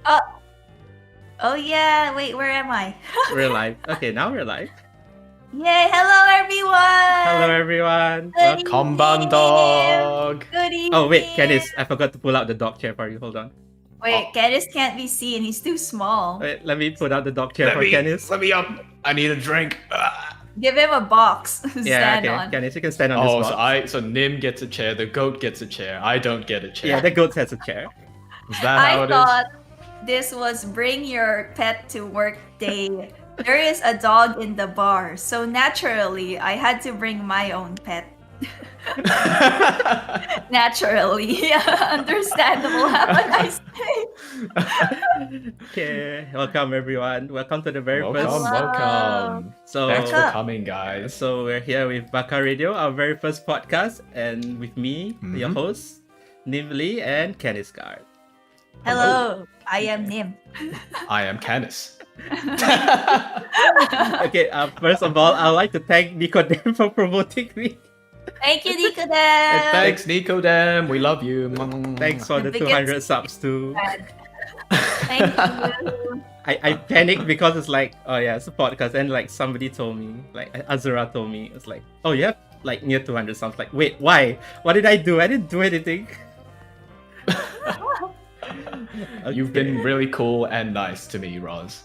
Oh, oh yeah. Wait, where am I? We're live. Okay, now we're live. Yay! Hello, everyone. Hello, everyone. Good Konban evening. dog. Good evening. Oh, wait, Canis, I forgot to pull out the dog chair for you. Hold on. Wait, Canis can't be seen. He's too small. Wait, let me put out the dog chair for Canis. Let me up. I need a drink. Give him a box to Yeah, stand okay. on. Canis, you can stand on this box. So Nym gets a chair, the goat gets a chair, I don't get a chair. Yeah, the goat has a chair. Is that how I it is? thought this was bring your pet to work day. There is a dog in the bar, so naturally I had to bring my own pet. Naturally, understandable. Have a nice day. Okay, welcome everyone. Welcome to the very Welcome, first. welcome. So, Thanks for Bacca. coming, guys. so we're here with BakaRadio, our very first podcast, and with me, your host, Nym Li and Canisgard. Hello, I am Nym. I am Canis. Okay, first of all, I'd like to thank Nicodem for promoting me. Thank you, And Nicodem. thanks, Nicodem. We love you. Thanks for the The 200 kids- subs too. Thank you. I panicked because it's like, oh yeah, it's a podcast, and like somebody told me, like Azura told me, it's like, oh you have like near 200 subs. Like, wait, why? What did I do? I didn't do anything. You've been really cool and nice to me, Roz.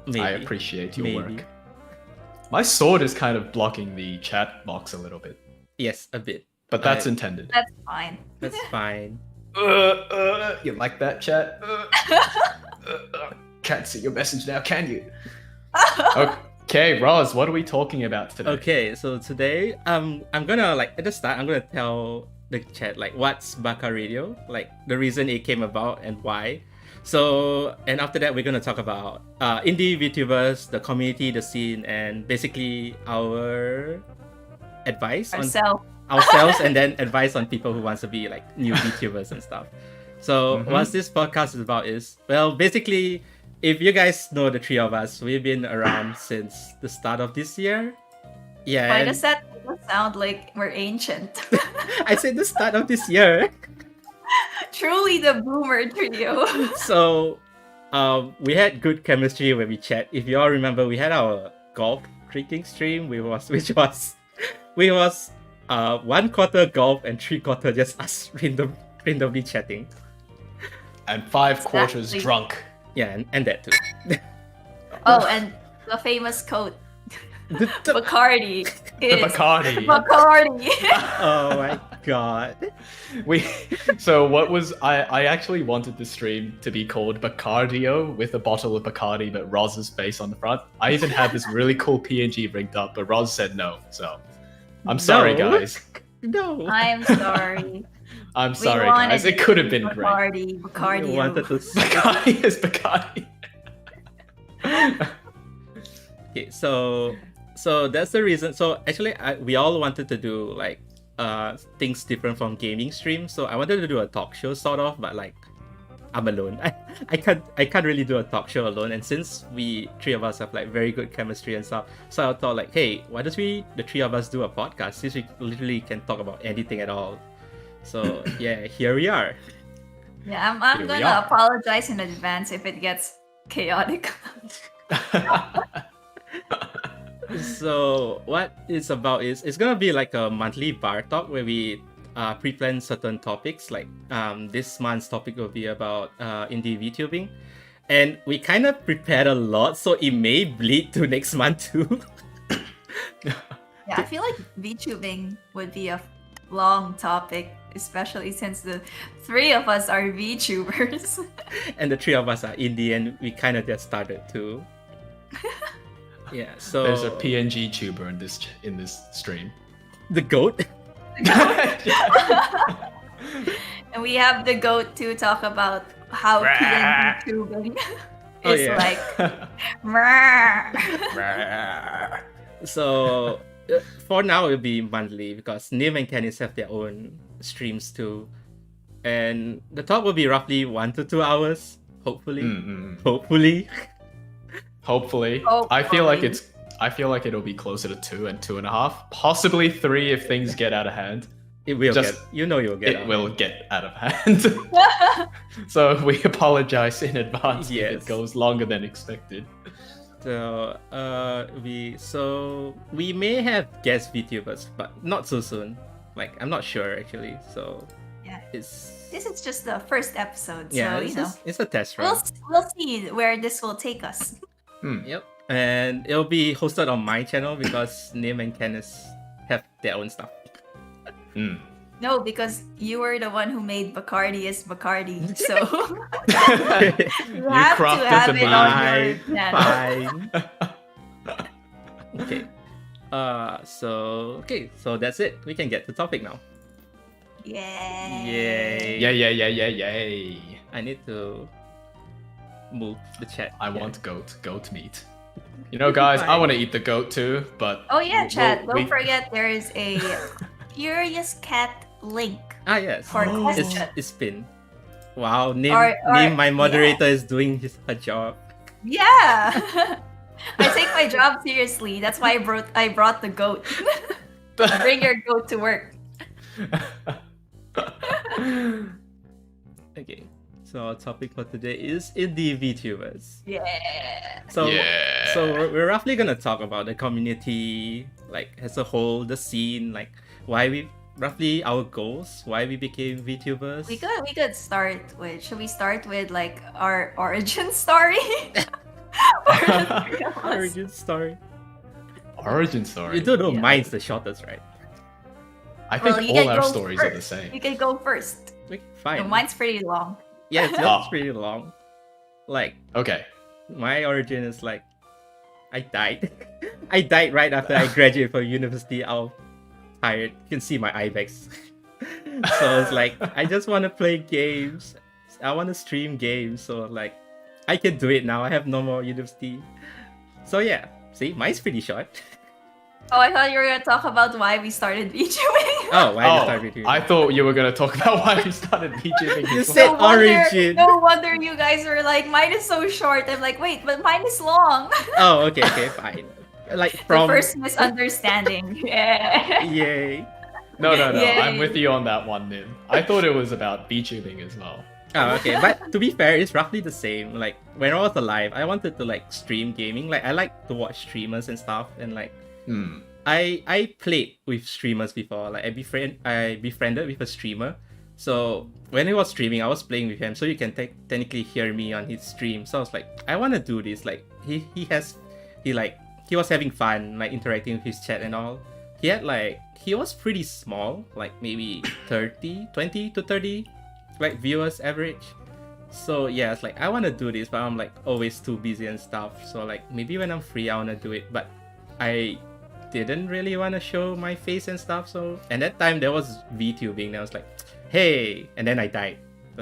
Maybe. I appreciate your Maybe. work. My sword is kind of blocking the chat box a little bit, Yes, a bit. but that's intended. That's fine. That's fine. You like that, chat? Can't see your message now, can you? Okay, Roz, what are we talking about today? Okay, so today, I'm gonna like at the start, I'm gonna tell the chat like what's BakaRadio, like the reason it came about and why. So, and after that, we're gonna talk about indie VTubers, the community, the scene, and basically our advice on Ourselves. ourselves, and then advice on people who wants to be like new VTubers and stuff. So, what this podcast is about is, well, basically, if you guys know the three of us, we've been around since the start of this year. Yeah, Why and does that sound like we're ancient? I said the start of this year. Truly the boomer trio. So, we had good chemistry when we chat. If you all remember, we had our golf drinking stream, which was 1/4 golf and 3/4 just us randomly chatting. And 5/4 Exactly. drunk. Yeah, and that too. Oh, and the famous quote, The- Bacardi. The is Bacardi. Bacardi. oh my god. So what was I actually wanted the stream to be called BakaRadio with a bottle of Bacardi but Roz's face on the front. I even had this really cool PNG rigged up, but Roz said no. So I'm sorry, No. guys. No. I'm sorry. I'm We sorry, wanted guys. It could have been great. Bacardi. Bacardi. You wanted to Bacardi is Bacardi. Okay, so that's the reason. So actually, we all wanted to do like things different from gaming streams. So I wanted to do a talk show sort of, but like I'm alone. I can't really do a talk show alone. And since we three of us have like very good chemistry and stuff, so I thought like, hey, why don't the three of us do a podcast? Since we literally can talk about anything at all. So yeah, here we are. Yeah, I'm Here we gonna are. apologize in advance if it gets chaotic. So what it's about is it's gonna be like a monthly bar talk where we pre-plan certain topics. Like this month's topic will be about indie VTubing, and we kind of prepared a lot, so it may bleed to next month too. Yeah, I feel like VTubing would be a long topic, especially since the three of us are VTubers. And the three of us are indie, and we kind of just started too. Yeah, so There's a PNG tuber in this stream. the goat. And we have the goat to talk about how PNG tubing Oh, is yeah. like. Mrrr. So for now it'll be monthly because Nym and Canis have their own streams too, and the talk will be roughly 1 to 2 hours. Hopefully, hopefully. Hopefully. I feel like it'll be closer to 2 and 2.5, possibly 3 if things get out of hand. It will Just- get. You know, you'll get. It will get out of hand. So we apologize in advance if Yes. it goes longer than expected. So we may have guest VTubers, but not so soon. Like I'm not sure actually. So Yeah. it's This is just the first episode, yeah, so you know it's a test run. we'll see where this will take us. Yep, and it'll be hosted on my channel because Nym and Canis have their own stuff. No, because you were the one who made Bacardi is Bacardi, so you You have to crafted have the it on your channel. Fine. Okay. So that's it. We can get to topic now. Yay! Yay. I need to move the chat. I want goat meat. You know, guys, I want to eat the goat too, but Oh yeah, chat. we- Don't forget there is a Curious Cat link. Yes. For question. It's pinned. Wow, Nym, Or- Nym, my moderator, is doing her job. Yeah. I take my job seriously. That's why I brought the goat. Bring your goat to work. Okay. So our topic for today is Indie Vtubers. Yeah. So Yeah. so we're roughly gonna talk about the community, like as a whole, the scene, like why we roughly our goals, why we became VTubers. We could start with. Should we start with like our origin story? Origin story. Origin story. You do know Yeah. mine's the shortest, right? I think Well, you all can our go stories are the first. same. You can go first. Like, fine. No, mine's pretty long. Yeah, it's Oh. pretty long. Like Okay. my origin is like I died. I died right after I graduated from university. I was tired. You can see my eye bags. So it's like I just want to play games. I want to stream games. So like I can do it now. I have no more university. So yeah, see, mine's pretty short. Oh, I thought you were gonna talk about why we started VTubing. Oh, why did you start with I thought you were gonna talk about why we started VTubing. You as said well. origin. No wonder you guys were like, mine is so short. I'm like, wait, but mine is long. Oh, okay, fine. Like from The first misunderstanding. Yeah. yay. No. Yay. I'm with you on that one, Nym. I thought it was about VTubing as well. Oh, okay. But to be fair, it's roughly the same. Like when I was alive, I wanted to like stream gaming. Like I like to watch streamers and stuff, and like I played with streamers before. Like I befriended with a streamer. So when he was streaming, I was playing with him. So you can technically hear me on his stream. So I was like, I want to do this. Like he was having fun, like interacting with his chat and all. He was pretty small, like maybe 20 to 30 like viewers average. So yeah, it's like I want to do this, but I'm like always too busy and stuff. So like maybe when I'm free I want to do it, but I didn't really want to show my face and stuff. So and that time there was VTubing and I was like, hey, and then I died.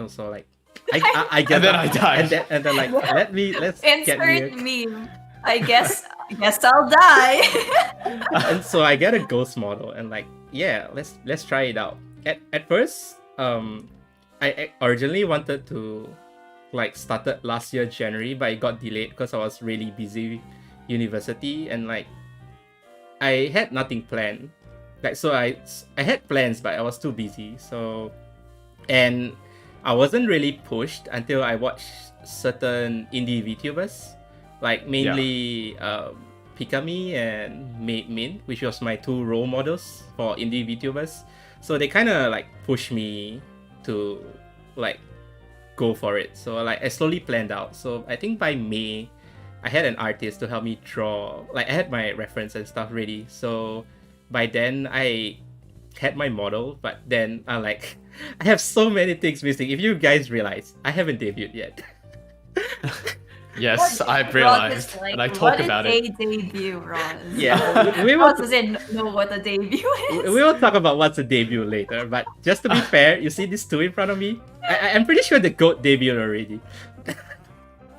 So like I get And then I died. and then like let's get Insert weird. meme. I guess I'll die. And so I get a ghost model and like yeah, let's try it out. At first I originally wanted to like started last year January, but it got delayed because I was really busy with university and like I had nothing planned. Like so I had plans but I was too busy. So and I wasn't really pushed until I watched certain indie VTubers, like mainly Pikami and Made Min, which was my two role models for indie VTubers. So they kind of like pushed me to like go for it. So like I slowly planned out. So I think by May I had an artist to help me draw. Like I had my reference and stuff ready. So by then I had my model, but then I have so many things missing. If you guys realize, I haven't debuted yet. Yes, What I've is realized, like, and I talk what about is it. a debut, Roz? Yeah, we will Roz doesn't know what a debut is. we will talk about what's a debut later. But just to be fair, you see these two in front of me? I'm pretty sure the GOAT debuted already.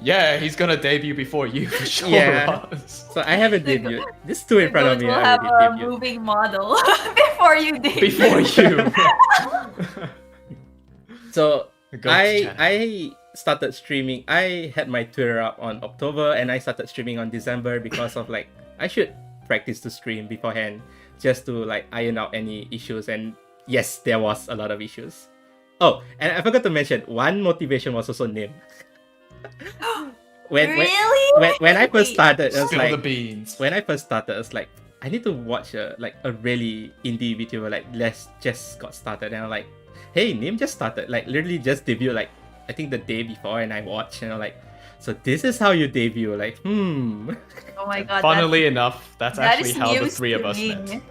Yeah, he's gonna debut before you for sure. Yeah. Roz. So I haven't debuted. These two in front of me We'll have already a debuted. moving model before you debut. Before you. So Goat chat. I started streaming. I had my Twitter up on October and I started streaming on December because of like I should practice to stream beforehand just to like iron out any issues. And yes, there was a lot of issues. Oh, and I forgot to mention, one motivation was also Nym. Really? When I first started, it was Spill the like beans. when I first started, it's like I need to watch a really indie VTuber like just got started, and I'm like, hey, Nym just started, like literally just debuted like I think the day before, and I watched, and I'm like, so this is how you debut, like Oh my god. Funnily enough, that's that actually is how the news three to of us me. met.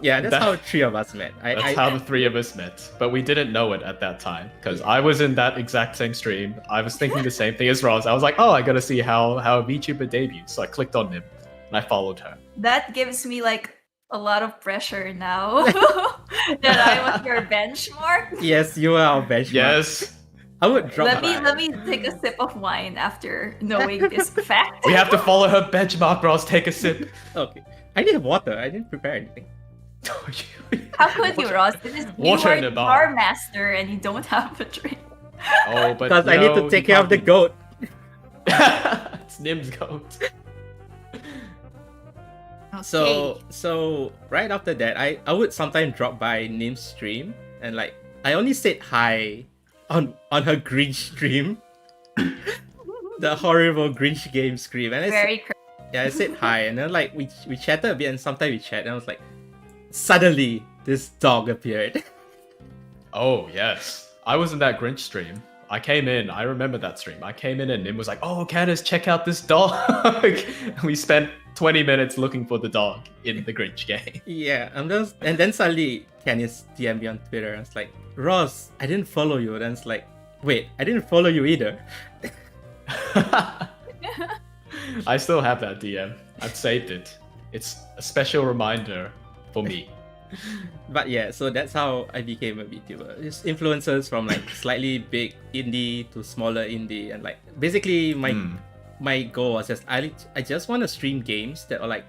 yeah, that's That- how three of us met. That's how the three of us met, but we didn't know it at that time because I was in that exact same stream. I was thinking the same thing as Roz. I was like, oh, I gotta see how a VTuber debuts. So I clicked on him and I followed her. That gives me like a lot of pressure now that I was your benchmark. Yes, you are our benchmark. Yes, I would drop Let by. me take a sip of wine after knowing this fact. we have to follow her benchmark, Roz. Take a sip. Okay, I need water. I didn't prepare anything. How could you, Ross? This is you Water are in the the bar. bar master and you don't have a drink. Oh, but Because I need to take care of the goat. It's Nym's goat. So right after that, I would sometimes drop by Nym's stream and like I only said hi on her Grinch stream, the horrible Grinch game stream, and I said hi, and then like we chatted a bit, and sometimes we chat, and I was like, suddenly this dog appeared. Oh yes, I was in that Grinch stream. I came in. I remember that stream. I came in and Nym was like, "Oh, Canis, check out this dog." We spent 20 minutes looking for the dog in the Grinch game. Yeah, and then suddenly Canis DM me on Twitter. I was like, Ross, I didn't follow you. And it's like, wait, I didn't follow you either. I still have that DM. I've saved it. It's a special reminder for me. But yeah, so that's how I became a VTuber. It's influences from like slightly big indie to smaller indie, and like basically my goal was just I just want to stream games that are like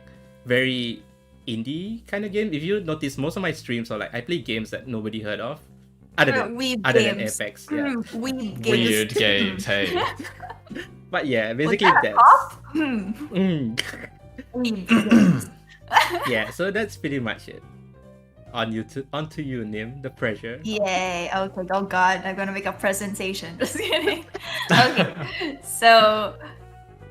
very indie kind of game. If you notice, most of my streams are like I play games that nobody heard of, other than games. Apex. Yeah. Weird games, hey. But yeah, basically that's Weeb games. yeah. So that's pretty much it. Onto you, Nym. The pressure. Yay. Okay. Oh god, I'm gonna make a presentation. Just kidding. Okay. So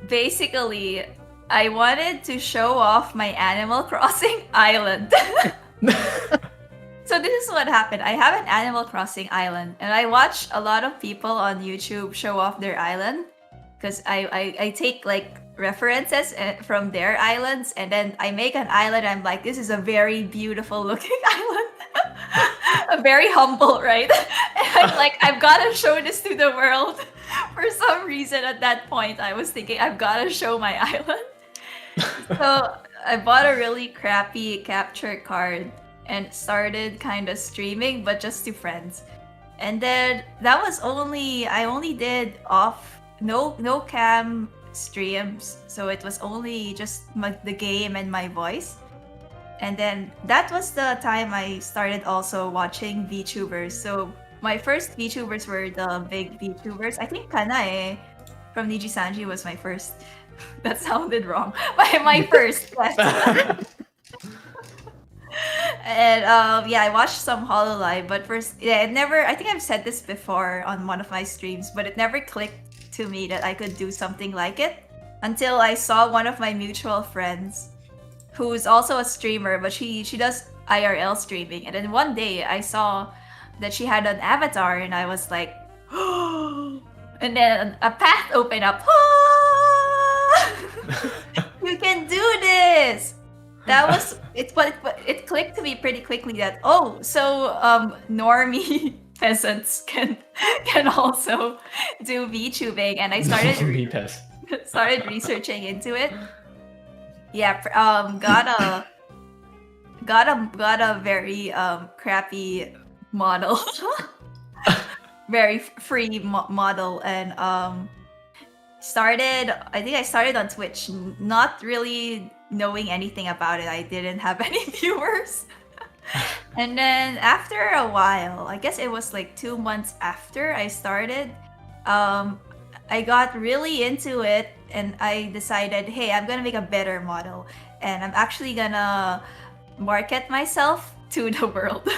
basically, I wanted to show off my Animal Crossing island. So this is what happened. I have an Animal Crossing island, and I watch a lot of people on YouTube show off their island because I take like references from their islands, and then I make an island. I'm like, this is a very beautiful looking island. Very humble, right? And I'm like, I've got to show this to the world. For some reason at that point, I was thinking, I've got to show my island. So I bought a really crappy capture card and started kind of streaming, but just to friends. And then that was I only did no cam streams, so it was only just the game and my voice. And then that was the time I started also watching VTubers. So my first VTubers were the big VTubers. I think Kanae from Niji Sanji was my first. That sounded wrong. My first, yes. And yeah, I watched some Hololive, but first, yeah, it never. I think I've said this before on one of my streams, but it never clicked to me that I could do something like it until I saw one of my mutual friends, who's also a streamer, but she does IRL streaming. And then one day I saw that she had an avatar, and I was like, and then a path opened up. You can do this. That was it, but it clicked to me pretty quickly that so normie peasants can also do VTubing, and I started researching into it. Yeah, got a very crappy model, very free model, and I started on Twitch, not really knowing anything about it. I didn't have any viewers. And then after a while, I guess it was like 2 months after I started, I got really into it, and I decided, hey, I'm gonna make a better model, and I'm actually gonna market myself to the world.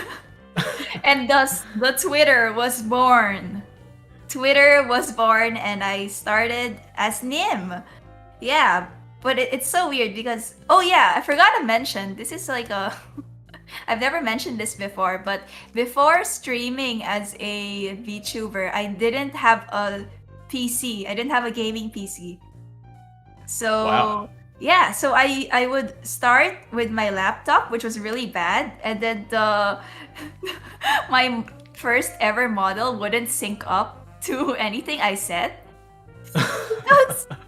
And thus the Twitter was born. Twitter was born, and I started as Nym. Yeah, but it's so weird because I forgot to mention, this is like a I've never mentioned this before, but before streaming as a VTuber, I didn't have a PC. I didn't have a gaming PC. So Wow. yeah, so I would start with my laptop, which was really bad, and then my first ever model wouldn't sync up to anything I said.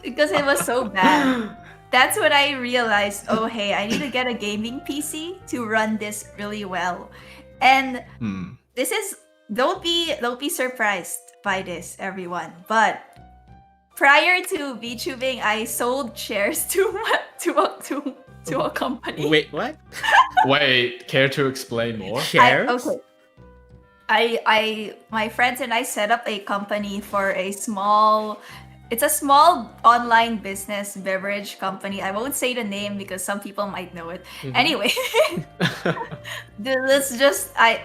Because it was so bad. That's when I realized, oh hey, I need to get a gaming PC to run this really well. And this is don't be surprised by this, everyone. But prior to VTubing, I sold shares to a company. Wait, what? Wait, care to explain more? Shares? My friends and I set up a company for it's a small online business beverage company. I won't say the name because some people might know it. Anyway,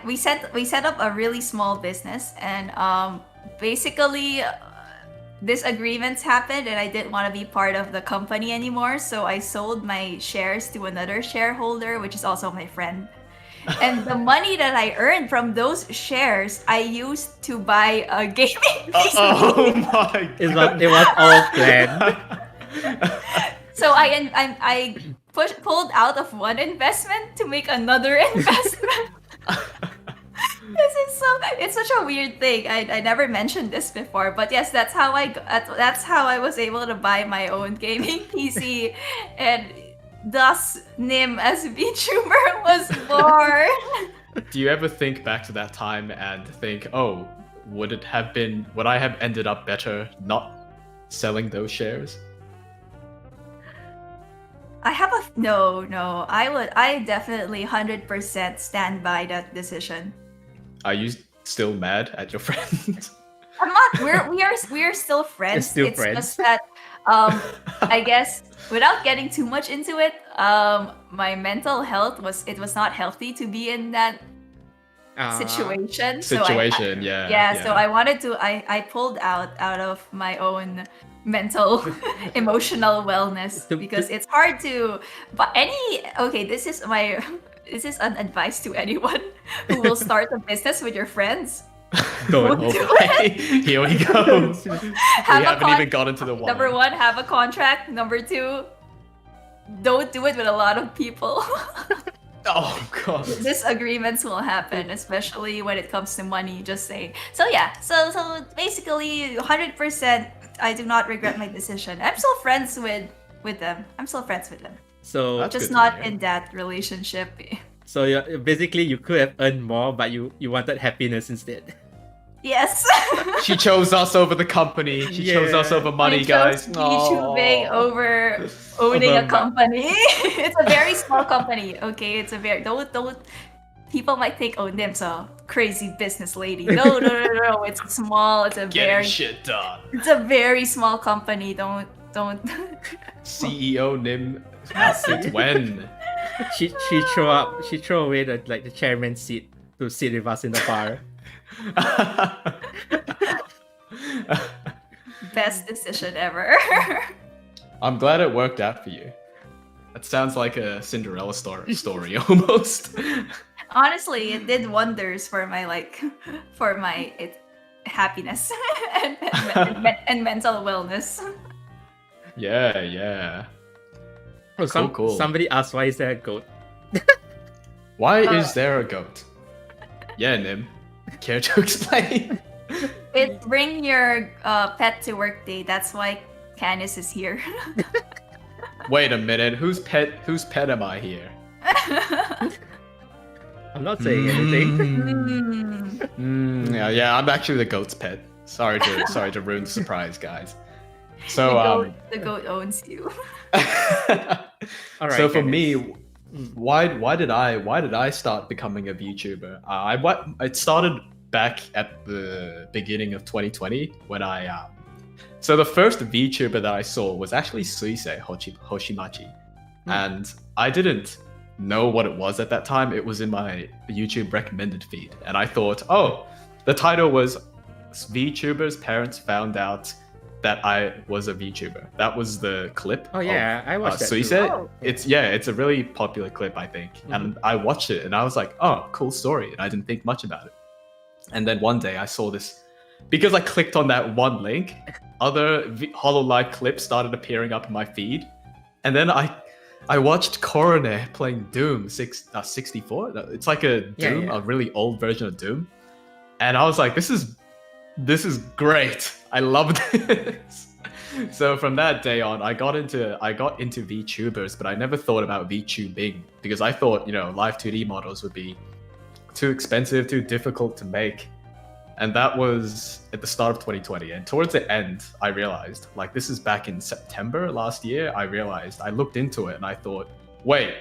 we set up a really small business, and basically disagreements happened, and I didn't want to be part of the company anymore. So I sold my shares to another shareholder, which is also my friend. And the money that I earned from those shares, I used to buy a gaming PC. Oh my god. It was all planned. So I pulled out of one investment to make another investment. It's such a weird thing. I never mentioned this before, but yes, that's how I was able to buy my own gaming PC, and thus Nym as a VTuber was born. Do you ever think back to that time and think, oh, would I have ended up better not selling those shares? No. I definitely 100% stand by that decision. Are you still mad at your friends? I'm not. We are still friends. Still friends. Just that I guess without getting too much into it, my mental health was not healthy to be in that situation. So I wanted to. I pulled out of my own mental emotional wellness because it's hard to. But this is an advice to anyone who will start a business with your friends. Don't. Here we go. We haven't even gotten to the one. Number one, have a contract. Number two, don't do it with a lot of people. Oh god. Disagreements will happen, especially when it comes to money. Just saying. So yeah. So basically, 100%. I do not regret my decision. I'm still friends with them. So That's just good to not hear. in that relationship. So basically, you could have earned more, but you wanted happiness instead. Yes. She chose us over the company. She chose us over money, guys. VTubing over owning a company. It's a very small company. Okay, it's a very don't. People might think, oh, Nym's a crazy business lady. No. It's small. It's a Getting shit done. It's a very small company. Don't. CEO Nym. Since when? She throw away the chairman's seat to sit with us in the bar. Best decision ever. I'm glad it worked out for you. That sounds like a Cinderella story almost. Honestly, it did wonders for my happiness and mental wellness. Yeah. Oh, Cool. Somebody asked, why is there a goat? Why is there a goat? Yeah, Nym. Care to explain? It's bring your pet to work day. That's why Canis is here. Wait a minute. Whose pet am I here? I'm not saying anything. Yeah, I'm actually the goat's pet. Sorry to ruin the surprise, guys. So the goat owns you. All right, so for Canis. me, why did I start becoming a VTuber? It started back at the beginning of 2020 when so the first VTuber that I saw was actually Suisei Hoshimachi, and I didn't know what it was at that time. It was in my YouTube recommended feed, and I thought, oh, the title was VTubers parents found out that I was a VTuber. That was the clip. Oh yeah, I watched that. So you too. said it's a really popular clip, I think, and I watched it and I was like, oh, cool story, and I didn't think much about it. And then one day I saw this, because I clicked on that one link, other HoloLive clips started appearing up in my feed, and then I watched Coroner playing Doom 64. It's like a Doom, a really old version of Doom, and I was like, this is great. I love this. So from that day on, I got into VTubers, but I never thought about VTubing, because I thought, live 2D models would be too expensive, too difficult to make. And that was at the start of 2020. And towards the end, I realized, like, this is back in September last year, I looked into it and I thought, wait,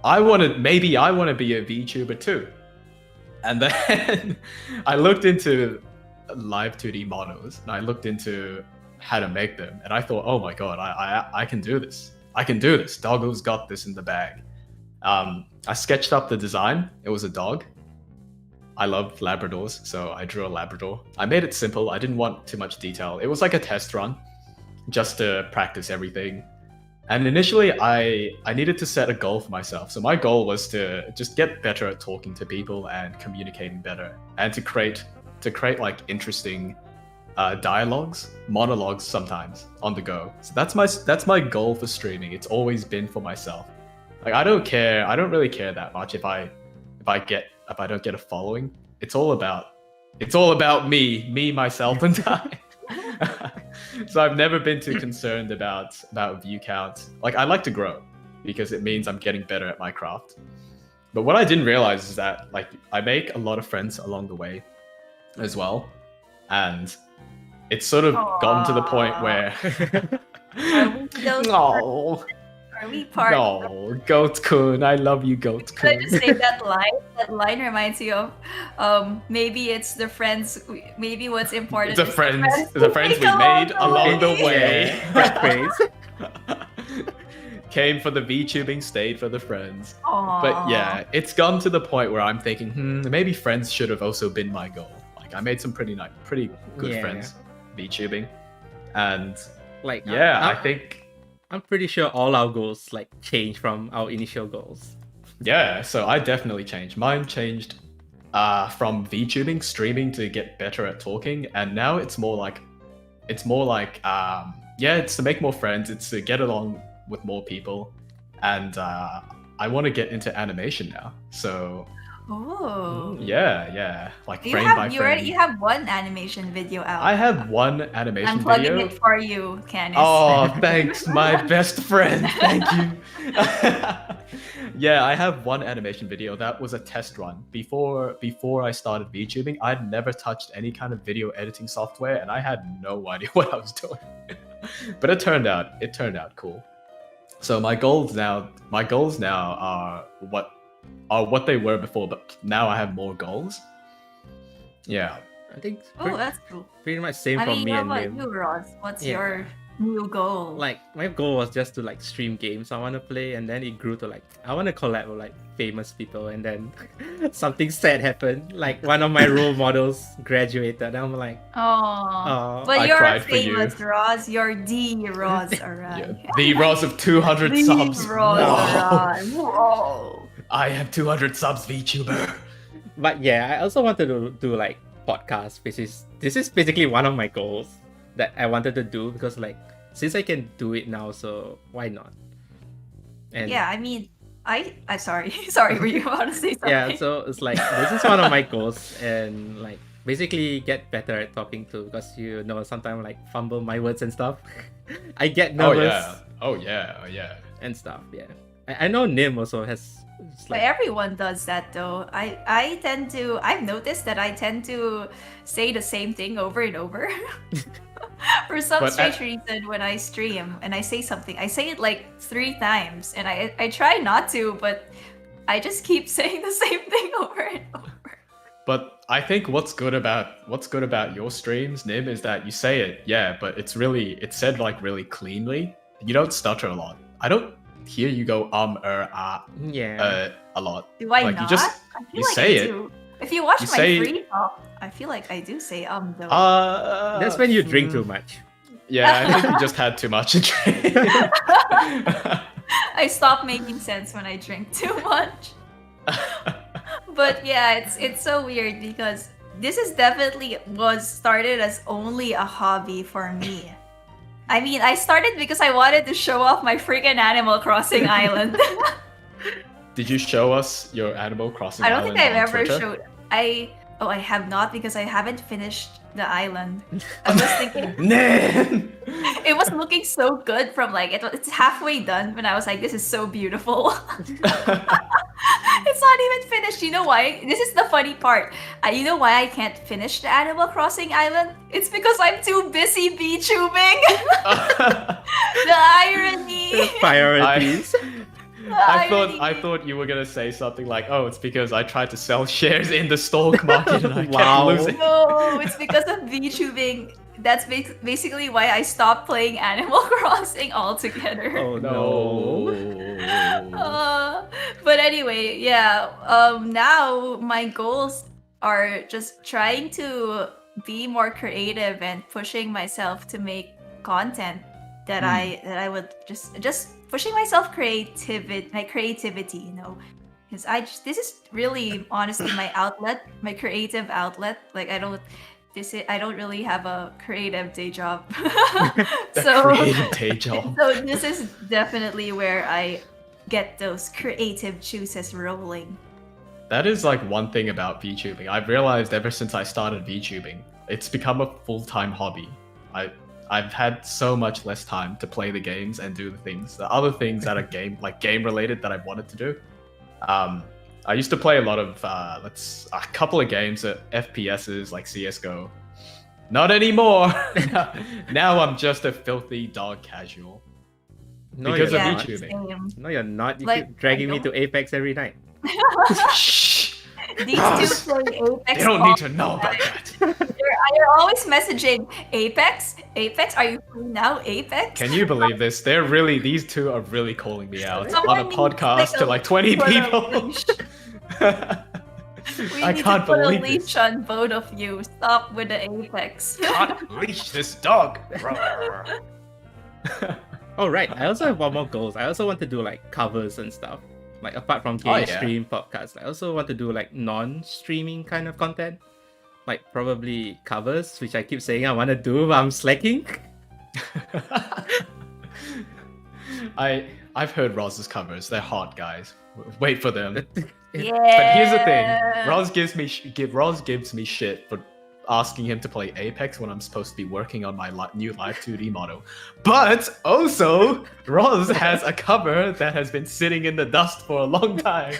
maybe I want to be a VTuber too. And then I looked into live 2D models and I looked into how to make them. And I thought, oh my God, I can do this. I can do this. Doggo's got this in the bag. I sketched up the design. It was a dog. I love Labradors, so I drew a Labrador. I made it simple. I didn't want too much detail. It was like a test run, just to practice everything. And initially, I needed to set a goal for myself. So my goal was to just get better at talking to people and communicating better, and to create like interesting monologues sometimes on the go. So that's my goal for streaming. It's always been for myself. Like, I don't really care that much if I don't get a following. It's all about me, myself, and I. So I've never been too concerned about view count. Like, I like to grow because it means I'm getting better at my craft. But what I didn't realize is that, like, I make a lot of friends along the way as well, and it's sort of gotten to the point where no. Are we part? No, Goat-kun, I love you, Goat-kun. Could I just say that line? That line reminds you of maybe it's the friends. Maybe what's important. The friends we made along the way. Came for the VTubing, stayed for the friends. Aww. But yeah, it's gone to the point where I'm thinking, maybe friends should have also been my goal. Like, I made some pretty good friends VTubing, and like I think. I'm pretty sure all our goals like change from our initial goals. Yeah, so I definitely changed. Mine changed from VTubing, streaming to get better at talking, and now it's more like it's to make more friends, it's to get along with more people, and I want to get into animation now. So yeah, like frame by frame. You have one animation video out. I have one animation video. I'm plugging it for you, Canis. Oh, thanks, my best friend. Thank you. Yeah, I have one animation video. That was a test run. Before I started VTubing, I'd never touched any kind of video editing software, and I had no idea what I was doing. But it turned out cool. So my goals now are what they were before, but now I have more goals. Yeah. I think that's cool. Pretty much same for me and Nym. You, Roz? What's your new goal? Like, my goal was just to like stream games I want to play, and then it grew to like I want to collab with like famous people, and then something sad happened. Like, one of my role models graduated, and I'm like, oh, but you're famous, Roz. You're the Roz, alright. Yeah, the Roz of 200 subs. Roz, whoa. I have 200 subs, VTuber. But yeah, I also wanted to do like podcasts, which is basically one of my goals that I wanted to do, because like, since I can do it now, so why not? And yeah, I mean, I sorry, were you about to say something? Yeah, so it's like, this is one of my goals, and like basically get better at talking to, because sometimes like fumble my words and stuff. I get nervous. Oh yeah. And stuff. Yeah, I know Nym also has. But everyone does that though. I've noticed that I tend to say the same thing over and over. For some strange reason, when I stream and I say something, I say it like 3 times, and I try not to, but I just keep saying the same thing over and over. But I think what's good about your streams, Nym, is that you say it, but it's said like really cleanly. You don't stutter a lot. hear you go Yeah. a lot. Do I Like, not? you just- I feel you like say I it. do. If you watch You my say- free talk, I feel like I do say though. That's when you drink too much. Yeah, I think you just had too much to drink. I stop making sense when I drink too much. But yeah, it's so weird because this is definitely was started as only a hobby for me. I mean, I started because I wanted to show off my freaking Animal Crossing island. Did you show us your Animal Crossing I don't island think I've on ever Twitter? showed. I have not because I haven't finished the island. I was thinking Nym! it was looking so good from like it's halfway done when I was like, this is so beautiful. It's not even finished. You know why? This is the funny part. You know why I can't finish the Animal Crossing island? It's because I'm too busy VTubing. The irony. Priorities. The I irony. thought you were gonna say something like, "Oh, it's because I tried to sell shares in the stock market and I Wow. kept losing." No, it's because of VTubing. That's basically why I stopped playing Animal Crossing altogether. Oh no. But anyway, yeah. Now my goals are just trying to be more creative and pushing myself to make content that I would just pushing myself my creativity, you know. Because this is really honestly my outlet, my creative outlet. Like I don't really have a creative day job. So Creative day job. so this is definitely where I get those creative juices rolling. That is like one thing about VTubing. I've realized ever since I started VTubing, it's become a full-time hobby. I've had so much less time to play the games and do the other things that are game related that I wanted to do. I used to play a lot of a couple of games at FPSs like CS:GO. Not anymore. Now I'm just a filthy dog casual. No, Because you're of Yeah, not. VTubing. same. No, you're not. You Like, keep dragging I me to Apex every night. Shh. These two play Apex. They don't all need to the know time. about that. You're always messaging Apex. Apex, are you free now? Apex. Can you believe this? These two are really calling me out Someone on a needs podcast to like 20 put a people. leash. We I need can't to put believe a this. leash on both of you. Stop with the Apex. Can't leash this dog. Oh right, I also have one more goals. I also want to do like covers and stuff. Like apart from game yeah. stream podcasts, I also want to do like non-streaming kind of content. Like probably covers, which I keep saying I want to do, but I'm slacking. I've heard Roz's covers. They're hot, guys. Wait for them. Yeah. But here's the thing: Roz gives me shit for asking him to play Apex when I'm supposed to be working on my new Live 2D model. But also, Roz has a cover that has been sitting in the dust for a long time.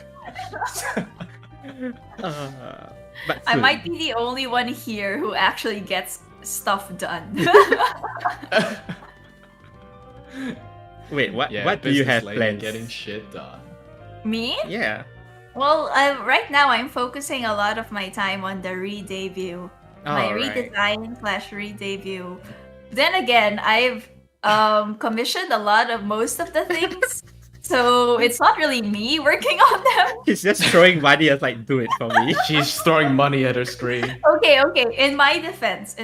But I soon. might be the only one here who actually gets stuff done. Wait, what? Yeah, What do you business have lady plans? Getting shit done. Me? Yeah. Well, right now I'm focusing a lot of my time on the re-debut. My Oh, right. redesign / re-debut. Then again, I've commissioned a lot of most of the things. So it's not really me working on them. He's just throwing money as like, do it for me. She's throwing money at her screen. Okay. In my defense,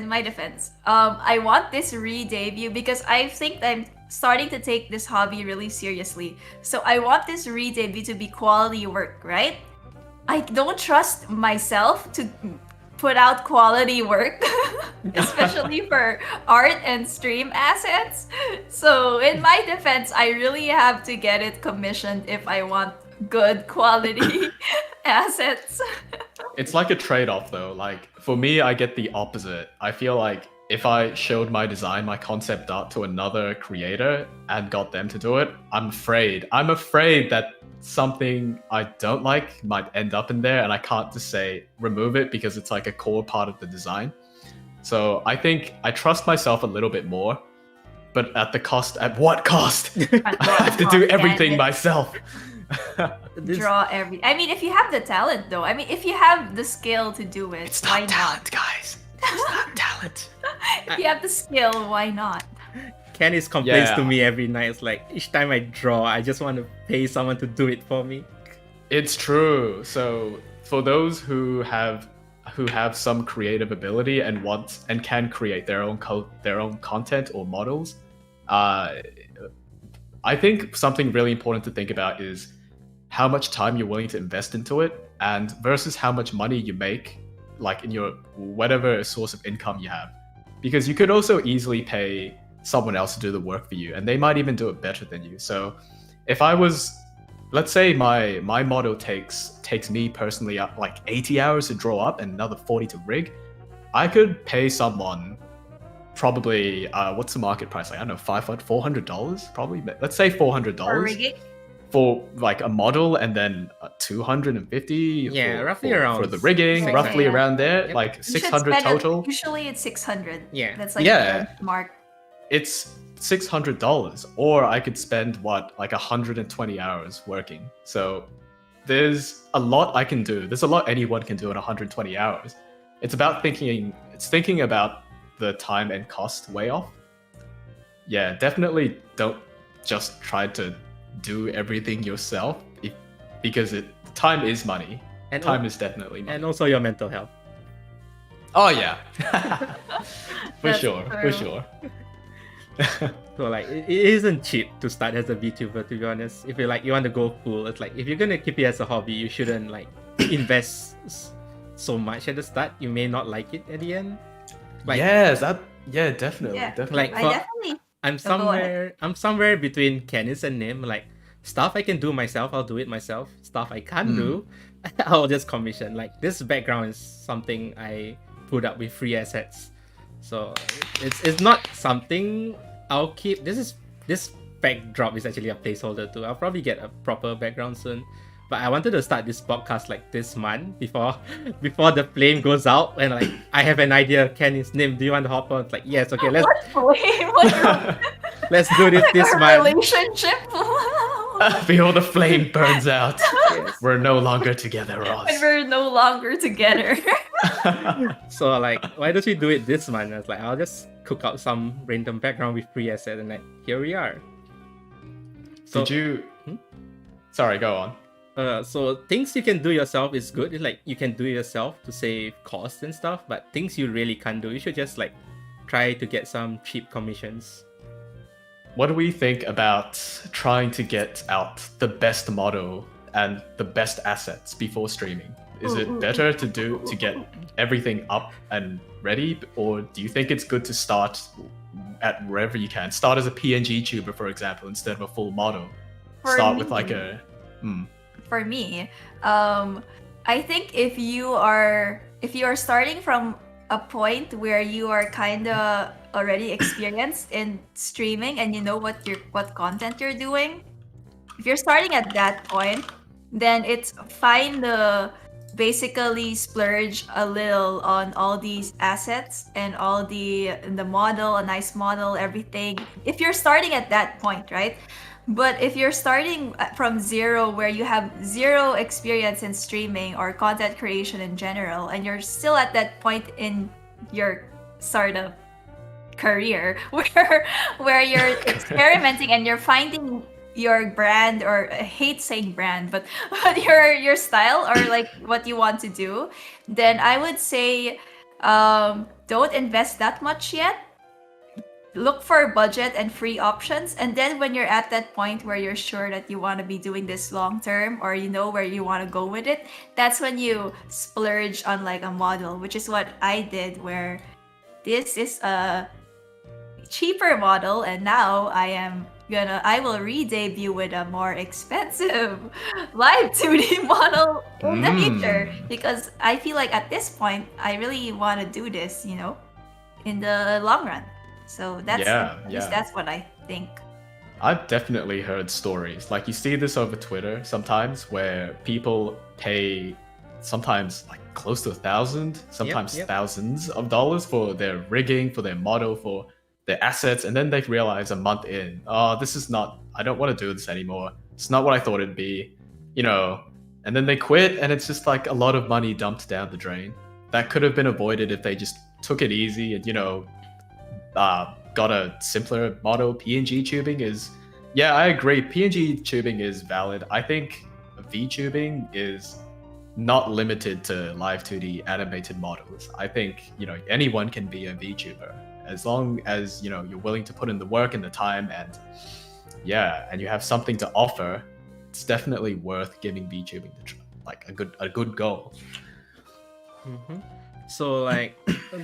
I want this re-debut because I think I'm starting to take this hobby really seriously. So I want this re-debut to be quality work, right? I don't trust myself to put out quality work, especially for art and stream assets. So in my defense, I really have to get it commissioned if I want good quality assets. It's like a trade-off though. Like for me, I get the opposite. I feel like if I showed my design, my concept art to another creator and got them to do it, I'm afraid that something I don't like might end up in there and I can't just say remove it because it's like a core part of the design. So I think I trust myself a little bit more, but at what cost? I have to do everything myself. I mean, if you have the talent though, if you have the skill to do it, It's why not talent, guys. It's not talent. If you have the skill, why not? Canis complains to Yeah. me every night. It's like each time I draw, I just want to pay someone to do it for me. It's true. So for those who have some creative ability and want and can create their own content or models, I think something really important to think about is how much time you're willing to invest into it, and versus how much money you make, like in your whatever source of income you have. Because you could also easily pay someone else to do the work for you, and they might even do it better than you. So if I was, let's say my model takes me personally like 80 hours to draw up and another 40 to rig, I could pay someone probably what's the market price? Like, I don't know, $400 probably. Let's say $400 For rigging? for like a model, and then 250 Yeah, roughly for around the rigging, 600. roughly Yeah. around there, Yep. like You should 600 spend it- total. Usually it's 600. Yeah. That's like Yeah. the mark. It's $600, or I could spend like 120 hours working. So there's a lot I can do. There's a lot anyone can do in 120 hours. It's about thinking about the time and cost way off. Yeah, definitely don't just try to do everything yourself, because time is money. And Time is definitely money. and also your mental health. Oh yeah. For That's sure, true. for sure. So like it isn't cheap to start as a VTuber, to be honest. If you want to go full, it's like if you're gonna keep it as a hobby, you shouldn't like invest so much at the start. You may not like it at the end. Like yeah, definitely, Yeah. definitely. Like I for- definitely. I'm go ahead. somewhere between Canis and Nym. Like stuff I can do myself, I'll do it myself. Stuff I can't do, I'll just commission. Like this background is something I put up with free assets. So it's not something I'll keep. This backdrop is actually a placeholder too. I'll probably get a proper background soon. But I wanted to start this podcast like this month before the flame goes out, and like I have an idea. Canis, Nym, do you want to hop on? It's like yes, okay, let's What flame? What let's do this this our month. relationship? Before the flame burns out, Yes. we're no longer together, And Ross. we're no longer together. So like, why don't we do it this month? I was like, I'll just cook up some random background with free asset, and like here we are. So Did you? Hmm? Sorry, go on. so things you can do yourself is good. It's like you can do it yourself to save costs and stuff, but things you really can't do, you should just like try to get some cheap commissions. What do we think about trying to get out the best model and the best assets before streaming? Is it better to get everything up and ready, or do you think it's good to start at wherever you can? Start as a PNG tuber, for example, instead of a full model. For Start with me- like a. For me, I think if you are starting from a point where you are kind of already experienced in streaming and you know what content you're doing, if you're starting at that point, then it's fine to basically splurge a little on all these assets and all the model, a nice model, everything. If you're starting at that point, right? But if you're starting from zero, where you have zero experience in streaming or content creation in general, and you're still at that point in your sort of career where you're experimenting and you're finding your brand, or I hate saying brand, but your style, or like what you want to do, then I would say don't invest that much yet. Look for budget and free options, and then when you're at that point where you're sure that you want to be doing this long term, or you know where you want to go with it, that's when you splurge on like a model, which is what I did, where this is a cheaper model, and now I will re-debut with a more expensive live 2D model in the future, because I feel like at this point I really want to do this, in the long run. So that's at least that's what I think. I've definitely heard stories. Like you see this over Twitter sometimes, where people pay sometimes like close to 1,000, sometimes thousands of dollars for their rigging, for their model, for their assets, and then they realize a month in, I don't want to do this anymore. It's not what I thought it'd be, and then they quit, and it's just like a lot of money dumped down the drain. That could have been avoided if they just took it easy and, got a simpler model, PNG tubing is, yeah, I agree. PNG tubing is valid. I think VTubing is not limited to live 2D animated models. I think, anyone can be a VTuber as long as, you're willing to put in the work and the time and and you have something to offer. It's definitely worth giving VTubing a good goal. So like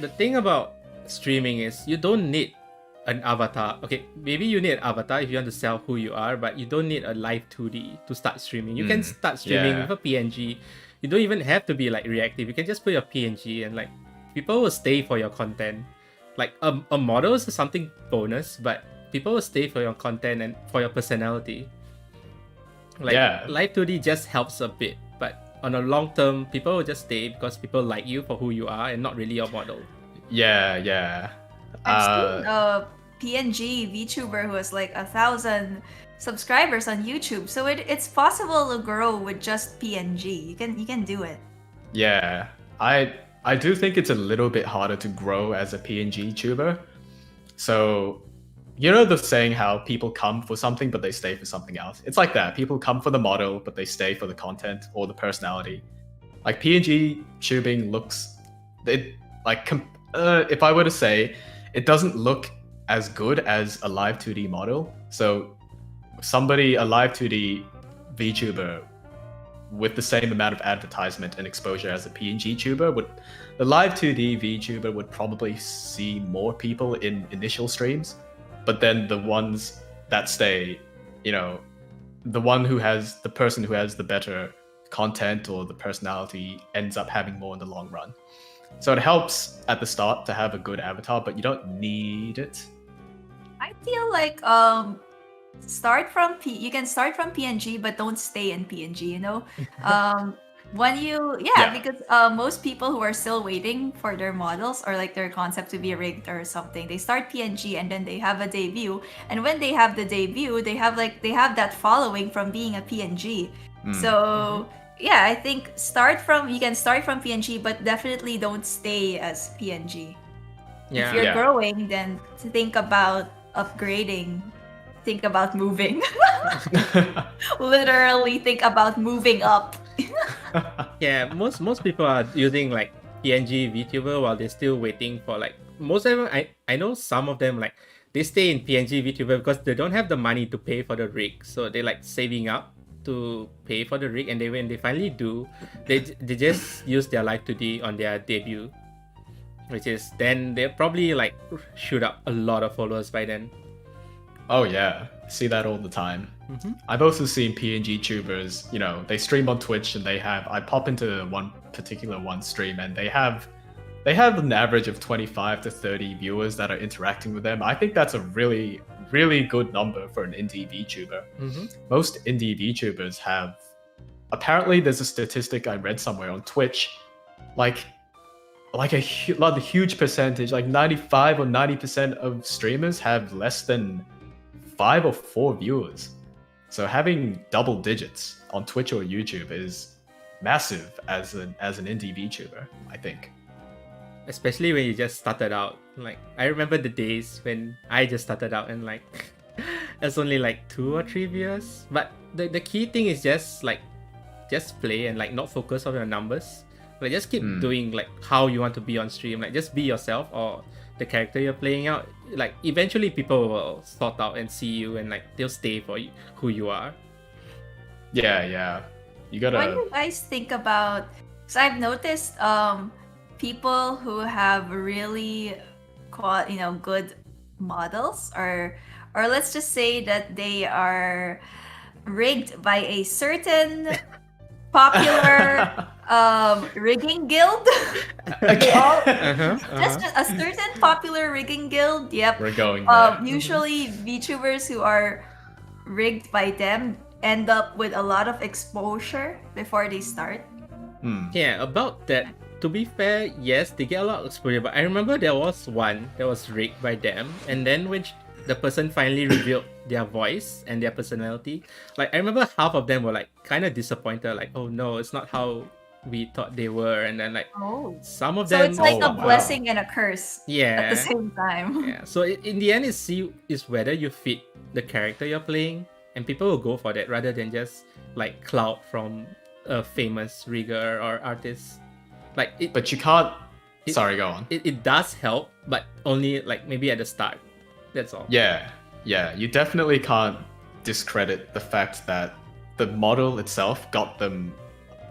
the thing about streaming is you don't need an avatar. Okay, maybe you need an avatar if you want to sell who you are, but you don't need a live 2D to start streaming. You can start streaming with a PNG. You don't even have to be like reactive. You can just put your PNG and like people will stay for your content. Like a model is something bonus, but people will stay for your content and for your personality. Like live 2D just helps a bit, but on a long term, people will just stay because people like you for who you are and not really your model. Yeah. I've seen a PNG VTuber who has like 1,000 subscribers on YouTube, so it's possible to grow with just PNG. You can do it. Yeah, I do think it's a little bit harder to grow as a PNG tuber. So, the saying how people come for something but they stay for something else. It's like that. People come for the model but they stay for the content or the personality. Like PNG tubing looks, if I were to say, it doesn't look as good as a live 2D model. So a live 2D VTuber with the same amount of advertisement and exposure as a PNG tuber the live 2D VTuber would probably see more people in initial streams, but then the ones that stay, the person who has the better content or the personality ends up having more in the long run. So it helps at the start to have a good avatar, but you don't need it. I feel like you can start from PNG but don't stay in PNG, because most people who are still waiting for their models or like their concept to be rigged or something, they start PNG and then they have a debut, and when they have the debut they have that following from being a PNG. So I think you can start from PNG but definitely don't stay as PNG. If you're growing, then think about upgrading. Think about moving. Literally think about moving up. Yeah, most people are using like PNG VTuber while they're still waiting for like most of them. I know some of them like they stay in PNG VTuber because they don't have the money to pay for the rig, so they like saving up to pay for the rig, and when they finally do, they just use their live 2D on their debut, which is then they'll probably like shoot up a lot of followers by then. Oh yeah, see that all the time. I've also seen PNG tubers, they stream on Twitch and I pop into one stream and they have an average of 25 to 30 viewers that are interacting with them. I think that's a really, really good number for an indie VTuber. Most indie VTubers have, apparently there's a statistic I read somewhere on Twitch, like a huge percentage, like 95 or 90% of streamers have less than 5 or 4 viewers. So having double digits on Twitch or YouTube is massive as an indie VTuber, I think. Especially when you just started out. Like I remember the days when I just started out and like it's only like 2 or 3 viewers. But the key thing is just play and like not focus on your numbers. Like just keep doing like how you want to be on stream. Like just be yourself or the character you're playing out. Like eventually people will sort out and see you and like they'll stay for you, who you are. Yeah. You gotta. What do you guys think about? So I've noticed people who have really good models, or let's just say that they are rigged by a certain popular rigging guild. Just a certain popular rigging guild. Yep. We're going there. Usually VTubers who are rigged by them end up with a lot of exposure before they start. Yeah, about that. To be fair, yes, they get a lot of exposure, but I remember there was one that was rigged by them, and then when the person finally revealed their voice and their personality, like I remember half of them were like kind of disappointed, like, oh no, it's not how we thought they were, and then like Oh. some of So them. it's like Oh, a wow. blessing and a curse at the Yeah. same time. Yeah. So in the end, is whether you fit the character you're playing, and people will go for that rather than just like clout from a famous rigger or artist. Like it, But you can't. It- Sorry, go on. it does help, but only like maybe at the start. That's all. Yeah, you definitely can't discredit the fact that the model itself got them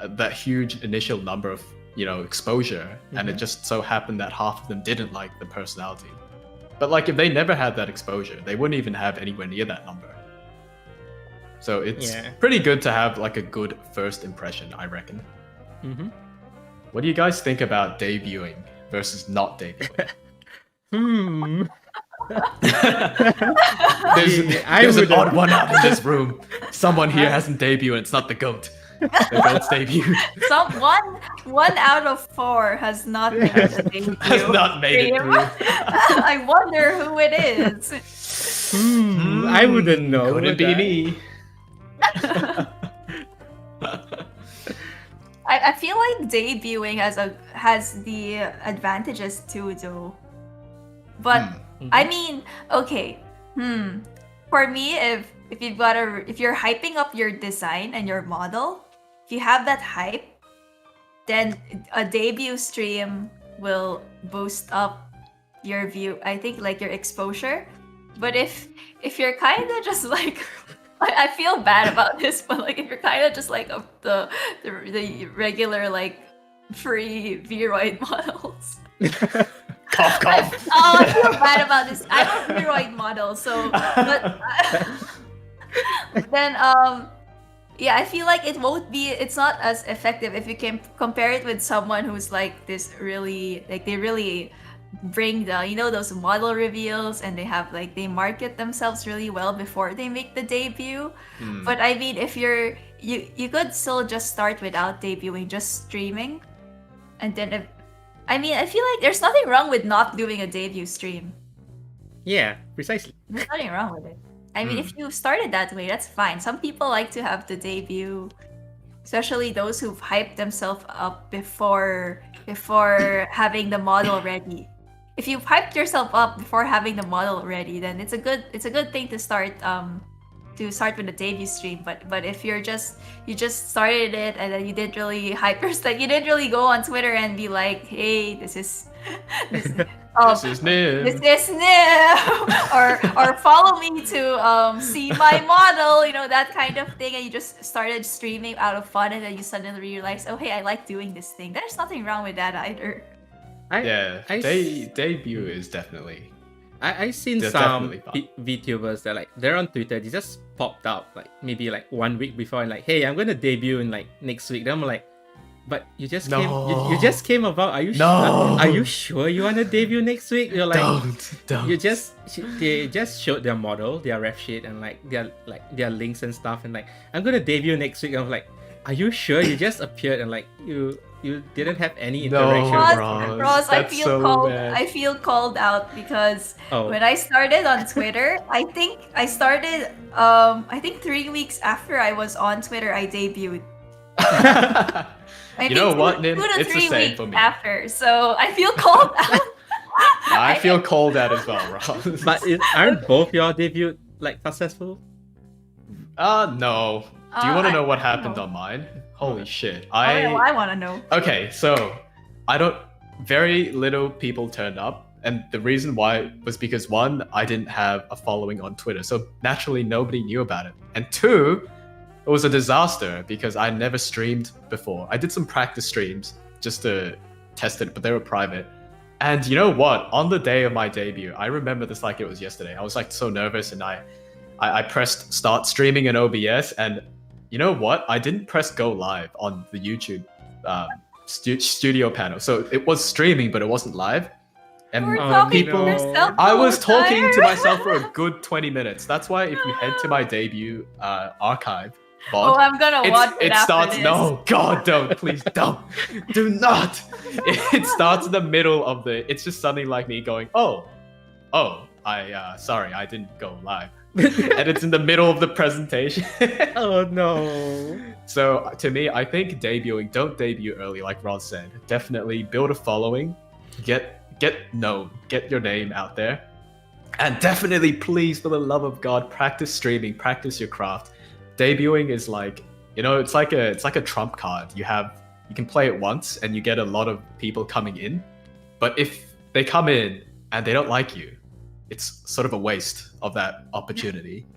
that huge initial number of exposure, and it just so happened that half of them didn't like the personality. But like if they never had that exposure, they wouldn't even have anywhere near that number. So it's pretty good to have like a good first impression, I reckon. Mm-hmm. What do you guys think about debuting versus not debuting? There's an odd one out in this room. Someone here hasn't debuted, and it's not the GOAT. The GOAT's debut. One out of 4 has not made a debut. Has not made it through. I wonder who it is. I wouldn't know. Could it be me? I feel like debuting has the advantages too, though. But I mean, okay. For me, if you're hyping up your design and your model, if you have that hype, then a debut stream will boost up your view. I think like your exposure. But if you're kind of just like I feel bad about this, but like if you're kind of just like the regular like free Vroid models. Cough, cough. I feel bad about this. I'm a Vroid model, so but then yeah, I feel like it's not as effective if you can compare it with someone who's like this really like they really bring the those model reveals, and they market themselves really well before they make the debut. But I mean, if you could still just start without debuting, just streaming, and then I feel like there's nothing wrong with not doing a debut stream. Yeah, precisely. There's nothing wrong with it. I mean, if you started that way, that's fine. Some people like to have the debut, especially those who've hyped themselves up before having the model ready. If you've hyped yourself up before having the model ready, then it's a good thing to start with the debut stream. But if you just started it and then you didn't really hype yourself, you didn't really go on Twitter and be like, hey, this is Nym. This is Nym, or follow me to see my model, that kind of thing, and you just started streaming out of fun, and then you suddenly realize, oh hey, I like doing this thing. There's nothing wrong with that either. Debut is definitely. I've seen They're some definitely VTubers that like they're on Twitter. They just popped out like maybe like 1 week before and like, hey, I'm gonna debut in like next week. Then I'm like, but you just you just came about. Are you are you sure you wanna debut next week? You're like, don't. They just showed their model, their ref sheet, and like their links and stuff, and like, I'm gonna debut next week. I'm like, are you sure? You just appeared and like you didn't have any interaction. Ross, I that's feel so called. bad. I feel called out because when I started on Twitter, I think I started. I think 3 weeks after I was on Twitter, I debuted. You know what, Nym? 2 to It's the 3 same weeks for me. after, so I feel called out. I feel called out as well, Ross. But aren't both your debut like successful? No. Do you want to know what I happened know. on mine? Holy shit. I want to know. Okay, so very little people turned up, and the reason why was because 1, I didn't have a following on Twitter, so naturally nobody knew about it. And 2, it was a disaster because I never streamed before. I did some practice streams just to test it, but they were private. And you know what? On the day of my debut, I remember this like it was yesterday. I was like so nervous, and I pressed start streaming in OBS, and you know what? I didn't press go live on the YouTube studio panel. So it was streaming, but it wasn't live. And You were talking to no. yourself I the was whole talking time. to myself for a good 20 minutes. That's why if you head to my debut archive, Oh, I'm gonna watch it after starts. this. No, God, don't, please, don't, do not. It starts in the middle of the. It's just something like me going, sorry, I didn't go live. and it's in the middle of the presentation. Oh no. So to me, I think don't debut early, like Roz said. Definitely build a following, get known, get your name out there, and definitely, please, for the love of God, practice streaming, practice your craft. Debuting is like, it's like a trump card. You can play it once, and you get a lot of people coming in. But if they come in and they don't like you, it's sort of a waste of that opportunity.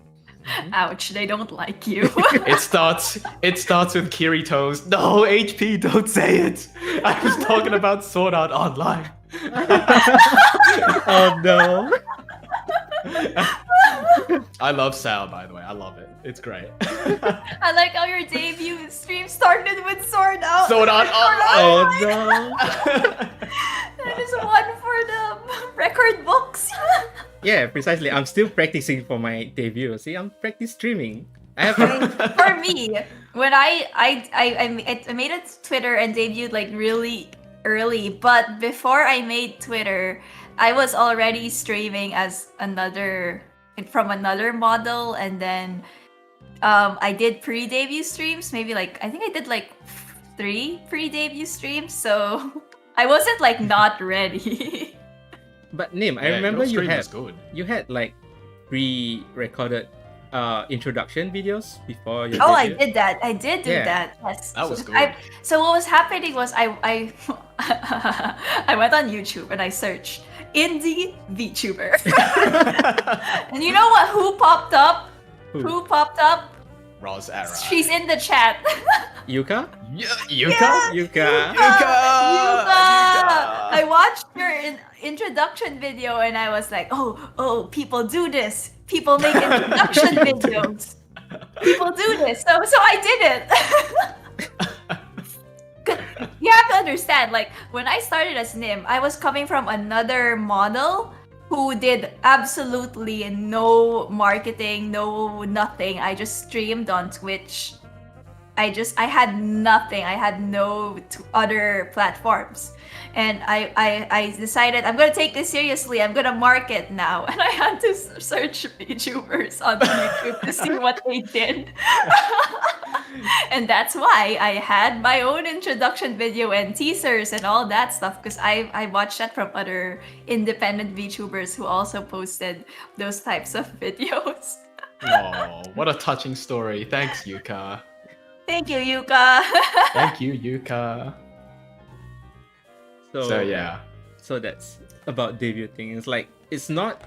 Ouch, they don't like you. It starts with Kirito's no HP, don't say it. I was talking about Sword Art Online. Oh no. I love Sal, by the way. I love it. It's great. I like how your debut stream started with Sword Art. Sword Art Online. Oh no. That is one for the record books. Yeah, precisely. I'm still practicing for my debut. See, I'm practice streaming. I have For me, when I made a Twitter and debuted like really early, but before I made Twitter, I was already streaming as from another model, and then I did pre-debut streams. Maybe I think I did 3 pre-debut streams, so I wasn't not ready. But Nym, I remember you had good. pre-recorded introduction videos before your Oh, I debut. did that. I did do that. Yes. That was good. So what was happening was I I went on YouTube and I searched Indie Vtuber. And you know what? Who popped up? Who popped up? Roz Ara. She's in the chat. Yuka? Yuka? Yuka. Yuka! I watched your introduction video and I was like, oh, people do this. People make introduction videos. People do this. So I did it. You have to understand, when I started as Nym, I was coming from another model who did absolutely no marketing, no nothing. I just streamed on Twitch. I had nothing. I had no other platforms. And I decided I'm going to take this seriously. I'm going to market now. And I had to search VTubers on YouTube to see what they did. And that's why I had my own introduction video and teasers and all that stuff, because I watched that from other independent VTubers who also posted those types of videos. Oh, what a touching story. Thanks, Yuka. Thank you, Yuka. Thank you, Yuka. So yeah. So that's about debuting. It's not,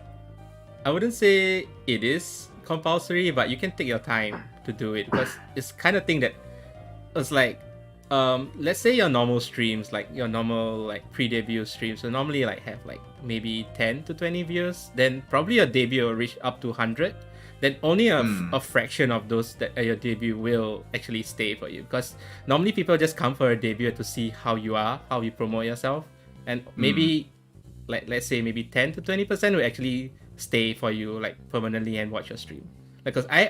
I wouldn't say it is compulsory, but you can take your time to do it, because it's kind of thing that it's let's say your normal streams, your normal pre-debut streams, so normally have maybe 10 to 20 views, then probably your debut will reach up to 100. Then only a fraction of those that your debut will actually stay for you, because normally people just come for a debut to see how you are, how you promote yourself, and maybe let's say maybe 10 to 20% will actually stay for you permanently and watch your stream. Because I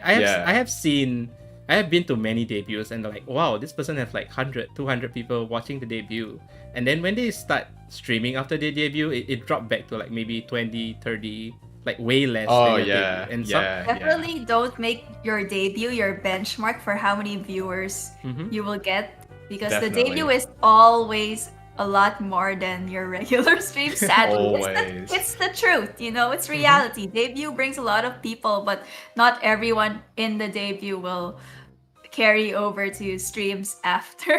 have been to many debuts and they're like, wow, this person has 100, 200 people watching the debut, and then when they start streaming after their debut, it dropped back to maybe 20, 30, way less than your debut. And definitely don't make your debut your benchmark for how many viewers you will get, because the debut is always a lot more than your regular stream, sadly. It's the truth, it's reality. Debut brings a lot of people, but not everyone in the debut will carry over to streams after.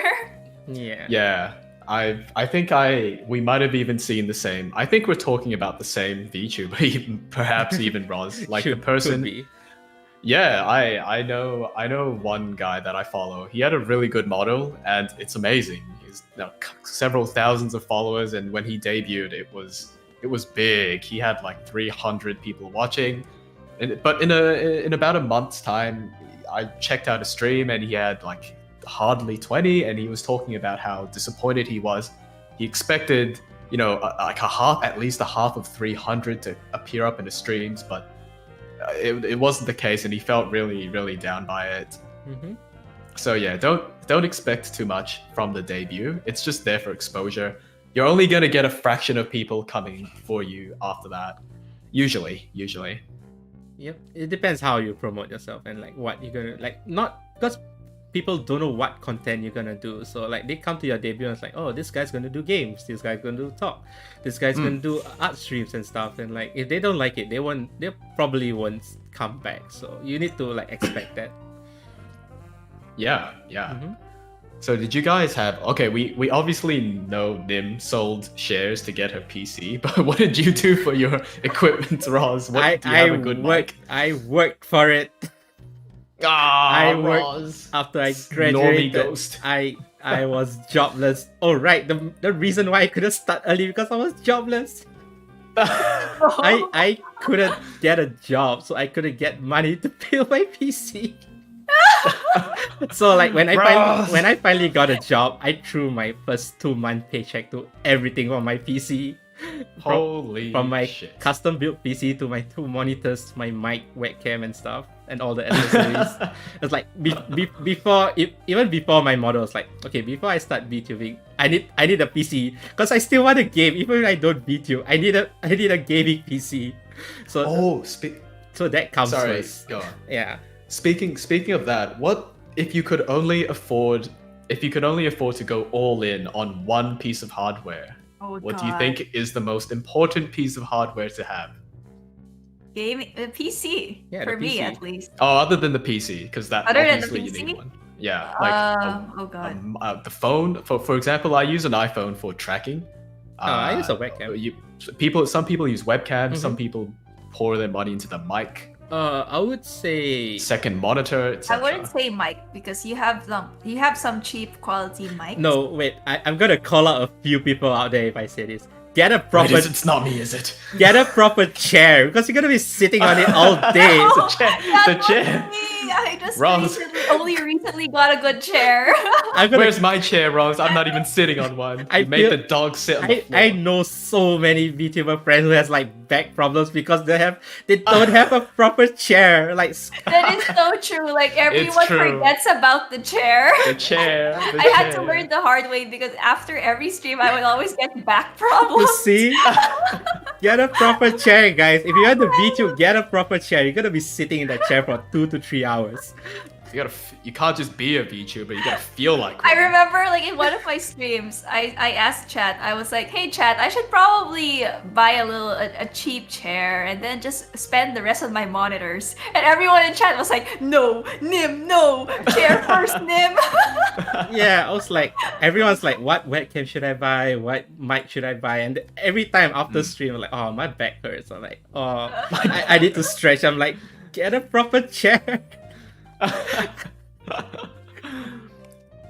Yeah. I think we might have even seen the same. I think we're talking about the same VTuber, perhaps even Roz. The person. Yeah, I know one guy that I follow. He had a really good model, and it's amazing. He's several thousands of followers, and when he debuted, it was big. He had 300 people watching, but in about a month's time, I checked out a stream, and he had hardly 20, and he was talking about how disappointed he was. He expected at least a half of 300 to appear up in the streams, but it wasn't the case, and he felt really, really down by it. So yeah, don't expect too much from the debut. It's just there for exposure. You're only going to get a fraction of people coming for you after that, usually. Yep. It depends how you promote yourself and like what you're gonna like. Not because people don't know what content you're gonna do. So like they come to your debut and it's like, oh, this guy's gonna do games. This guy's gonna do talk. This guy's gonna do art streams and stuff. And like if they don't like it, they probably won't come back. So you need to like expect that. Yeah. So did you guys have... Okay, we obviously know Nym sold shares to get her PC, but what did you do for your equipment, Roz? Do you have a good mic? I worked for it. I worked Roz. after I Normie graduated. ghost. I was jobless. Oh right, the reason why I couldn't start early because I was jobless. I couldn't get a job, so I couldn't get money to build my PC. So like when I finally got a job, I threw my first 2-month paycheck to everything on my PC. From my shit. custom built PC to my 2 monitors, my mic, webcam, and stuff, and all the accessories. It's like even before my model was like, okay, before I start VTubing, I need a PC because I still want a game. Even if I don't VTube, I need a gaming PC. So so that comes first. Go on. Yeah. Speaking of that, what if you could only afford to go all in on one piece of hardware? Oh, What do God. you think is the most important piece of hardware to have? Gaming, the PC. Yeah, for the me, PC. at least. Oh, other than the PC, because that Other than the obviously you PC? need one. Yeah, like Oh God. the phone. For example, I use an iPhone for tracking. I use a webcam. Some people use webcams. Some people pour their money into the mic. I would say Second monitor, I etc. wouldn't say mic because you have some cheap quality mics. no. Wait, I'm gonna call out a few people out there if I say this. Get a Wait, proper it's not me, is it? get a proper chair because you're gonna be sitting on it all day. No, The that chair. wasn't me. I just Roz. only recently got a good chair. I'm gonna Where's my chair, Roz? I'm not even sitting on one. I You made feel- the dog sit on the floor. I know so many VTuber friends who has like back problems because they don't have a proper chair. Like That is so true. Like everyone true. forgets about the chair. The chair. I had to learn the hard way because after every stream I would always get back you problems. see, get a proper chair, guys. If you want to VTube, get a proper chair. You're gonna be sitting in that chair for 2 to 3 hours. You can't just be a VTuber. You gotta feel like I one. remember like in one of my streams, I asked chat, I was like, hey chat, I should probably buy a cheap chair and then just spend the rest of my monitors. And everyone in chat was like, no, Nym, no, chair first, Nym. Yeah, I was like, everyone's like, what webcam should I buy? What mic should I buy? And every time after stream, I'm like, oh, my back hurts. I'm like, oh, I need to stretch. I'm like, get a proper chair.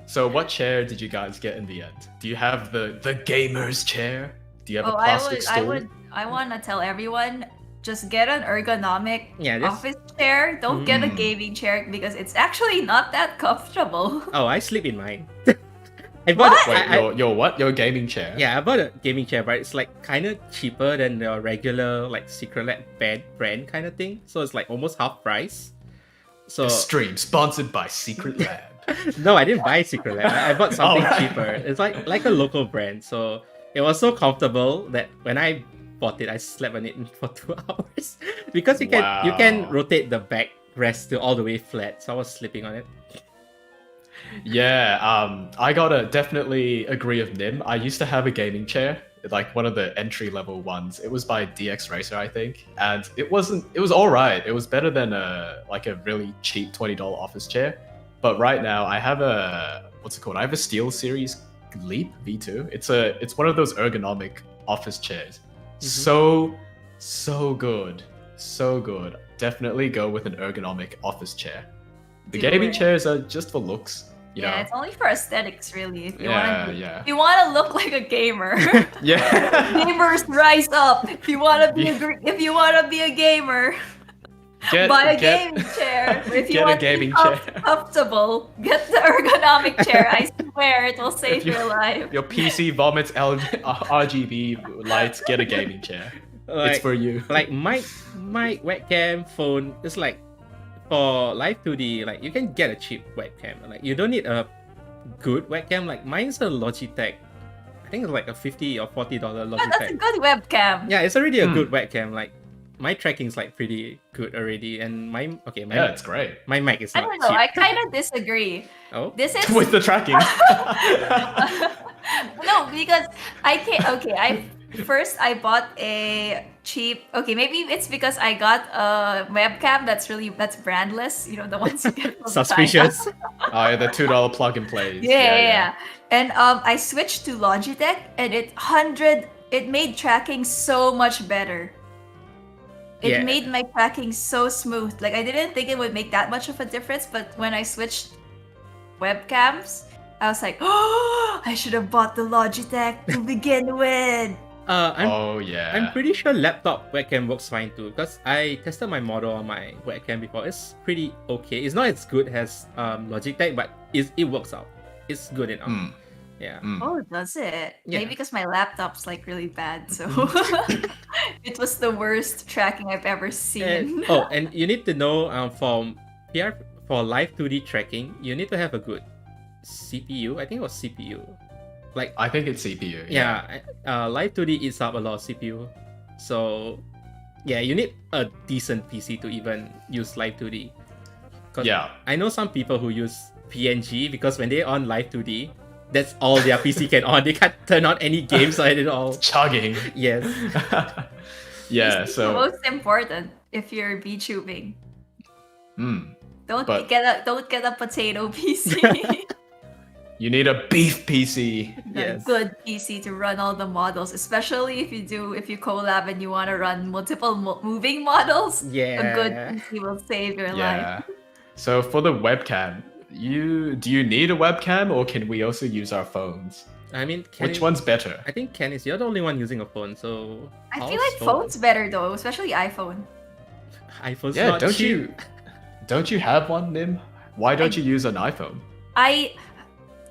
So what chair did you guys get in the end? Do you have the gamer's chair? Do you have a Oh, plastic stool? I want to tell everyone, just get an ergonomic Yeah, this- office chair. Don't get a gaming chair because it's actually not that comfortable. Oh, I sleep in mine. I bought What? Wait, your what? Your gaming chair? Yeah, I bought a gaming chair, but it's like kind of cheaper than the regular like Secret Lab brand kind of thing. So it's like almost half price. So This stream sponsored by Secret Lab. no, I didn't buy Secret Lab. I bought something Alright. cheaper. It's like a local brand. So it was so comfortable that when I bought it, I slept on it for 2 hours because you can Wow. rotate the back rest to all the way flat. So I was sleeping on it. Yeah, I gotta definitely agree with Nym. I used to have a gaming chair, like one of the entry level ones. It was by DX Racer, I think, and it was all right. It was better than a really cheap $20 office chair. But right now I have a I have a Steel Series Leap V2. It's one of those ergonomic office chairs. So good. So good. Definitely go with an ergonomic office chair. The Do gaming it. chairs are just for looks. You Yeah, know? it's only for aesthetics, really. If you Yeah, want to, yeah. if you want to look like a gamer, Yeah. gamers rise up. If you want to be a gamer, buy a gaming chair. If you get a want gaming to be chair. comfortable, get the ergonomic chair. I swear it will save If you- your life. Your PC vomits RGB lights, get a gaming chair. Like, It's for you. like my webcam phone is like for live 2D, like you can get a cheap webcam. Like you don't need a good webcam. Like mine's a Logitech. I think it's like a $50 or $40 Yeah, that's a Logitech. good webcam. Yeah, it's already a good webcam. Like my tracking is like pretty good already, and my Yeah, it's great. my mic is I not don't know. cheap. I kind of disagree. Oh, This is With the tracking. no, because I can't. Okay, I bought a cheap. Okay, maybe it's because I got a webcam that's brandless. You know, the ones you get from China. suspicious. Oh, yeah, the $2 plug and plays. Yeah. And I switched to Logitech, and it made tracking so much better. It Yeah. made my tracking so smooth. Like, I didn't think it would make that much of a difference, but when I switched webcams, I was like, oh, I should have bought the Logitech to begin with. I'm pretty sure laptop webcam works fine too, because I tested my model on my webcam before. It's pretty okay. It's not as good as Logitech, but it works out. It's good enough. Yeah. Oh, does it? Yeah. Maybe because my laptop's like really bad, so it was the worst tracking I've ever seen. And you need to know for live 2D tracking, you need to have a good CPU. I think it was CPU. Like, I think it's CPU. live 2D eats up a lot of CPU. So yeah, you need a decent PC to even use live 2D. Yeah. I know some people who use PNG because when they on live 2D, that's all their PC can on. They can't turn on any games at all. Chugging. Yes. Yeah, This is so the most important if you're VTubing. Don't But- get a potato PC. you need a beef PC. A Yes. good PC to run all the models, especially if you collab and you want to run multiple moving models. Yeah. A good PC will save your life. Yeah. So for the webcam, do you need a webcam or can we also use our phones? I mean, Which one's better? I think Canis, you're the only one using a phone, so I I'll feel like stole phone's better though, especially iPhone. iPhone's Yeah, not don't cheap. you have one, Nym? Why don't you use an iPhone?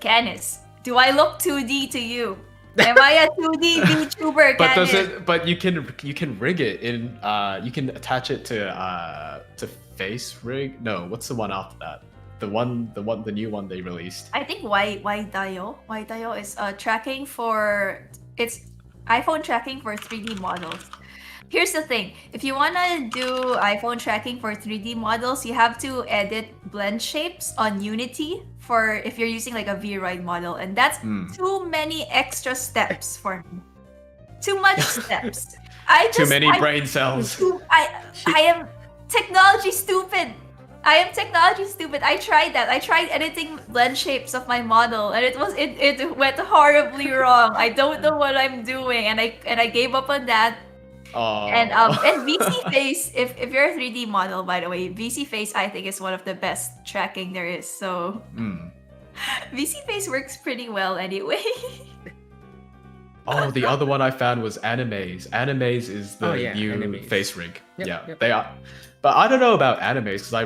Canis, do I look 2D to you? Am I a 2D VTuber, But Canis? But you can rig it in you can attach it to face rig. No, what's the one after that? The new one they released. I think Waidayo is tracking for it's iPhone tracking for 3D models. Here's the thing: if you wanna do iPhone tracking for 3D models, you have to edit blend shapes on Unity for if you're using like a Vroid model, and that's too many extra steps for me. Too much steps. Too many brain cells. I am technology stupid. I tried that. I tried editing blend shapes of my model, and it went horribly wrong. I don't know what I'm doing, and I gave up on that. Oh. And VC Face, if you're a 3D model, by the way, VC Face I think is one of the best tracking there is. So VC Face works pretty well anyway. Oh, the other one I found was Animes. Animes is the new Animes. face rig. Yep. They are. But I don't know about Animes because I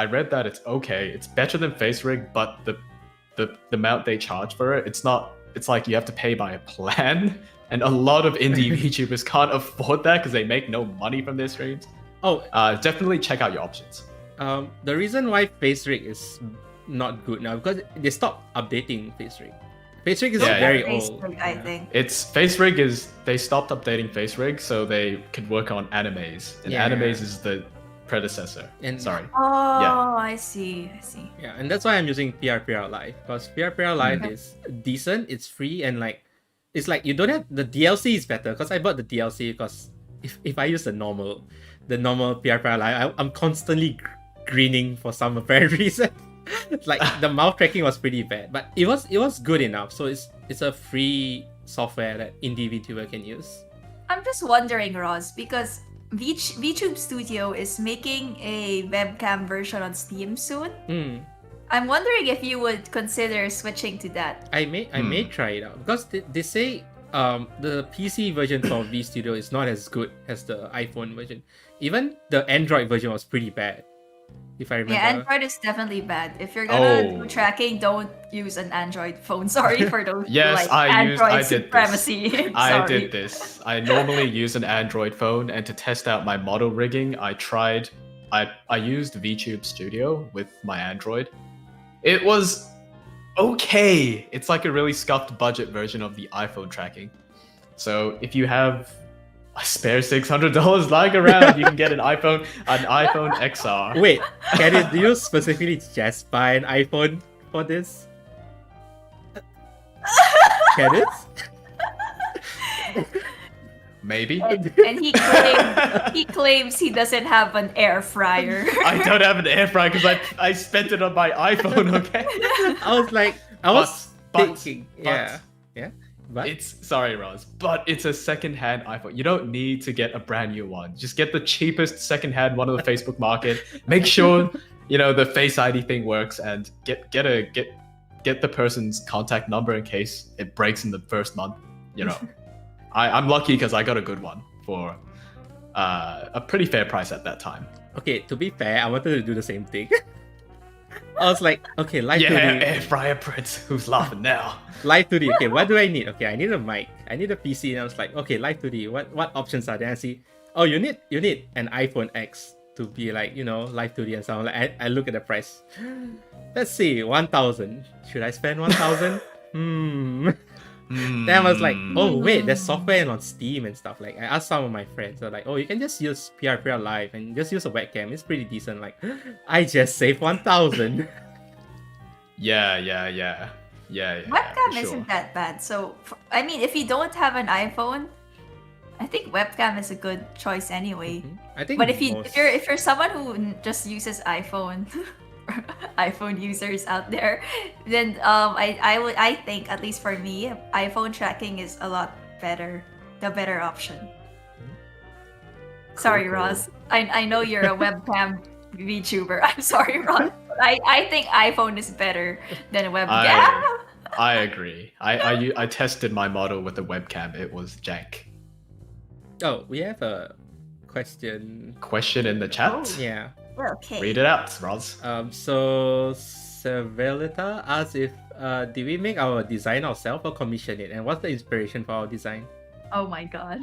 read that it's okay. It's better than face rig, but the amount they charge for it, it's not. It's like you have to pay by a plan, and a lot of indie VTubers can't afford that because they make no money from their streams. Definitely check out your options. The reason why face rig is not good now because they stopped updating face rig. Face rig is very old. I think It's face rig is they stopped updating face rig so they could work on Animes, and Animes is the predecessor. Sorry. Oh, I see. Yeah, and that's why I'm using PRPR Live because PRPR Live is decent. It's free and like it's like you don't have the DLC is better because I bought the DLC because if I use the normal PRPR Live, I'm constantly grinning for some apparent reason. Like the mouth tracking was pretty bad, but it was good enough. So it's a free software that indie VTuber can use. I'm just wondering, Roz, because VTube Studio is making a webcam version on Steam soon. I'm wondering if you would consider switching to that. I may try it out because they say the PC version for V Studio is not as good as the iPhone version. Even the Android version was pretty bad, if I remember. Yeah, Android is definitely bad. If you're gonna do tracking, don't use an Android phone. Sorry for those Android supremacy. I did this. I normally use an Android phone, and to test out my model rigging, I used VTube Studio with my Android. It was okay. It's like a really scuffed budget version of the iPhone tracking. So if you have a spare $600 lying around. You can get an iPhone XR. Wait, Canis, do you specifically just buy an iPhone for this? Canis? Maybe. And he claims he doesn't have an air fryer. I don't have an air fryer because I spent it on my iPhone. Okay. I was But- thinking, but- yeah. But It's sorry, Roz, but it's a second-hand iPhone. You don't need to get a brand new one. Just get the cheapest second-hand one on the Facebook market. Make sure the Face ID thing works, and get the person's contact number in case it breaks in the first month. I'm lucky because I got a good one for a pretty fair price at that time. okay, to be fair, I wanted to do the same thing. I was like, okay, live Yeah, 2D. air fryer Prince. Who's laughing now? Live 2D. Okay, what do I need? Okay, I need a mic. I need a PC, and I was like, okay, live 2D. What options are there? I see. Oh, you need an iPhone X to be like live 2D and so on. Like I look at the price. Let's see, 1,000. Should I spend 1,000? Then I was like, oh wait, there's software on Steam and stuff. Like I asked some of my friends, they're like, oh, you can just use PR Live and just use a webcam. It's pretty decent. Like I just saved 1,000. Yeah. Webcam for isn't that bad. So, I mean, if you don't have an iPhone, I think webcam is a good choice anyway. I think. But if you're someone who just uses iPhone, iPhone users out there, then I think, at least for me, iPhone tracking is a lot better, the better option. Sorry, Cool. Roz. I know you're a webcam VTuber. I'm sorry, Roz. But I think iPhone is better than a webcam. I agree. I tested my model with a webcam. It was jank. Oh, we have a question. Question in the chat. Oh. Yeah. Okay. Read it out, Roz. So Cervelita asks if did we make our design ourselves or commission it, and what's the inspiration for our design? Oh my god.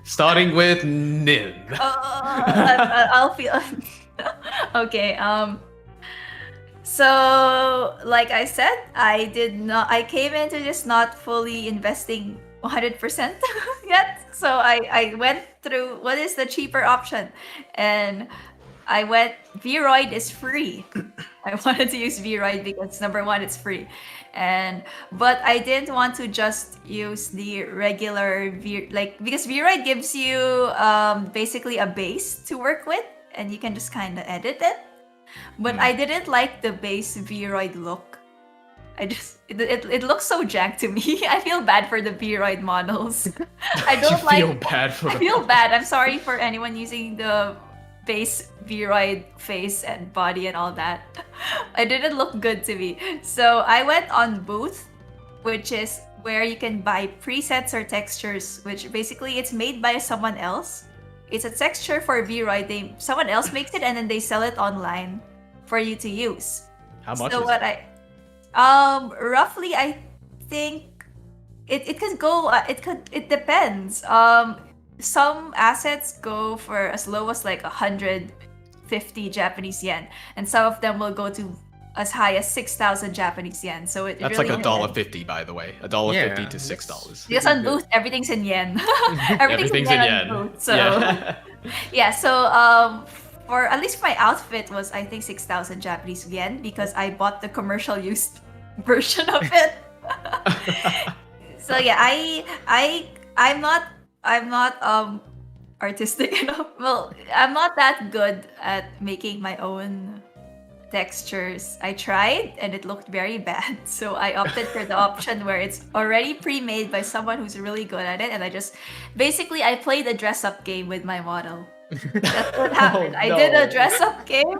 Starting with Nym. I'll feel. Okay. So, like I said, I came into this not fully investing 100% yet. So I went through what is the cheaper option, and I went Vroid is free. I wanted to use Vroid because number one, it's free, but I didn't want to just use the regular because Vroid gives you basically a base to work with, and you can just kind of edit it. But I didn't like the base Vroid look. It looks so jank to me. I feel bad for the Vroid models. I don't feel bad for I them. feel bad. I'm sorry for anyone using the base Vroid face and body and all that. It didn't look good to me. So I went on Booth, which is where you can buy presets or textures, which basically it's made by someone else. It's a texture for Vroid. Someone else makes it and then they sell it online for you to use. How much So is what it? Roughly I think it could go it depends. Some assets go for as low as like 150 Japanese yen, and some of them will go to as high as 6,000 Japanese yen. So it That's really like depends. $1.50, by the way. $1.50 Yeah, to $6. Because on Booth everything's in yen. everything's in yen on Booth. So Yeah. yeah, so for at least my outfit was I think 6,000 Japanese yen because I bought the commercial used version of it. So yeah, I'm not artistic enough. Well, I'm not that good at making my own textures. I tried and it looked very bad. So I opted for the option where it's already pre-made by someone who's really good at it, and I played a dress-up game with my model. That's what happened. I did a dress-up game.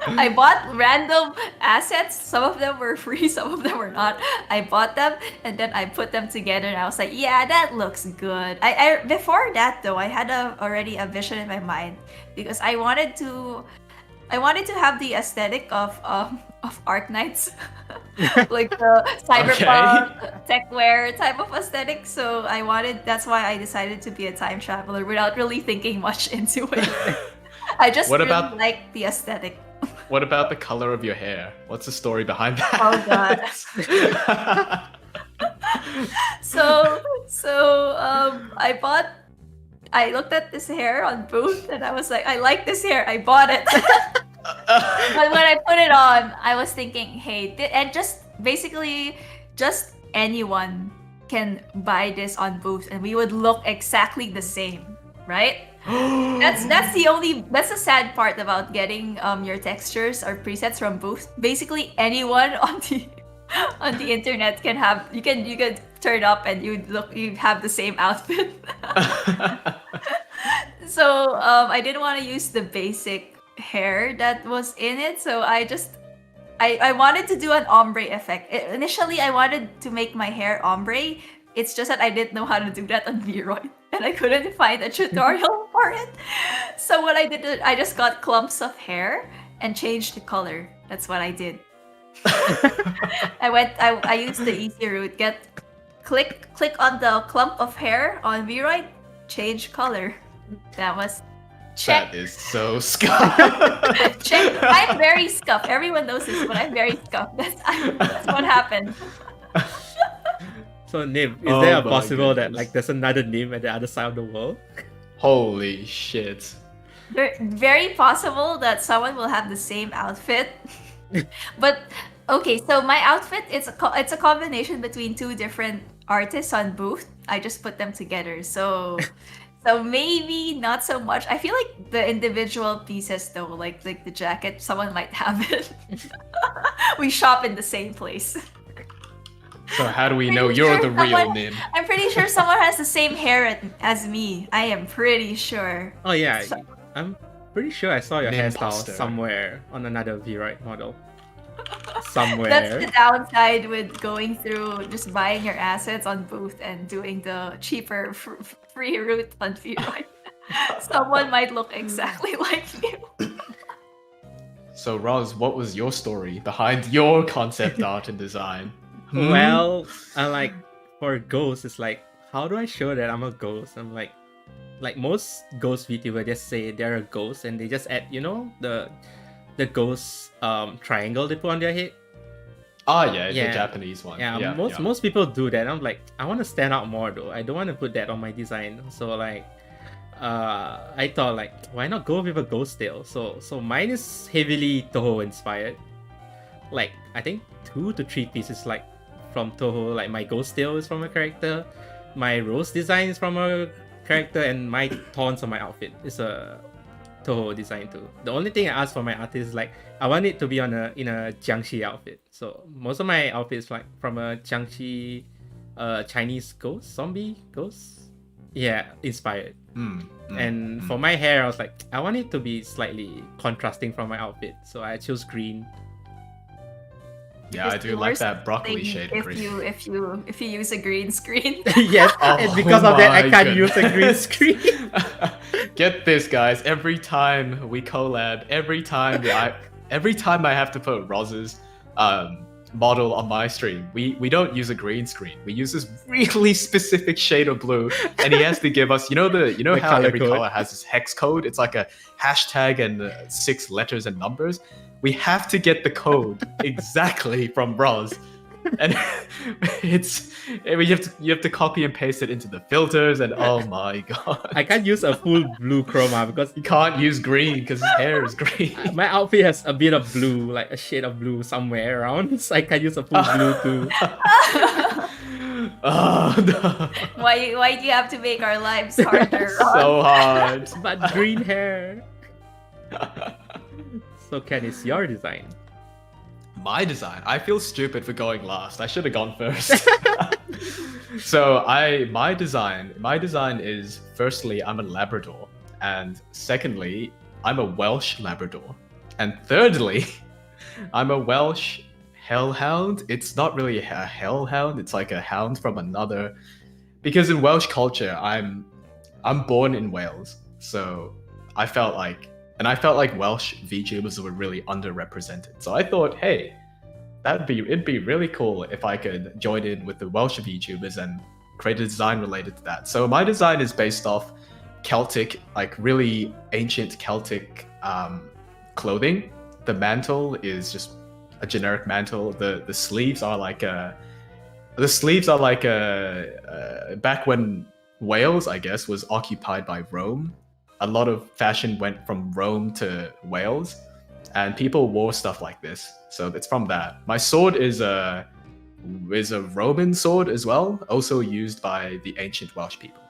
I bought random assets. Some of them were free, some of them were not. I bought them and then I put them together and I was like, yeah, that looks good. I before that though, I had already a vision in my mind because I wanted to have the aesthetic of Arknights. Like the cyberpunk techwear type of aesthetic. So that's why I decided to be a time traveler without really thinking much into it. I just What really about- like the aesthetic. What about the color of your hair? What's the story behind that? Oh god. So I bought I looked at this hair on Booth and I was like, I like this hair. I bought it. But when I put it on, I was thinking, hey, and just basically, just anyone can buy this on Booth, and we would look exactly the same, right? That's the sad part about getting your textures or presets from Booth. Basically, anyone on the internet can have you can turn up and you have the same outfit. So I didn't want to use the basic hair that was in it, so I wanted to do an ombre effect. Initially, I wanted to make my hair ombre. It's just that I didn't know how to do that on Vroid, and I couldn't find a tutorial for it. So what I did, I just got clumps of hair and changed the color. That's what I did. I used the easy route. Click on the clump of hair on Vroid, change color. That was check. That is so scuffed. Check. I'm very scuffed. Everyone knows this, but I'm very scuffed. That's what happened. So Nym, is there a my possible that goodness. like there's another Nym at the other side of the world? Holy shit. Very possible that someone will have the same outfit. But okay, so my outfit it's a combination between two different artists on Booth. I just put them together. So maybe not so much. I feel like the individual pieces though, like the jacket, someone might have it. We shop in the same place. So how do we know Pretty you're sure the real someone- Nym? I'm pretty sure someone has the same hair as me. I am pretty sure. Oh yeah, So- I'm pretty sure I saw your Nym hairstyle poster. somewhere on another VRite model. Somewhere. That's the downside with going through just buying your assets on Booth and doing the cheaper free route on VRite. Someone might look exactly like you. So Roz, what was your story behind your concept art and design? Well, I like for ghosts, it's like, how do I show that I'm a ghost? I'm like most ghost VTubers just say they're a ghost and they just add, the ghost triangle they put on their head. Yeah, Yeah. the Japanese one. Yeah, most people do that. I'm like, I want to stand out more though. I don't want to put that on my design. So like, I thought like, why not go with a ghost tail? So mine is heavily Toho inspired. Like I think 2 to 3 pieces like from Toho. Like my ghost tail is from a character, my rose design is from a character, and my thorns on my outfit is a Toho design too. The only thing I asked for my artist is like I want it to be in a Jiangxi outfit. So most of my outfits like from a Jiangxi Chinese zombie ghost. Yeah, inspired. And for my hair, I was like, I want it to be slightly contrasting from my outfit. So I chose green. Yeah, I It's do the like worst that broccoli thing shade if green. you use a green screen. Yes, Oh and because of that, I my can't use a green goodness. screen. Get this, guys. Every time we collab, every time I have to put Roz's model on my stream, we don't use a green screen. We use this really specific shade of blue, and he has to give us, The how color every code. color has this hex code. It's like a hashtag and 6 letters and numbers. We have to get the code exactly from Roz. And you have to copy and paste it into the filters, and oh my god, I can't use a full blue chroma because you can't use green because his hair is green. my outfit has a bit of blue, like a shade of blue somewhere around. So I can't use a full blue too. Oh no, Why do you have to make our lives harder, Ron? so hard. But green hair. So Ken, it's your design. My design. I feel stupid for going last. I should have gone first. So my design is, firstly, I'm a Labrador, and secondly, I'm a Welsh Labrador, and thirdly, I'm a Welsh hellhound. It's not really a hellhound. It's like a hound from another, because in Welsh culture, I'm born in Wales, so I felt like Welsh VTubers were really underrepresented. So I thought, hey, it'd be really cool if I could join in with the Welsh VTubers and create a design related to that. So my design is based off Celtic, like really ancient Celtic clothing. The mantle is just a generic mantle. The sleeves are like back when Wales, I guess, was occupied by Rome. A lot of fashion went from Rome to Wales, and people wore stuff like this. So it's from that. My sword is a Roman sword as well, also used by the ancient Welsh people.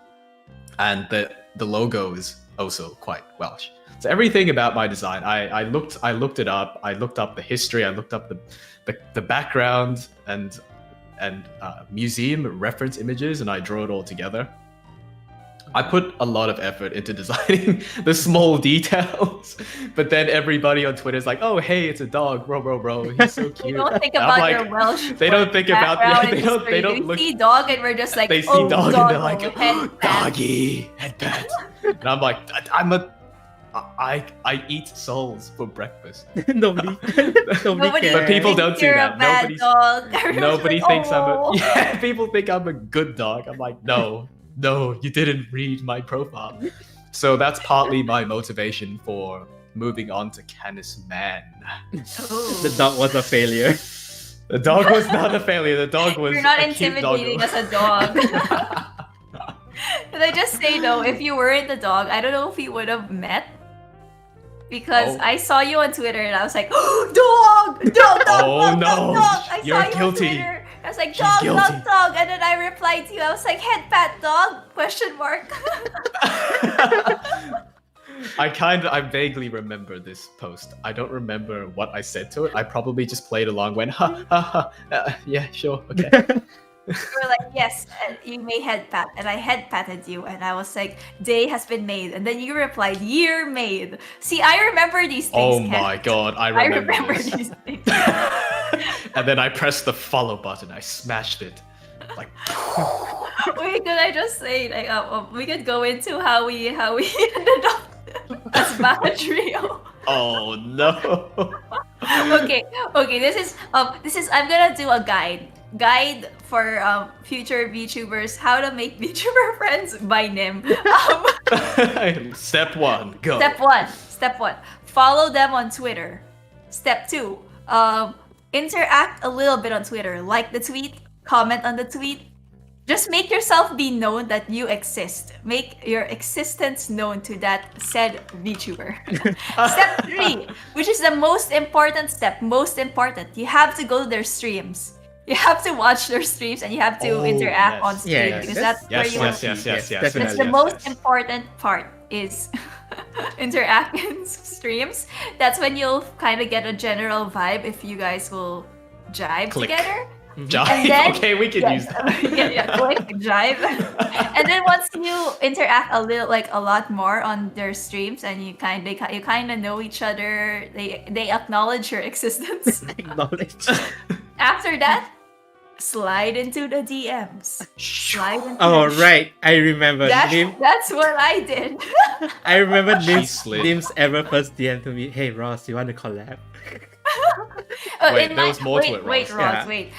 And the logo is also quite Welsh. So everything about my design, I looked it up. I looked up the history. I looked up the background and museum reference images, and I drew it all together. I put a lot of effort into designing the small details, but then everybody on Twitter is like, "Oh, hey, it's a dog, bro, he's so cute." They don't think And I'm about like, your Welsh. They don't think about they don't We look. see dog and we're just like, They see oh, dog and they're like, head pat. "Doggy, head pat," and I'm like, I eat souls for breakfast. Nobody Nobody cares. But people thinks don't see you're that. a bad Nobody's- dog. Everyone's Nobody like, thinks "Oh." people think I'm a good dog. I'm like, no, you didn't read my profile. So that's partly my motivation for moving on to Canis Man. The dog was a failure. The dog was not a failure. The dog was You're not a cute dog. intimidating as a dog. Can I just say though, if you weren't the dog, I don't know if we would have met. Because Oh. I saw you on Twitter and I was like, dog! Dog! Oh, no. I You're saw you guilty. on Twitter. I was like, She's dog! guilty. And then I replied to you. I was like, head pat dog? Question mark. I vaguely remember this post. I don't remember what I said to it. I probably just played along, went ha ha ha. Yeah, sure, okay. You were like, yes, you may head pat. And I head patted you. And I was like, day has been made. And then you replied, year made. See, I remember these things. Oh Ken. my god, I I remember, remember this. these things. And then I pressed the follow button. I smashed it. Like, Wait, could I just say, like, we could go into how we ended up as BakaRadio. oh no. Okay. This is I'm gonna do a guide for future VTubers, how to make VTuber friends by Nym. Step 1, go. Step one, follow them on Twitter. Step 2, interact a little bit on Twitter, like the tweet, comment on the tweet. Just make yourself be known that you exist. Make your existence known to that said VTuber. Step 3, which is the most important step, you have to go to their streams. You have to watch their streams and you have to Oh, interact yes. on stream Yeah, because that's- that's where you Yes, yes. definitely. That's the most important part is interact in streams. That's when you'll kind of get a general vibe if you guys will jive Click. together. Jive. And then- Okay, we can use that. Click, jive. And then once you interact a lot more on their streams and you kind of know each other, they acknowledge your existence. Acknowledge. After that, slide into the DMs. Slide into Oh the- right, I remember. That's what I did. I remember She Nym's slid. ever first DM to me. Hey Ross, you want to collab? Wait, in there was more to it, Wait, Ross. Ross, Yeah. wait.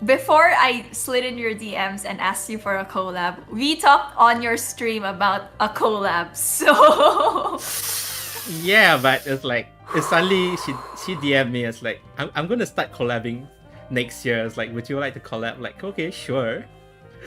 Before I slid in your DMs and asked you for a collab, we talked on your stream about a collab. So Yeah, but it's suddenly she DM'd me. It's like I'm gonna start collabing next year. It's like, would you like to collab? Like, okay, sure.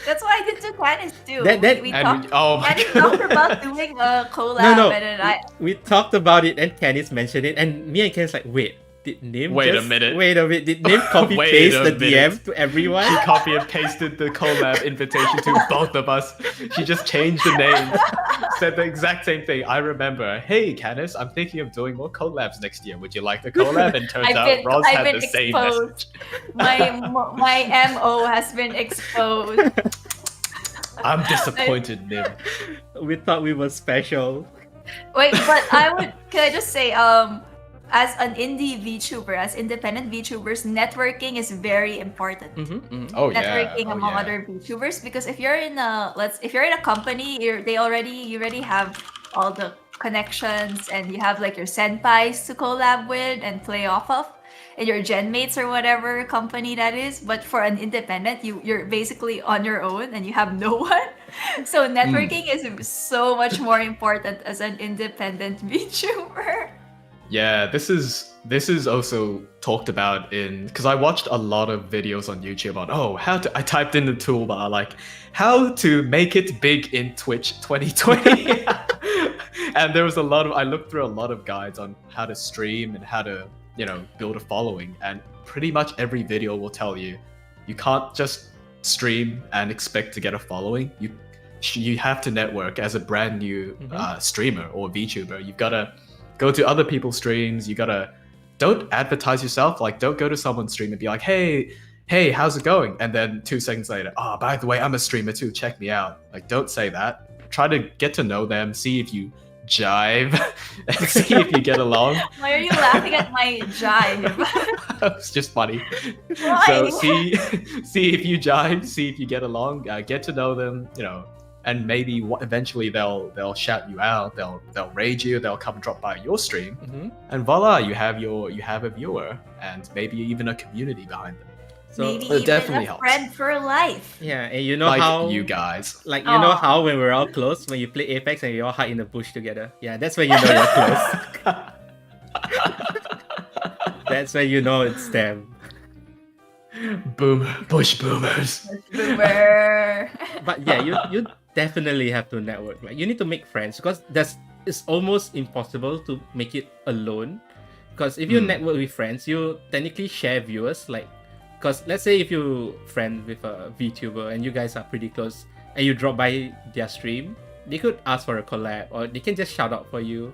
that's what I did to Canis too. That- we And talked. oh my Canis god. talked about doing a collab, No. and then We talked about it and Canis mentioned it, and me and Canis like, wait, did Nym Wait a just- minute. Wait a minute, did Nym copy Wait paste a the minute. DM to everyone? She copy and pasted the collab invitation to both of us. She just changed the names. Said the exact same thing. I remember. Hey, Canis, I'm thinking of doing more collabs next year. Would you like the collab? And turns out Ross I've had been the same exposed. message. My MO has been exposed. I'm disappointed, Nym. We thought we were special. Wait, but can I just say, as an indie VTuber, as independent VTubers, networking is very important. Oh yeah. Networking Oh, among yeah. other VTubers, because if you're in a company, you already have all the connections and you have like your senpais to collab with and play off of, and your genmates or whatever company that is. But for an independent, you're basically on your own and you have no one. So networking is so much more important as an independent VTuber. Yeah, this is also talked about in, because I watched a lot of videos on YouTube on I typed in the toolbar like how to make it big in Twitch 2020. And there was I looked through a lot of guides on how to stream and how to, build a following, and pretty much every video will tell you can't just stream and expect to get a following. You have to network as a brand new streamer or VTuber. You've got to go to other people's streams. You gotta, don't advertise yourself. Like, don't go to someone's stream and be like, hey, how's it going? And then 2 seconds later, by the way, I'm a streamer too. Check me out. Like, don't say that. Try to get to know them. See if you jive. And see if you get along. Why are you laughing at my jive? It's just funny. Why? So see if you jive. See if you get along. Get to know them. And maybe eventually they'll shout you out, they'll raid you, they'll come drop by your stream, and voila, you have a viewer and maybe even a community behind them. So maybe it even definitely a helps. friend for life. yeah, and you know Like how you guys. like you know how when we're all close, when you play Apex and you all hide in the bush together. Yeah, that's when you know you're close. That's when you know it's them. Bush boomers. Boomer. But yeah, you definitely have to network. Like, you need to make friends, because it's almost impossible to make it alone. Because if you network with friends, you technically share viewers. Like, because let's say if you friend with a VTuber and you guys are pretty close, and you drop by their stream, they could ask for a collab, or they can just shout out for you.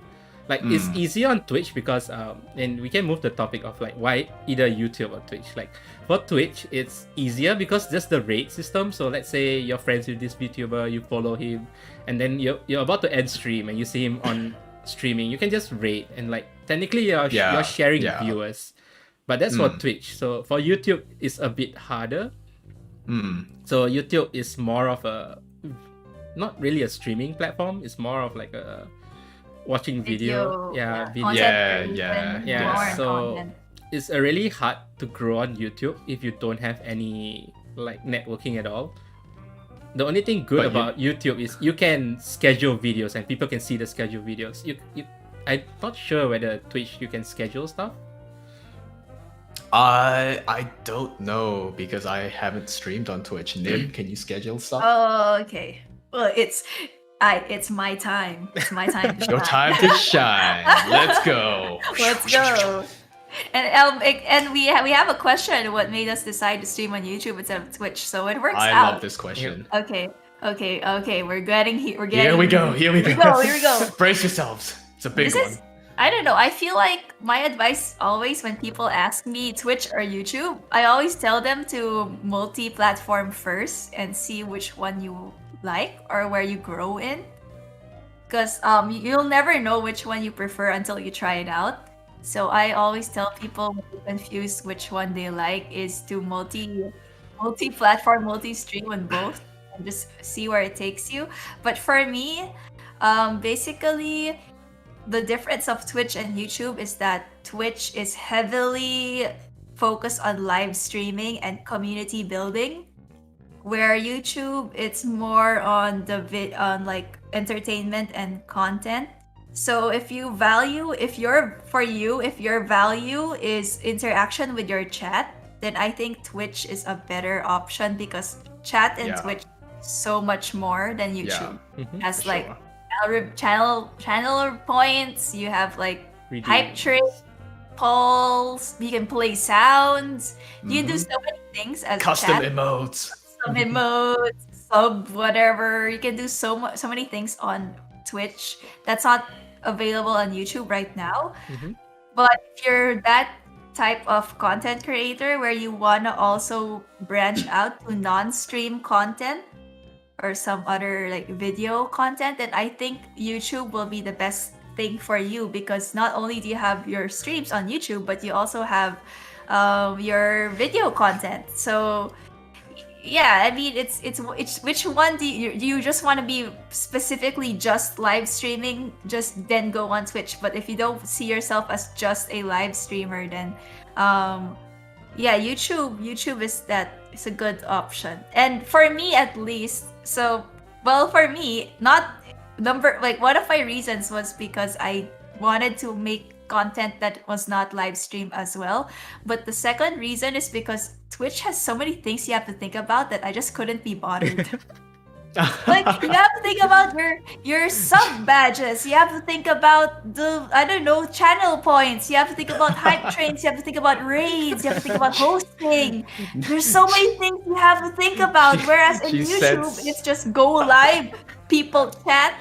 Like, it's easy on Twitch because and we can move the topic of like why either YouTube or Twitch. Like, for Twitch, it's easier because there's the raid system. So let's say you're friends with this VTuber, you follow him, and then you're about to end stream and you see him on streaming, you can just raid, and like technically you're sharing viewers. But that's for Twitch. So for YouTube, it's a bit harder. So YouTube is more of a, not really a streaming platform. It's more of like a watching video. Video. Yeah. So content. it's really hard to grow on YouTube if you don't have any like networking at all. The only thing good about YouTube is you can schedule videos and people can see the scheduled videos. I'm not sure whether Twitch you can schedule stuff. I don't know because I haven't streamed on Twitch. Nym, can you schedule stuff? Oh, okay. Well, it's my time. It's my time. Your time to shine. Let's go. Let's go. And we have a question. What made us decide to stream on YouTube instead of Twitch? So it works out. I love this question. Okay. We're getting here. Here we go. Here we go. Brace yourselves. It's a big one. I don't know. I feel like my advice always when people ask me Twitch or YouTube, I always tell them to multi-platform first and see which one you like or where you grow in. Because you'll never know which one you prefer until you try it out. So I always tell people when they're confused which one they like is to multi-platform, multi-stream on both and just see where it takes you. But for me, basically, the difference of Twitch and YouTube is that Twitch is heavily focused on live streaming and community building, where YouTube it's more on on like entertainment and content. So if your value is interaction with your chat, then I think Twitch is a better option because chat and Twitch so much more than YouTube. As like channel points, you have like hype trains, polls, you can play sounds, you can do so many things as custom chat. emotes, sub whatever. You can do so many things on Twitch that's not available on YouTube right now. But if you're that type of content creator where you want to also branch out to non-stream content or some other like video content, then I think YouTube will be the best thing for you because not only do you have your streams on YouTube, but you also have your video content. So yeah, I mean it's which one do you just want to be specifically just live streaming, just then go on Twitch. But if you don't see yourself as just a live streamer, then YouTube is a good option. And for me at least, for me, not one of my reasons was because I wanted to make content that was not live streamed as well. But the second reason is because Twitch has so many things you have to think about that I just couldn't be bothered. Like, you have to think about your sub badges. You have to think about the, I don't know, channel points. You have to think about hype trains. You have to think about raids. You have to think about hosting. There's so many things you have to think about. Whereas in YouTube, it's just go live, people chat,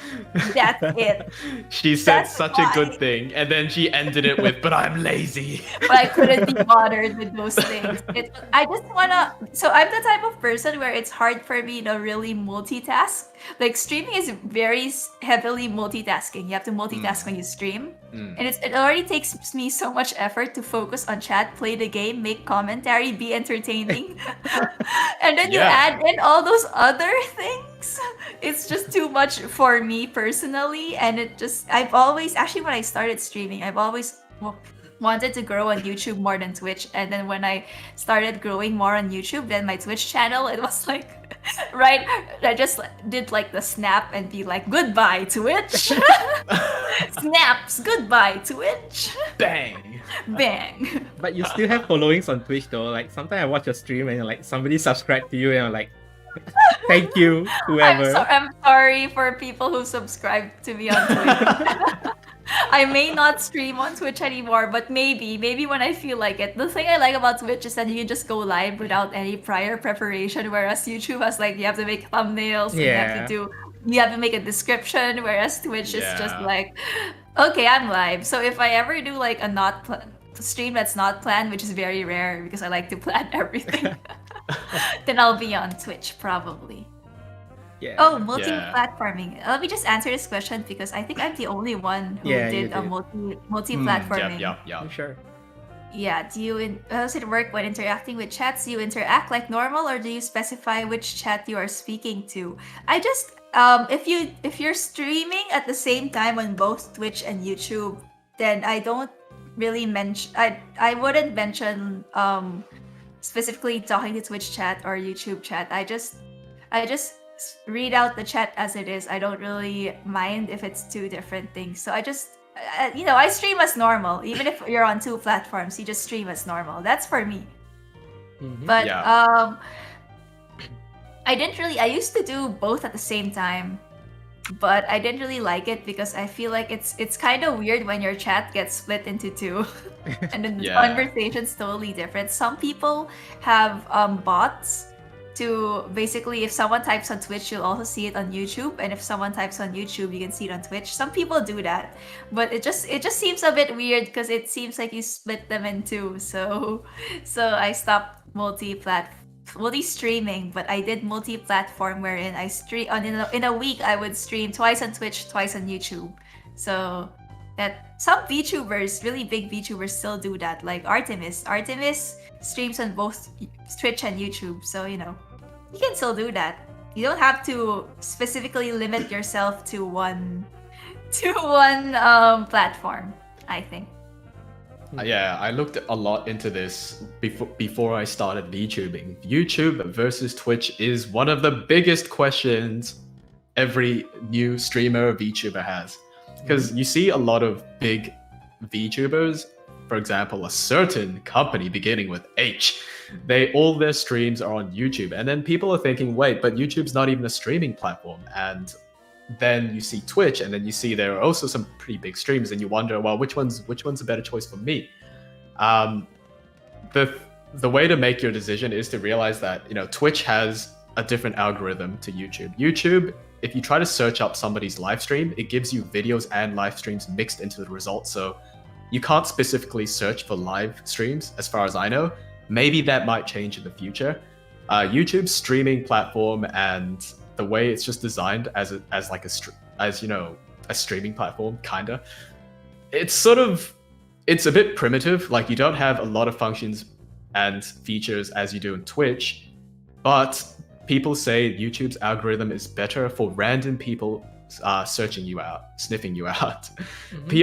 that's it. She said That's such why. a good thing, and then she ended it with, "But I'm lazy." But I couldn't be bothered with those things. I just wanna. So I'm the type of person where it's hard for me to really multitask. Like streaming is very heavily multitasking. You have to multitask when you stream, and it already takes me so much effort to focus on chat, play the game, make commentary, be entertaining, and then you Yeah. add in all those other things. It's just too much for me personally, and I've always actually when I started streaming, I've always wanted to grow on YouTube more than Twitch, and then when I started growing more on YouTube than my Twitch channel, it was like right, I just did like the snap and be like goodbye Twitch. Snaps, goodbye Twitch. Bang. Bang. But you still have followings on Twitch though. Like sometimes I watch a stream and like somebody subscribed to you and I'm like, thank you, whoever. I'm sorry for people who subscribe to me on Twitch. I may not stream on Twitch anymore, but maybe when I feel like it. The thing I like about Twitch is that you can just go live without any prior preparation, whereas YouTube has like you have to make thumbnails, and you have to make a description, whereas Twitch is just Yeah. like, okay, I'm live. So if I ever do like a stream that's not planned, which is very rare because I like to plan everything, then I'll be on Twitch probably. Yeah. Oh, multi-platforming. Let me just answer this question because I think I'm the only one who Yeah, you did a did. multi-platforming. Yeah. Sure. Yeah. How does it work when interacting with chats? Do you interact like normal, or do you specify which chat you are speaking to? I just if you're streaming at the same time on both Twitch and YouTube, then I don't really mention. I wouldn't mention specifically talking to Twitch chat or YouTube chat. I just read out the chat as it is. I don't really mind if it's two different things. So I just, I stream as normal. Even if you're on two platforms, you just stream as normal. That's for me. But I used to do both at the same time, but I didn't really like it because I feel like it's kind of weird when your chat gets split into two, and then the conversation's totally different. Some people have bots to basically, if someone types on Twitch, you'll also see it on YouTube, and if someone types on YouTube, you can see it on Twitch. Some people do that, but it just seems a bit weird because it seems like you split them in two. So I stopped multi-streaming, but I did multi-platform wherein I stream in a week. I would stream twice on Twitch, twice on YouTube. So that some VTubers, really big VTubers, still do that. Like Artemis streams on both Twitch and YouTube, so you can still do that. You don't have to specifically limit yourself to one platform, I think. Yeah, I looked a lot into this before I started VTubing. YouTube versus Twitch is one of the biggest questions every new streamer or VTuber has. Because you see a lot of big VTubers, for example, a certain company beginning with H, all their streams are on YouTube. And then people are thinking, wait, but YouTube's not even a streaming platform. And then you see Twitch, and then you see there are also some pretty big streams, and you wonder, well, which one's a better choice for me? The way to make your decision is to realize that Twitch has a different algorithm to YouTube. YouTube, if you try to search up somebody's live stream, it gives you videos and live streams mixed into the results. So you can't specifically search for live streams, as far as I know. Maybe that might change in the future. YouTube's streaming platform and the way it's just designed as a streaming platform, kinda. It's a bit primitive. Like, you don't have a lot of functions and features as you do in Twitch, but people say YouTube's algorithm is better for random people searching you out, sniffing you out.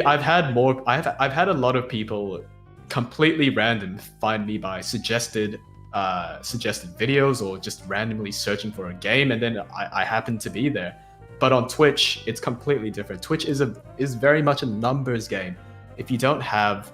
I've had a lot of people completely random find me by suggested videos or just randomly searching for a game, and then I happen to be there. But on Twitch, it's completely different. Twitch is very much a numbers game. if you don't have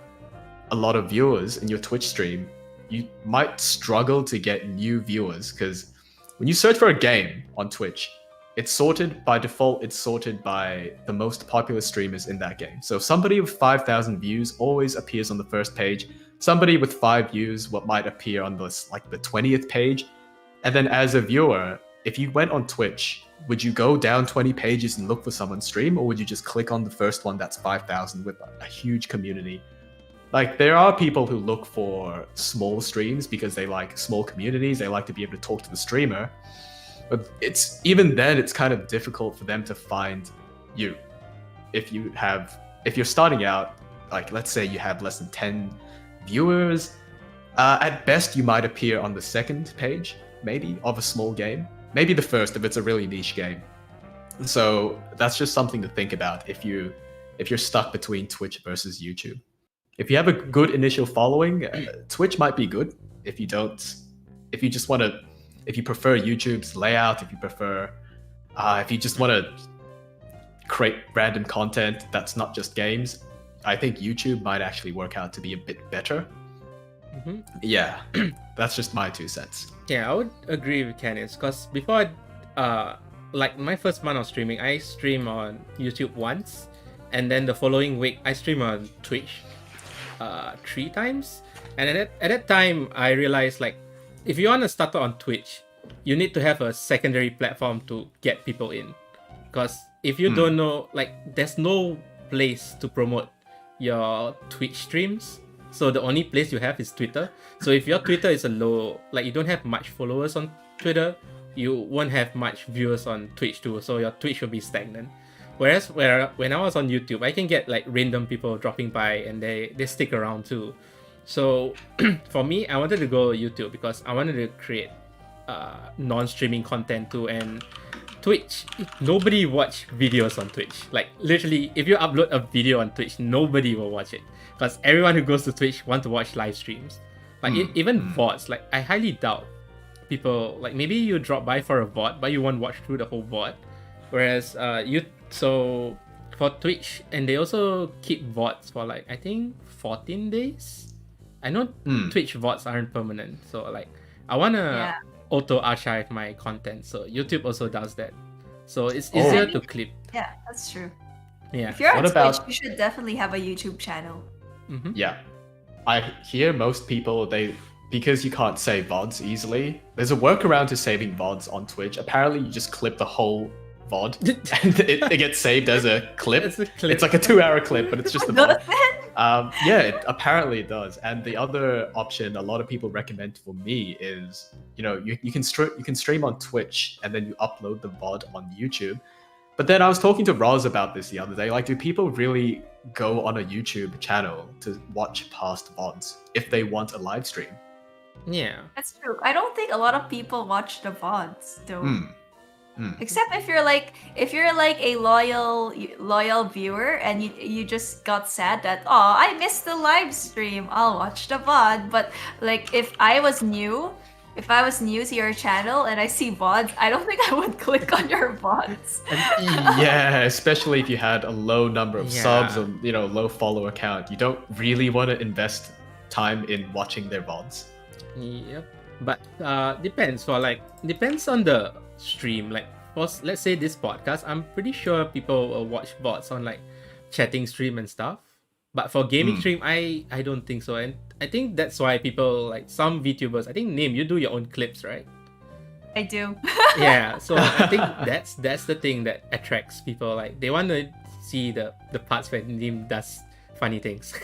a lot of viewers in your Twitch stream, you might struggle to get new viewers, because when you search for a game on Twitch, it's sorted by default, it's sorted by the most popular streamers in that game. So somebody with 5,000 views always appears on the first page. Somebody with 5 views might appear on this, like the 20th page. And then as a viewer, if you went on Twitch, would you go down 20 pages and look for someone's stream, or would you just click on the first one that's 5,000 with a huge community? Like, there are people who look for small streams because they like small communities, they like to be able to talk to the streamer. But even then, it's kind of difficult for them to find you. If you're starting out, like, let's say you have less than 10 viewers, at best you might appear on the second page, maybe, of a small game. Maybe the first if it's a really niche game. So that's just something to think about if you're stuck between Twitch versus YouTube. If you have a good initial following, Twitch might be good. If you prefer YouTube's layout, if you just want to create random content that's not just games, I think YouTube might actually work out to be a bit better. Mm-hmm. Yeah, that's just my 2 cents. Yeah, I would agree with Canis, because before, like my first month of streaming, I stream on YouTube once, and then the following week I stream on Twitch 3 times. And at that time, I realized, like, if you want to start on Twitch, you need to have a secondary platform to get people in. Because if you don't know, like, there's no place to promote your Twitch streams. So the only place you have is Twitter. So if your Twitter is you don't have much followers on Twitter, you won't have much viewers on Twitch too. So your Twitch will be stagnant. Whereas when I was on YouTube, I can get like random people dropping by and they stick around too. So for me, I wanted to go YouTube because I wanted to create non-streaming content too. And Twitch, nobody watch videos on Twitch. Like, literally, if you upload a video on Twitch, nobody will watch it. Because everyone who goes to Twitch want to watch live streams. Like, even VODs, like, I highly doubt people, like, maybe you drop by for a VOD, but you won't watch through the whole VOD. Whereas, so for Twitch, and they also keep VODs for, like, I think 14 days? I know Twitch VODs aren't permanent, so, like, I want to auto-archive my content, so YouTube also does that. So it's easier to clip. Yeah, that's true. Yeah. If you're on Twitch, you should definitely have a YouTube channel. Mm-hmm. Yeah. I hear most people, because you can't save VODs easily, there's a workaround to saving VODs on Twitch. Apparently, you just clip the whole VOD and it gets saved as a clip. It's like a 2-hour clip, but it's just the VOD. Apparently it does. And the other option a lot of people recommend for me is, you can stream on Twitch and then you upload the VOD on YouTube. But then I was talking to Roz about this the other day. Like, do people really go on a YouTube channel to watch past VODs if they want a live stream? Yeah. That's true. I don't think a lot of people watch the VODs though. Except if you're like a loyal viewer and you just got sad that, oh, I missed the live stream, I'll watch the VOD. But like, if I was new to your channel and I see VODs, I don't think I would click on your VODs. Yeah, especially if you had a low number of subs or low follower count, you don't really want to invest time in watching their VODs. Yep. But depends on the stream. Like, let's say this podcast, I'm pretty sure people will watch VODs on like chatting stream and stuff. But for gaming stream, I don't think so. And I think that's why people, like some VTubers, I think Nym, you do your own clips, right? I do. Yeah, so I think that's the thing that attracts people. Like, they want to see the parts where Nym does funny things.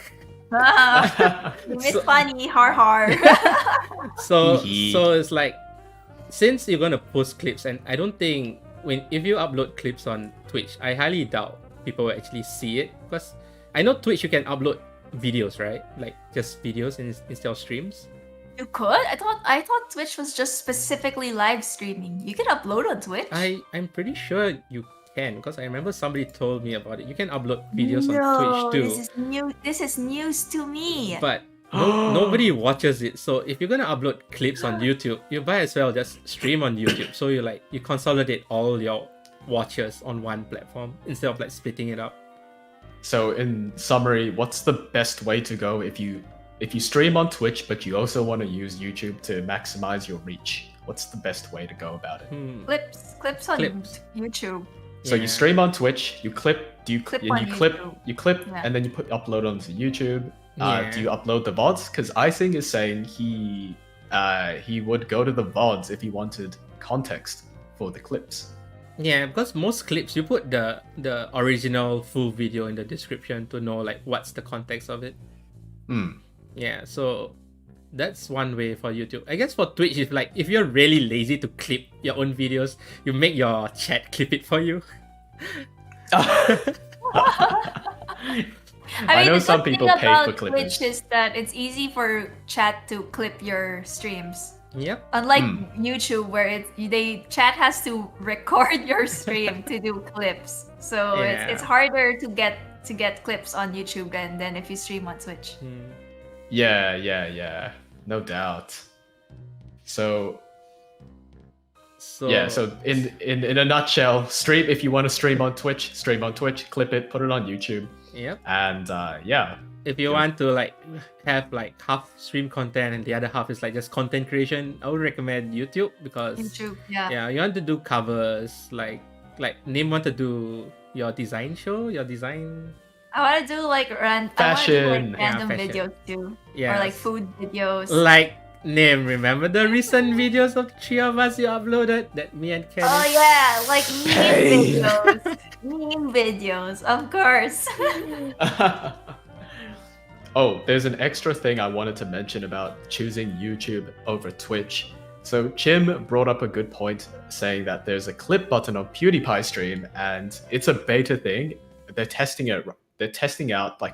It's funny, har. So it's like, since you're gonna post clips, and I don't think if you upload clips on Twitch, I highly doubt people will actually see it, because I know Twitch you can upload videos, right? Like just videos instead of streams. You could? I thought Twitch was just specifically live streaming. You can upload on Twitch. I'm pretty sure you can, because I remember somebody told me about it. You can upload videos on Twitch too. This is news to me. But nobody watches it. So if you're gonna upload clips on YouTube, you might as well just stream on YouTube. So you consolidate all your watchers on one platform instead of like splitting it up. So in summary, what's the best way to go if you stream on Twitch but you also want to use YouTube to maximize your reach? What's the best way to go about it? Clips on Clips. YouTube. So you stream on Twitch, you clip, Clip and on you clip, YouTube. you clip, Yeah. and then you upload onto YouTube. Yeah. Do you upload the VODs? Because Icing is saying he would go to the VODs if he wanted context for the clips. Yeah, because most clips you put the original full video in the description to know like what's the context of it. Yeah, so that's one way for YouTube. I guess for Twitch, if you're really lazy to clip your own videos, you make your chat clip it for you. I know the some good people thing pay about for clipping. Twitch is that it's easy for chat to clip your streams. Yep. Unlike YouTube, where chat has to record your stream to do clips, so Yeah. it's harder to get clips on YouTube than if you stream on Twitch. Yeah. No doubt. So yeah, so in a nutshell, stream if you want to stream on Twitch, clip it, put it on YouTube. Yep. And yeah. If you want to have half stream content and the other half is just content creation, I would recommend YouTube because YouTube, yeah. yeah, you want to do covers like Nym want to do your design show, your design. I want to do Fashion. random fashion. videos too, Yeah, or food videos. like Nym. Remember the recent videos of three of us you uploaded that me and Kenny? Oh yeah, like meme videos, of course. Oh, there's an extra thing I wanted to mention about choosing YouTube over Twitch. So Chim brought up a good point saying that there's a clip button on PewDiePie stream and it's a beta thing. They're testing out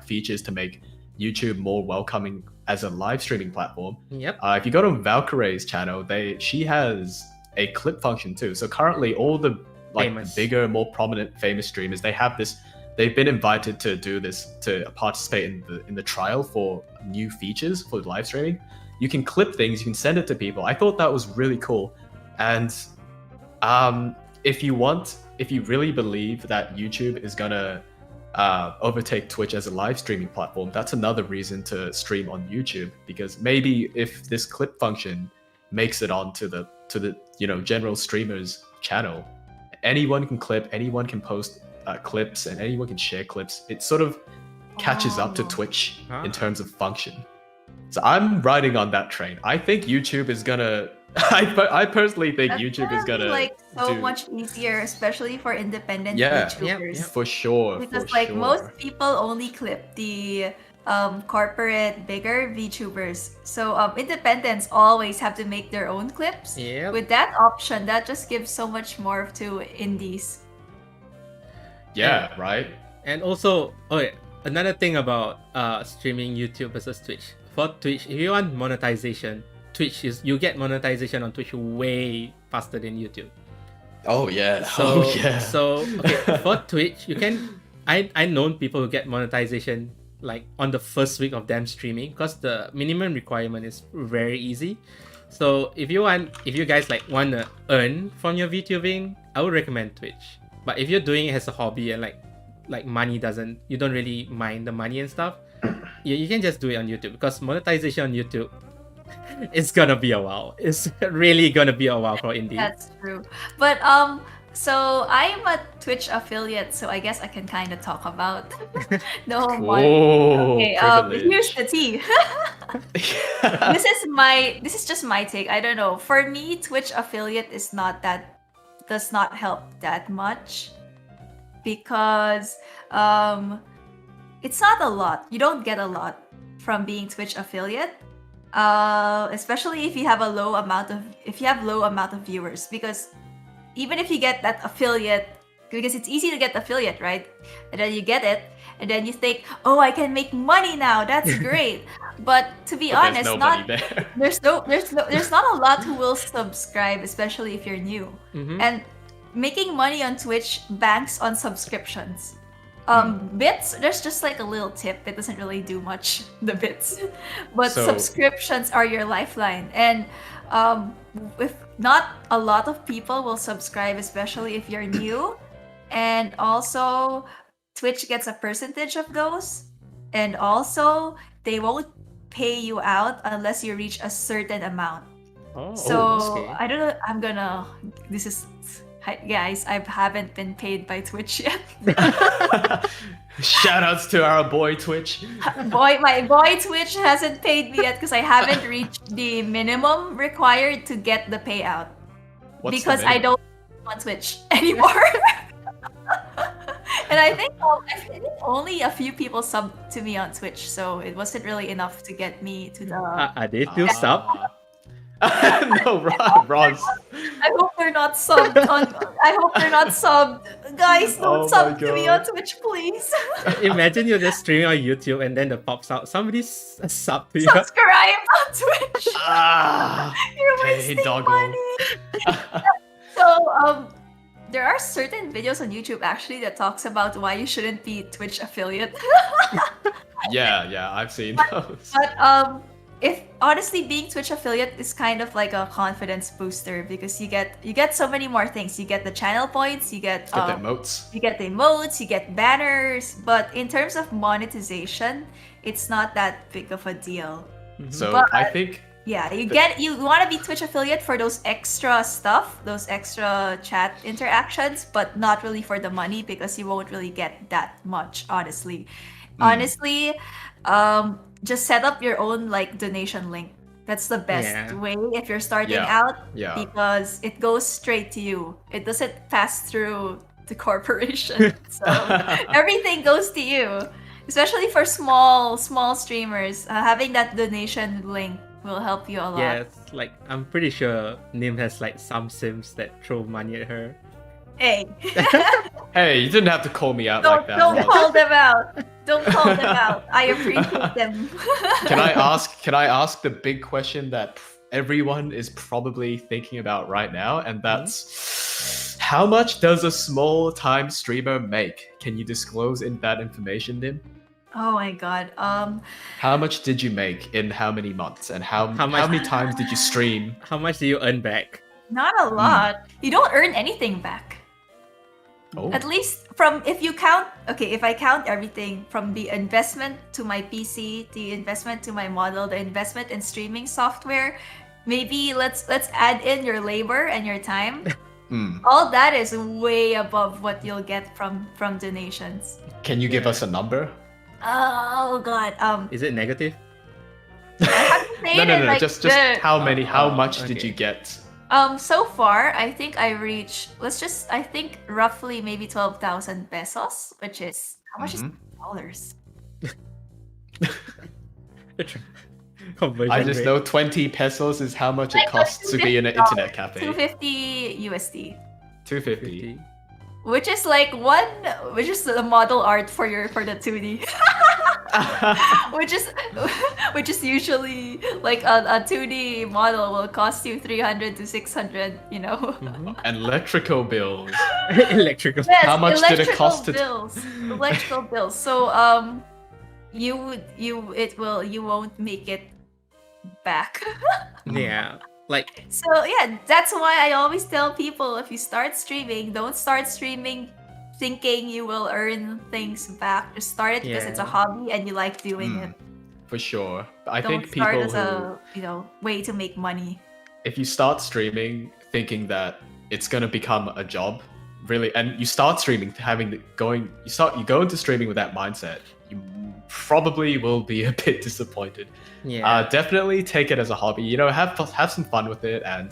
features to make YouTube more welcoming as a live streaming platform. Yep. If you go to ValkyRay's channel, she has a clip function too. So currently all the Famous. bigger, more prominent, famous streamers, they have this. They've been invited to do this, to participate in the trial for new features for live streaming. You can clip things, you can send it to people. I thought that was really cool. And if you really believe that YouTube is gonna overtake Twitch as a live streaming platform, that's another reason to stream on YouTube. Because maybe if this clip function makes it onto the general streamers channel, anyone can clip, anyone can post clips, and anyone can share clips. It sort of catches up to Twitch in terms of function. So I'm riding on that train. I think YouTube is gonna. I personally think That's YouTube is gonna so much easier, especially for independent Yeah. YouTubers. Yep. for sure. Because for sure. most people only clip the corporate bigger VTubers. So independents always have to make their own clips. Yep. With that option, that just gives so much more to indies. Yeah, right. And also, another thing about streaming YouTube versus Twitch. For Twitch, if you want monetization, you get monetization on Twitch way faster than YouTube. Oh yeah. So okay, for Twitch, you can. I known people who get monetization on the first week of them streaming because the minimum requirement is very easy. So if you guys want to earn from your VTubing, I would recommend Twitch. But if you're doing it as a hobby and money you don't really mind the money and stuff, you can just do it on YouTube because monetization on YouTube, it's gonna be a while. It's really gonna be a while for indie. That's true. But so I'm a Twitch affiliate, so I guess I can kind of talk about the whole Whoa, Okay, privilege. here's the tea. This is just my take. I don't know. For me, Twitch affiliate does not help that much because it's not a lot. You don't get a lot from being Twitch affiliate. Especially if you have low amount of viewers, because even if you get that affiliate, because it's easy to get affiliate, right? And then you get it, and then you think, oh, I can make money now. That's great. But to be honest, there's not a lot who will subscribe, especially if you're new. Mhm. And making money on Twitch banks on subscriptions. Bits, there's just a little tip. It doesn't really do much, the bits. But subscriptions are your lifeline. And if not a lot of people will subscribe, especially if you're new. And also, Twitch gets a percentage of those, and also they won't pay you out unless you reach a certain amount. Oh, So okay. I don't know. This is. Hi, guys, I haven't been paid by Twitch yet. Shoutouts to our boy Twitch. My boy Twitch hasn't paid me yet because I haven't reached the minimum required to get the payout. What's the Because I minimum? don't on Twitch anymore. And I think only a few people subbed to me on Twitch, so it wasn't really enough to get me to the. Are they still sub? No, Roz. I hope they're not subbed on. I hope they're not subbed. Guys, don't Oh sub my to me God. on Twitch, please. Imagine you're just streaming on YouTube and then it pops out. Somebody sub to you. Subscribe on Twitch. Ah, You're hey, wasting doggo. money. So there are certain videos on YouTube actually that talks about why you shouldn't be Twitch affiliate. yeah, I've seen those. But if honestly being Twitch affiliate is kind of like a confidence booster because you get so many more things. You get the channel points, you get Get the emotes. you get the emotes, you get banners, but in terms of monetization, it's not that big of a deal. So But- I think Yeah, you want to be Twitch affiliate for those extra stuff, those extra chat interactions, but not really for the money because you won't really get that much, honestly. Honestly, just set up your own like donation link. That's the best Yeah. way if you're starting Yeah. out Yeah. because it goes straight to you. It doesn't pass through the corporation. So everything goes to you. Especially for small streamers, having that donation link will help you a lot. Yes, like I'm pretty sure Nym has like some sims that throw money at her. Hey, hey, you didn't have to call me out like that. don't Roz. call them out. Don't call them out. I appreciate them. Can I ask the big question that everyone is probably thinking about right now, and that's how much does a small time streamer make? Can you disclose that information, Nym? Oh my god. How much did you make in how many months, and how much- many times did you stream? How much do you earn back? Not a lot. You don't earn anything back. Oh, At least from if I count everything from the investment to my PC, the investment to my model, the investment in streaming software, maybe let's add in your labor and your time. All that is way above what you'll get from donations. Can you give us a number? Oh god. Is it negative? I have to say No, that, like, just the- how much did okay. you get? So far, I think I reached. I think roughly maybe 12,000 pesos, which is how much is dollars? Conversion I just rate. know 20 pesos is how much it Like, costs to be in an internet cafe. 250 USD, 250. which is the model art for the 2D, which is usually like a 2D model will cost you 300 to 600. You know. And electrical bills. Electrical. Yes, How much did it electrical cost to- bills? Electrical bills. So you won't make it back. Yeah, like So yeah, that's why I always tell people if you start streaming, don't start streaming thinking you will earn things back. Just start it because it's a Yeah. hobby and you like doing it. For sure. I Don't think start people as who, a way to make money. if you start streaming thinking that it's gonna become a job, really, and you start streaming you go into streaming with that mindset, you probably will be a bit disappointed. yeah. Definitely take it as a hobby. You know, have some fun with it and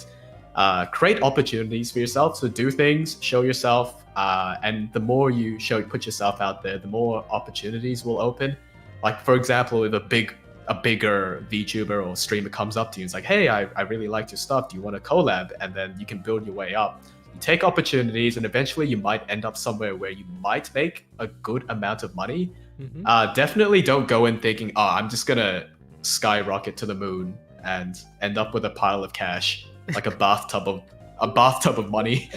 create opportunities for yourself to do things, show yourself, and the more you put yourself out there, the more opportunities will open. Like for example, if a bigger VTuber or streamer comes up to you and is like, "Hey, I really liked your stuff. Do you want to collab?" And then you can build your way up. You take opportunities, and eventually you might end up somewhere where you might make a good amount of money. Definitely don't go in thinking, "Oh, I'm just gonna skyrocket to the moon and end up with a pile of cash, like a bathtub of money."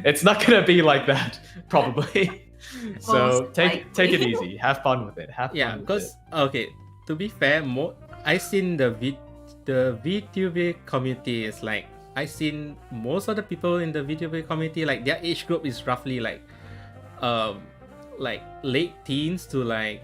It's not gonna be like that, probably. So Most take it likely. easy, have fun with it. Yeah, with because okay, to be fair, I seen the VTubing community is like I seen most of the people in the VTubing community like their age group is roughly like like late teens to like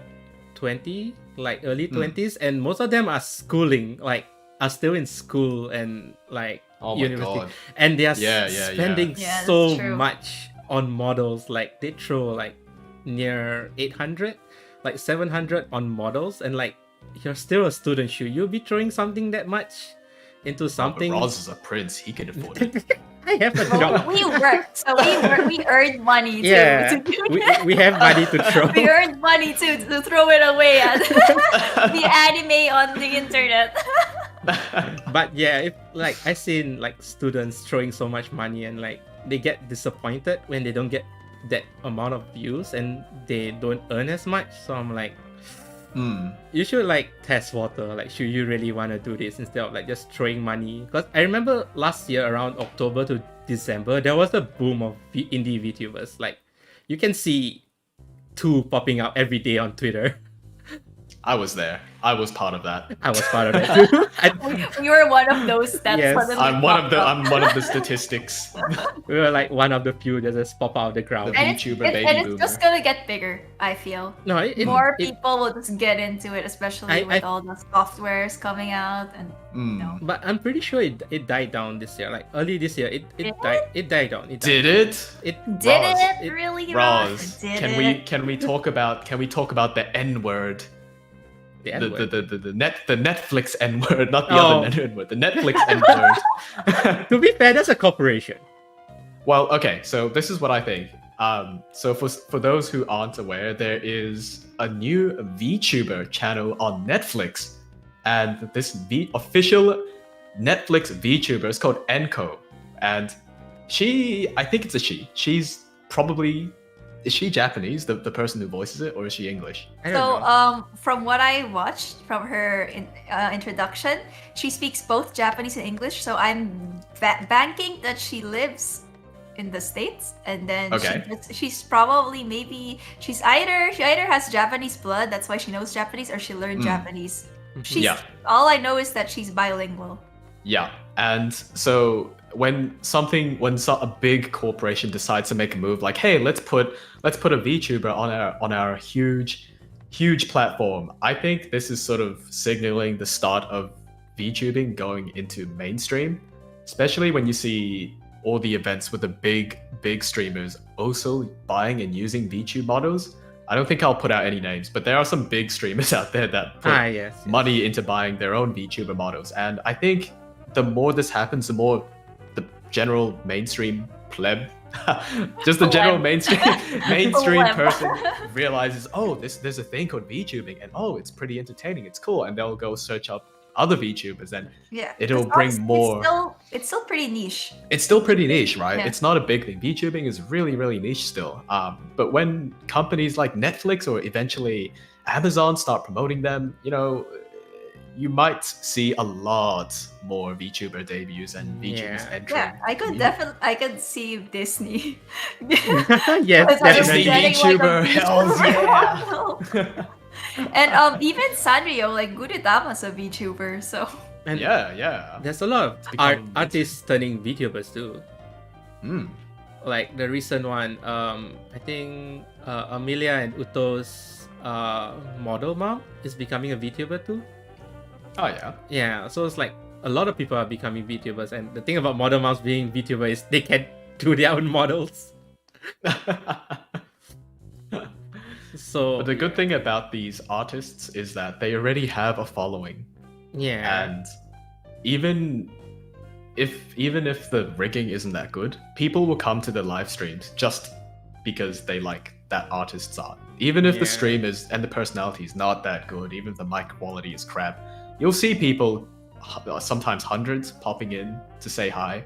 20, like early 20s, and most of them are schooling, like are still in school and like Oh my university, god. and they are Yeah, yeah, yeah. spending Yeah, that's so true. much on models. Like they throw like near 800, like 700 on models, and like you're still a student, should you be throwing something that much into Oh, but something? Roz is a prince. He can afford it. I have a Well, job. we worked, so we earned money Yeah, to do we, that. we have money to throw. We earned money to throw it away at the anime on the internet. But yeah, if like I seen like students throwing so much money and like they get disappointed when they don't get that amount of views and they don't earn as much. So I'm like, you should like test water. Like, should you really want to do this instead of like just throwing money? Because I remember last year around October to December, there was a boom of indie VTubers. Like, you can see 2 popping up every day on Twitter. I was there. I was part of that. I was part of it too. We were one of those that Yes. suddenly I'm one of the popped up. I'm one of the statistics. We were like one of the few that just pop out of the ground. The And VTuber baby and it's boomer. just gonna get bigger, I feel. No, More people will just get into it, especially with I- all the softwares coming out and But I'm pretty sure it died down this year. Like early this year, it Did died. It died down. It died. Did it? It did Roz, it really? Roz, Did can it? we talk about the N word? the The N-word. the Netflix N word, not the Oh. other N word. The Netflix N word. To be fair, that's a corporation. Well, okay, so this is what I think. So for those who aren't aware, there is a new VTuber channel on Netflix, and this official Netflix VTuber is called Enko, and I think it's a she. She's probably, is she Japanese, the person who voices it, or is she English? I don't So, know. from what I watched from her introduction, she speaks both Japanese and English. So I'm banking that she lives in the States, and then Okay. she's probably she either has Japanese blood, that's why she knows Japanese, or she learned Japanese. She's Yeah. all I know is that she's bilingual. Yeah, and so when a big corporation decides to make a move, like, hey, let's put a VTuber on our huge platform, I think this is sort of signaling the start of VTubing going into mainstream, especially when you see all the events with the big streamers also buying and using VTube models. I don't think I'll put out any names, but there are some big streamers out there that put Yes. money into buying their own VTuber models. And I think the more this happens, the more the general mainstream pleb, just the general mainstream Pleb. person realizes, oh, there's a thing called VTubing, and oh, it's pretty entertaining, it's cool, and they'll go search up other VTubers, and Yeah, it'll it's bring honestly- more. It's still pretty niche. It's still pretty niche, right? Yeah. It's not a big thing. VTubing is really, really niche still. But when companies like Netflix or eventually Amazon start promoting them, you might see a lot more VTuber debuts and VTubers Yeah. entering. Yeah, I could see Disney. Yes, It's like Disney definitely. getting, VTuber, hells yeah. model. And even Sanrio, like Gurudama's a VTuber, so And Yeah. there's a lot of becoming artists turning VTubers too. Mm. Like the recent one, I think Amelia and Uto's model mom is becoming a VTuber too. Oh yeah. Yeah, so it's like a lot of people are becoming VTubers, and the thing about model moms being VTuber is they can do their own models. So But the good thing about these artists is that they already have a following. yeah, And even if the rigging isn't that good, people will come to the live streams just because they like that artist's art. Even if the Yeah. stream is and the personality is not that good, even if the mic quality is crap, you'll see people, sometimes hundreds, popping in to say hi.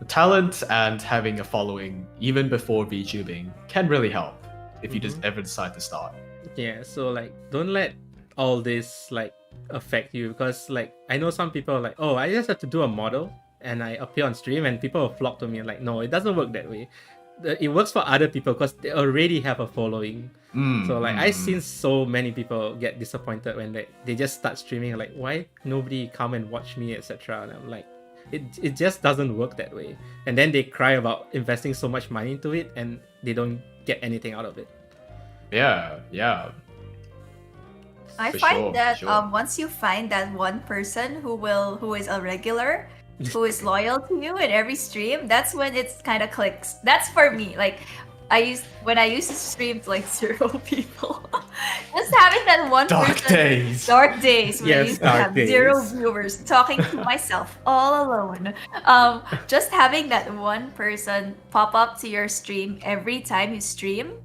The talent and having a following even before VTubing can really help if you just ever decide to start. yeah. So like, don't let all this like affect you, because like I know some people are like, oh, I just have to do a model and I appear on stream and people will flock to me. Like, no, it doesn't work that way. It works for other people because they already have a following. So like I've seen so many people get disappointed when they just start streaming, like, why nobody come and watch me, etc. And I'm like, it just doesn't work that way. And then they cry about investing so much money into it and they don't get anything out of it. Yeah, yeah. I For find sure, that for sure. once you find that one person who is a regular, who is loyal to you in every stream, that's when it's kind of clicks. That's for me. Like when I used to stream to like 0 people. Just having that one Dark person. days. Dark days when I Yes, used to dark have 0 days. viewers, talking to myself all alone. Just having that one person pop up to your stream every time you stream,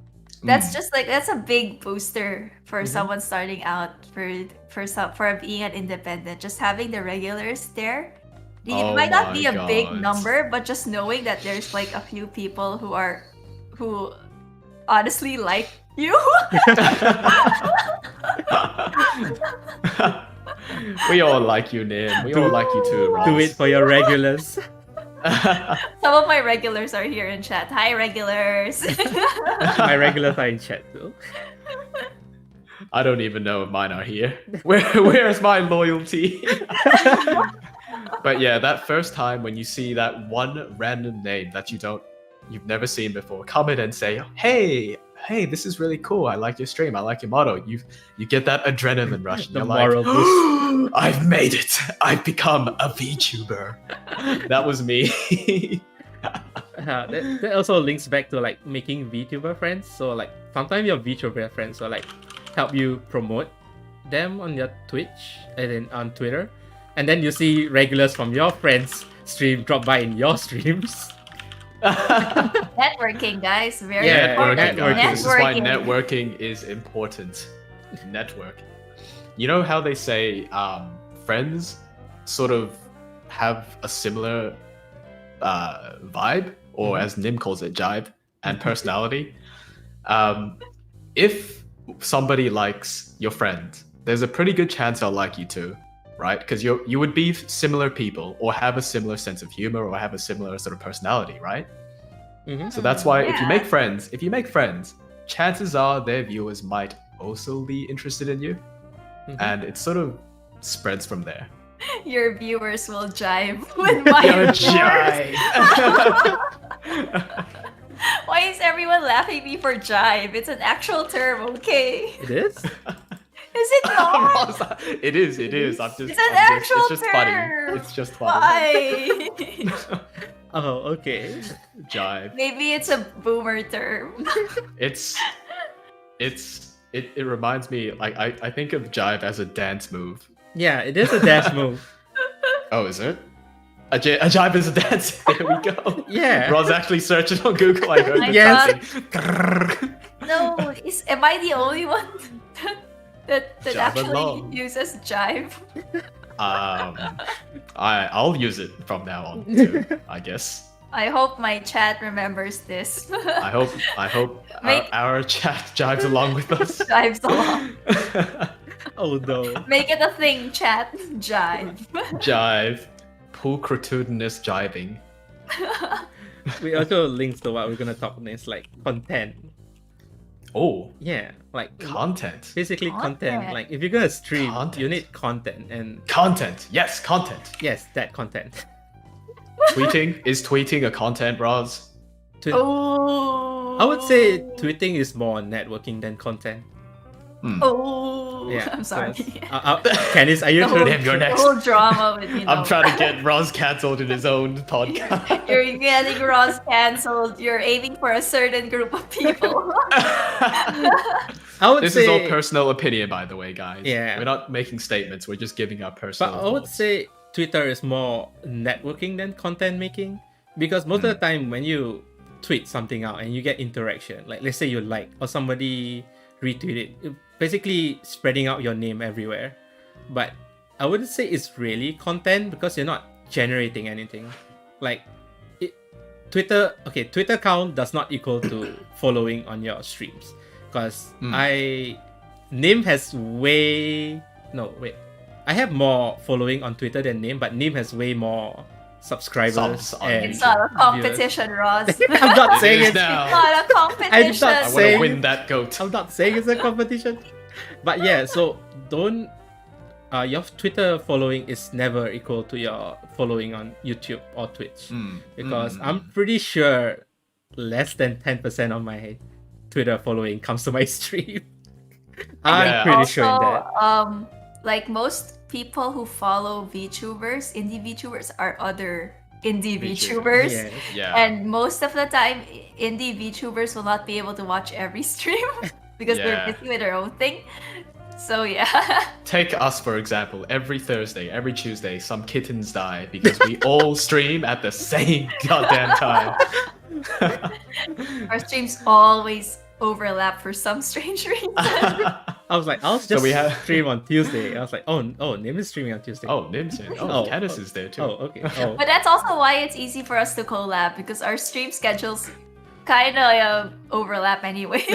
that's just like that's a big booster for someone starting out for being an independent. Just having the regulars there. It Oh might not my be a big God. number, but just knowing that there's like a few people who honestly like you. We all like you, Nym. We all like you too, Ross. Do it for your regulars. Some of my regulars are here in chat. Hi, regulars. My regulars are in chat too. I don't even know if mine are here. Where's my loyalty? But yeah, that first time when you see that one random name that you've never seen before, come in and say, hey, this is really cool. I like your stream. I like your motto. You get that adrenaline rush. And The you're moral like, boost. I've made it. I've become a VTuber. That was me. That also links back to like making VTuber friends. So like sometimes your VTuber friends will like help you promote them on your Twitch and then on Twitter, and then you see regulars from your friends' stream drop by in your streams. Networking, guys. Very Yeah, important. Networking, guys. This is why Networking. networking is important. Network. You know how they say friends sort of have a similar vibe, or as Nym calls it, jive, and personality. If somebody likes your friend, there's a pretty good chance they'll like you too, right? Because you would be similar people, or have a similar sense of humor, or have a similar sort of personality, right? So that's why if you make friends, chances are their viewers might also be interested in you, and it sort of spreads from there. Your viewers will jive with my Your viewers. jive. Why is everyone laughing at me for jive? It's an actual term, okay? It is? Is it not? It is. I'm just. It's an actual It's just funny. term. It's just funny. Why? Oh, okay. Jive. Maybe it's a boomer term. It reminds me, like, I think of jive as a dance move. Yeah, it is a dash move. Oh, is it? A jive is a dance. There we go. Yeah. Roz actually searched it on Google. I heard I it. Yes. No, am I the only one that Jive actually along. uses jive? I'll use it from now on too, I guess. I hope my chat remembers this. I hope Make- our chat jives along with us. Jives along. Oh no. Make it a thing, chat. Jive. Jive. Pulchritudinous jiving. We also links to what we're gonna talk next, like content. Oh, Yeah, like content. basically content. Content. Like if you're gonna stream, you Content. need content, and Content. Yes, content. yes, that content. Tweeting. Is tweeting a content, Roz? Oh. I would say tweeting is more networking than content. Oh. Yeah, I'm sorry. Candice, are you The whole, sure? Damn, you're the next. whole drama with I'm trying to get Roz cancelled in his own podcast. You're getting Ross cancelled. You're aiming for a certain group of people. I would This say is all personal opinion, by the way, guys. Yeah. We're not making statements. We're just giving our but personal I would thoughts. say Twitter is more networking than content making, because most of the time when you tweet something out and you get interaction, like let's say you like or somebody retweet it, basically spreading out your name everywhere. But I wouldn't say it's really content because you're not generating anything. Like Twitter count does not equal to following on your streams, because Nym has I have more following on Twitter than Nym, but Nym has way more subscribers. Subs on and It's not a viewers. competition, Ross. I'm not It saying is it's now. It's not a competition. I want to saying- win that goat. I'm not saying it's a competition. But yeah, so don't your Twitter following is never equal to your following on YouTube or Twitch. Because I'm pretty sure less than 10% of my Twitter following comes to my stream. I I'm think pretty sure in that. also, like most people who follow VTubers, indie VTubers are other indie VTubers. Yes. Yeah. And most of the time, indie VTubers will not be able to watch every stream because they're Yeah. busy with their own thing. So yeah. Take us for example. Every Thursday, every Tuesday, some kittens die because we all stream at the same goddamn time. Our streams always overlap for some strange reason. I was like, I'll just we have- stream on Tuesday. I was like, oh, Nym is streaming on Tuesday. Oh, Nym's in. Oh, Canis is there too. Oh, okay. Oh. But that's also why it's easy for us to collab because our stream schedules kind of overlap anyway.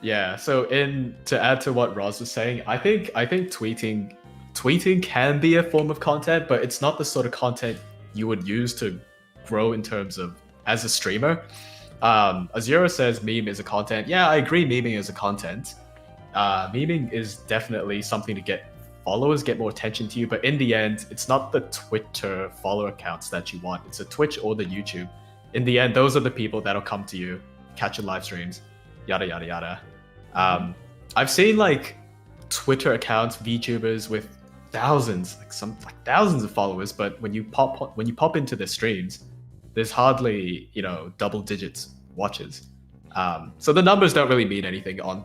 Yeah. So to add to what Roz was saying, I think tweeting can be a form of content, but it's not the sort of content you would use to grow in terms of as a streamer. Azura says meme is a content. Yeah, I agree. Memeing is a content. Memeing is definitely something to get followers, get more attention to you. But in the end, it's not the Twitter follower accounts that you want. It's the Twitch or the YouTube. In the end, those are the people that'll come to you, catch your live streams, yada yada yada. I've seen like Twitter accounts, VTubers with thousands of followers, but when you pop into their streams, there's hardly double digits watches. So the numbers don't really mean anything on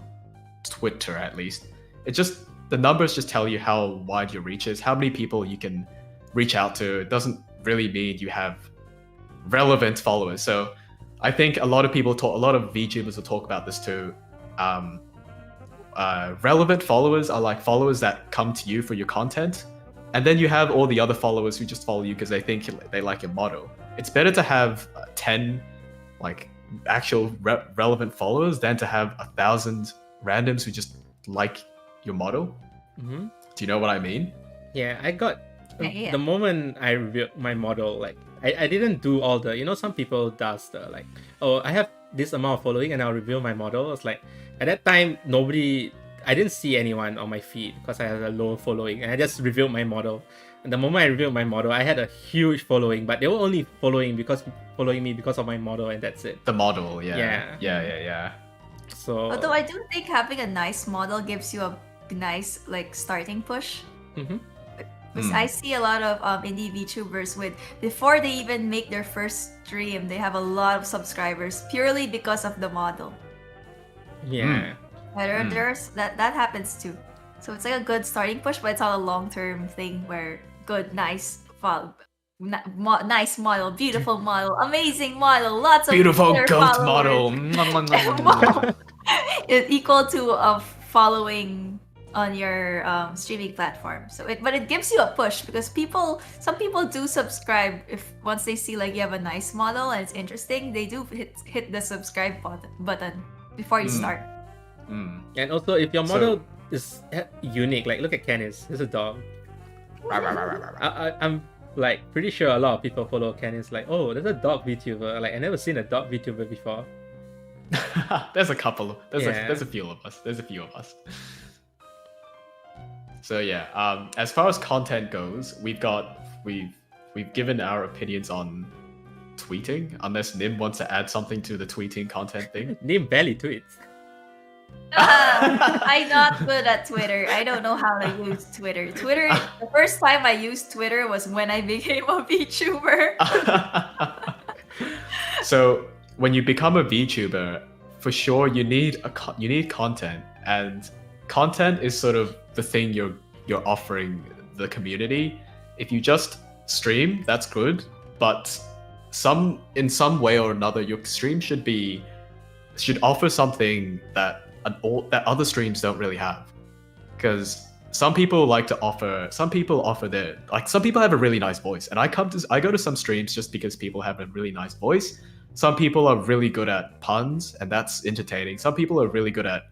Twitter, at least. It's just the numbers just tell you how wide your reach is, how many people you can reach out to. It doesn't really mean you have relevant followers. So I think a lot of VTubers will talk about this too. Relevant followers are like followers that come to you for your content, and then you have all the other followers who just follow you because they think they like your model. It's better to have 10 like actual relevant followers than to have 1,000 randoms who just like your model. Mm-hmm. Do you know what I mean? Yeah, I got Yeah. the moment I revealed my model, like I didn't do all the, some people does the like, oh, I have this amount of following and I'll reveal my model. It's like at that time I didn't see anyone on my feed because I had a low following, and I just revealed my model. And the moment I revealed my model, I had a huge following, but they were only following me because of my model, and that's it. The model, Yeah. Yeah. So Although I do think having a nice model gives you a nice like starting push. Mhm. Because I see a lot of indie VTubers before they even make their first stream, they have a lot of subscribers purely because of the model. yeah. There's that happens too. So it's like a good starting push, but it's not a long-term thing where nice model, beautiful model, amazing model, lots of Beautiful Twitter goat followers. model. It's equal to a following on your streaming platform. But it gives you a push because some people do subscribe if once they see like you have a nice model and it's interesting, they do hit the subscribe button before you start. And also, if your model is unique, like look at Canis, he's a dog. I'm like pretty sure a lot of people follow Canis. Like, oh, there's a dog VTuber. Like, I never seen a dog VTuber before. There's a couple. There's Yeah. a few of us. So yeah, as far as content goes, we've given our opinions on tweeting. Unless Nym wants to add something to the tweeting content thing. Nym barely tweets. I'm not good at Twitter. I don't know how to use Twitter. The first time I used Twitter was when I became a VTuber. So when you become a VTuber, for sure you need content, and content is sort of the thing you're offering the community. If you just stream, that's good, but in some way or another, your stream should offer something that other streams don't really have. Because some people offer their, like, some people have a really nice voice, and I go to some streams just because people have a really nice voice. Some people are really good at puns, and that's entertaining. Some people are really good at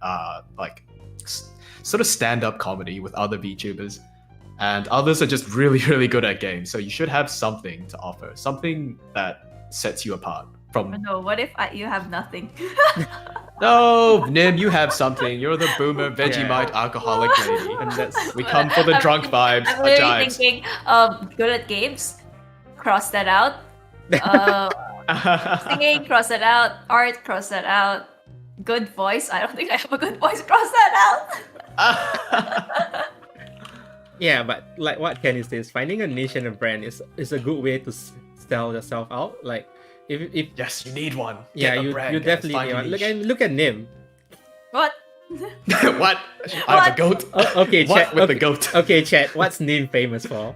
sort of stand-up comedy with other VTubers, and others are just really, really good at games. So you should have something to offer, something that sets you apart from. No, what if you have nothing? No, Nym, you have something. You're the boomer Vegemite alcoholic lady, and we come for the drunk vibes. I'm literally thinking, good at games. Cross that out. Singing, cross it out. Art, cross that out. Good voice. I don't think I have a good voice. Cross that out. Yeah, but like what Kenny says, finding a niche and a brand is a good way to sell yourself out. Like if Yes, you need one. yeah, Get a you brand, you guys. definitely Find need a one. niche. Look at Nym. What? What? I have a goat. Okay, What chat. with okay, the goat? Okay, chat. What's Nym famous for?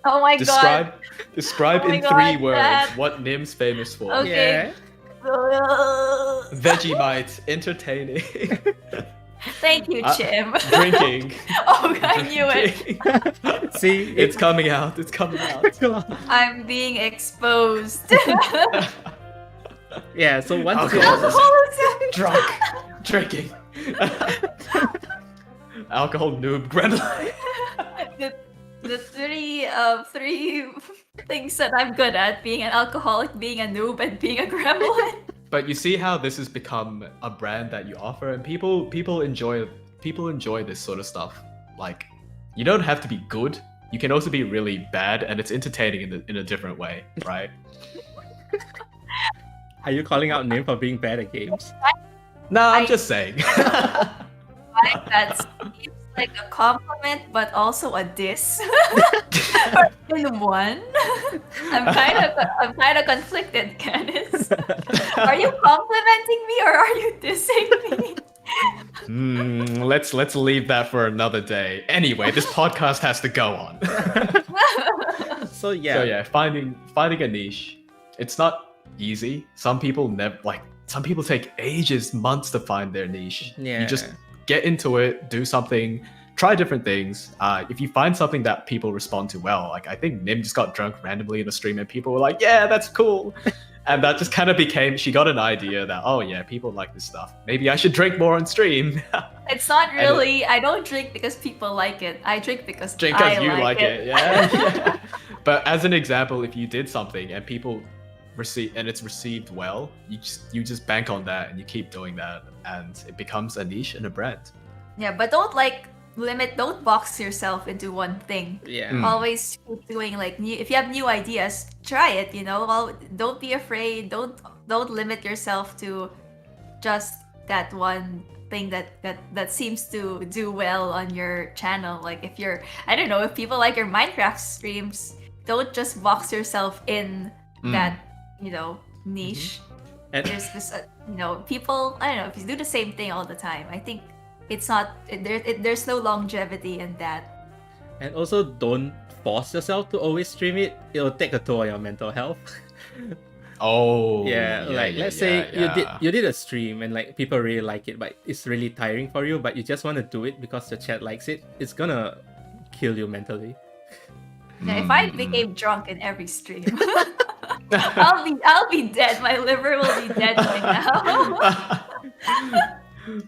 Oh my god. Describe Oh my in God, 3 words that- what Nim's famous for. Okay. Yeah. Vegemite, entertaining, Thank you, Chim. drinking. Oh, I knew it. Drinking. See, It's coming out. It's coming out. I'm being exposed. yeah. So once Okay. you Alcoholism. Drunk, drinking. Alcohol noob, gremlin. The three things that I'm good at: being an alcoholic, being a noob, and being a gremlin. But you see how this has become a brand that you offer, and people enjoy this sort of stuff. Like, you don't have to be good. You can also be really bad, and it's entertaining in a different way, right? are you calling out Nym for being bad at games? No, I'm I- just saying. Like that seems like a compliment, but also a diss in one. I'm kind of conflicted, Canis. Are you complimenting me or are you dissing me? Let's leave that for another day. Anyway, this podcast has to go on. So yeah. So yeah, finding a niche, it's not easy. Some people take ages, months to find their niche. Yeah. You just get into it, do something, try different things. If you find something that people respond to well, like I think Nym just got drunk randomly in a stream and people were like, yeah, that's cool. And that just kind of became, she got an idea that, oh yeah, people like this stuff. Maybe I should drink more on stream. It's not really. I don't drink because people like it. I drink because Drink I because you like it. it, yeah. But as an example, if you did something and people it's received well, you just bank on that and you keep doing that, and it becomes a niche and a brand. Yeah, but don't box yourself into one thing. Yeah. Always keep doing if you have new ideas, try it, don't be afraid. Don't limit yourself to just that one thing that seems to do well on your channel. Like if people like your Minecraft streams, don't just box yourself in that, niche. And There's this, people, I don't know, if you do the same thing all the time, I think it's not, there's no longevity in that. And also don't force yourself to always stream it. It'll take a toll on your mental health. Oh, Let's say you did a stream and like people really like it, but it's really tiring for you, but you just want to do it because the chat likes it. It's gonna kill you mentally. Now, if I became drunk in every stream, I'll be dead. My liver will be dead by now.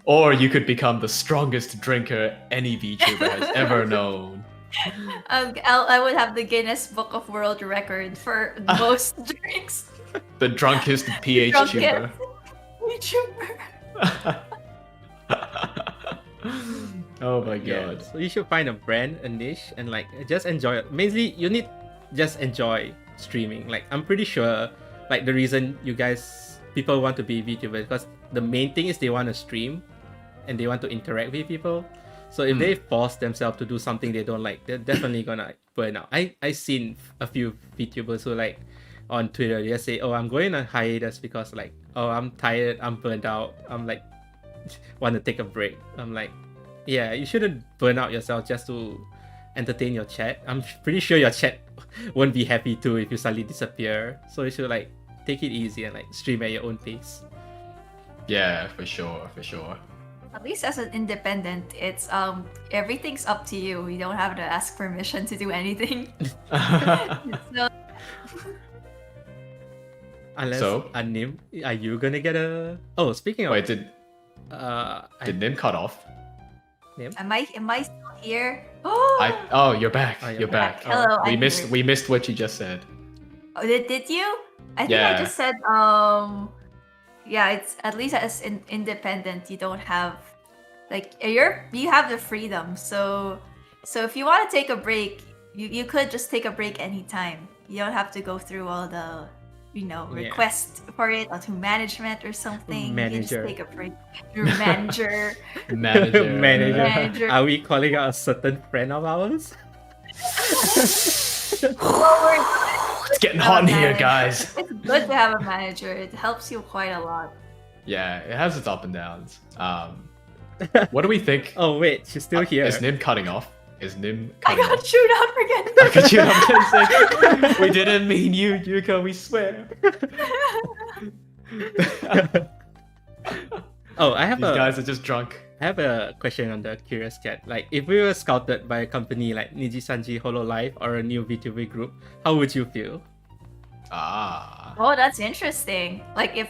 Or you could become the strongest drinker any VTuber has ever known. I would have the Guinness Book of World Record for most drinks. The drunkest PH tuber. VTuber. Oh my Yeah. god. So you should find a brand, a niche, and like just enjoy it. Mainly, you need just enjoy streaming. Like I'm pretty sure, like the reason people want to be VTubers because the main thing is they want to stream, and they want to interact with people. So if they force themselves to do something they don't like, they're definitely gonna burn out. I seen a few VTubers who like on Twitter they just say, "Oh, I'm going on hiatus because like, oh, I'm tired, I'm burned out, I'm like want to take a break." I'm like, yeah, you shouldn't burn out yourself just to entertain your chat. I'm pretty sure your chat won't be happy too if you suddenly disappear. So you should like take it easy and like stream at your own pace. Yeah, for sure. At least as an independent, it's everything's up to you. You don't have to ask permission to do anything. So, Unless So? Nym, are you gonna get a? Oh, speaking of, Wait, did Nym cut off? am I still here? Oh, you're back. Oh, You're back. Hello, We I'm missed here. we missed what you just said. Oh, did you? I think I Yeah. just said yeah, it's at least as independent, you don't have you have the freedom. So if you want to take a break, you could just take a break anytime. You don't have to go through all the Yeah. request for it or to management or something. You just Manager. take a break. Your manager. Manager. Manager. Are we calling out a certain friend of ours? It's getting hot in here, guys. It's good to have a manager. It helps you quite a lot. Yeah, it has its up and downs. What do we think? Oh wait, she's still here. Is Nym cutting off? Is Nym I cutting got off? chewed out for getting I got you. I'm gonna say, we didn't mean you, Yuka. We swear. Oh, I have These guys are just drunk. I have a question on the Curious Cat. Like, if we were scouted by a company like Niji Sanji Hololive or a new VTubing group, how would you feel? Ah. Oh, that's interesting. Like if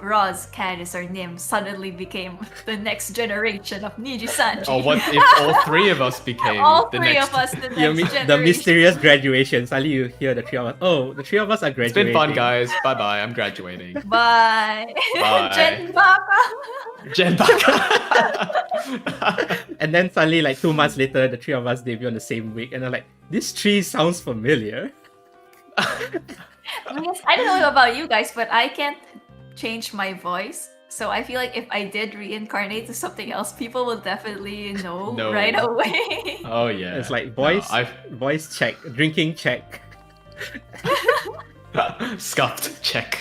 Roz, Canis, or Nym suddenly became the next generation of Niji Sanji. Oh, what if all three of us became all the three next? of us the next You mean generation. the mysterious graduation? Suddenly you hear the three of us. Oh, the three of us are It's graduating. been fun, guys. Bye bye. I'm graduating. Bye. Bye. Gen Baka. Jen Bacca. And then suddenly, like 2 months later, the three of us debut on the same week, and I'm like, this tree sounds familiar. Because I don't know about you guys, but I can't change my voice. So I feel like if I did reincarnate to something else, people will definitely know No. right away. Oh yeah. It's like No, voice, I've voice check, drinking check. scuffed. Check.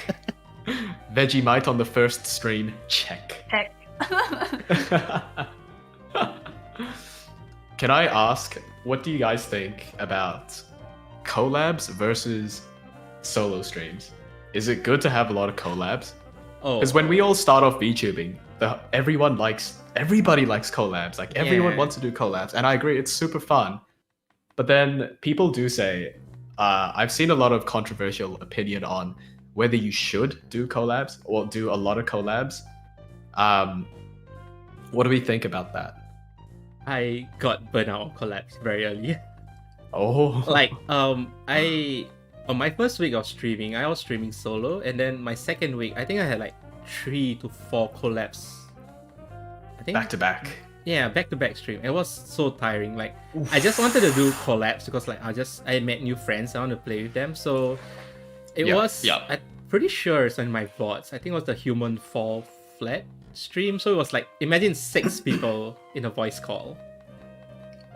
Vegemite on the first stream. Check. Heck. Can I ask, what do you guys think about collabs versus solo streams? Is it good to have a lot of collabs? Oh, Because when we all start off VTubing, everybody likes collabs. Like everyone Yeah. wants to do collabs, and I agree, it's super fun. But then people do say, I've seen a lot of controversial opinion on whether you should do collabs or do a lot of collabs. What do we think about that? I got burnt out on collabs very early. Oh, Like, I on my first week of streaming, I was streaming solo, and then my second week, I think I had like 3 to 4 collabs. I think back to back. Yeah, back-to-back stream. It was so tiring. Like, I just wanted to do collabs because like I met new friends. I want to play with them. So it Yeah, was. yeah. I'm pretty sure it's on my VODs. I think it was the Human Fall Flat stream. So it was like, imagine 6 people in a voice call.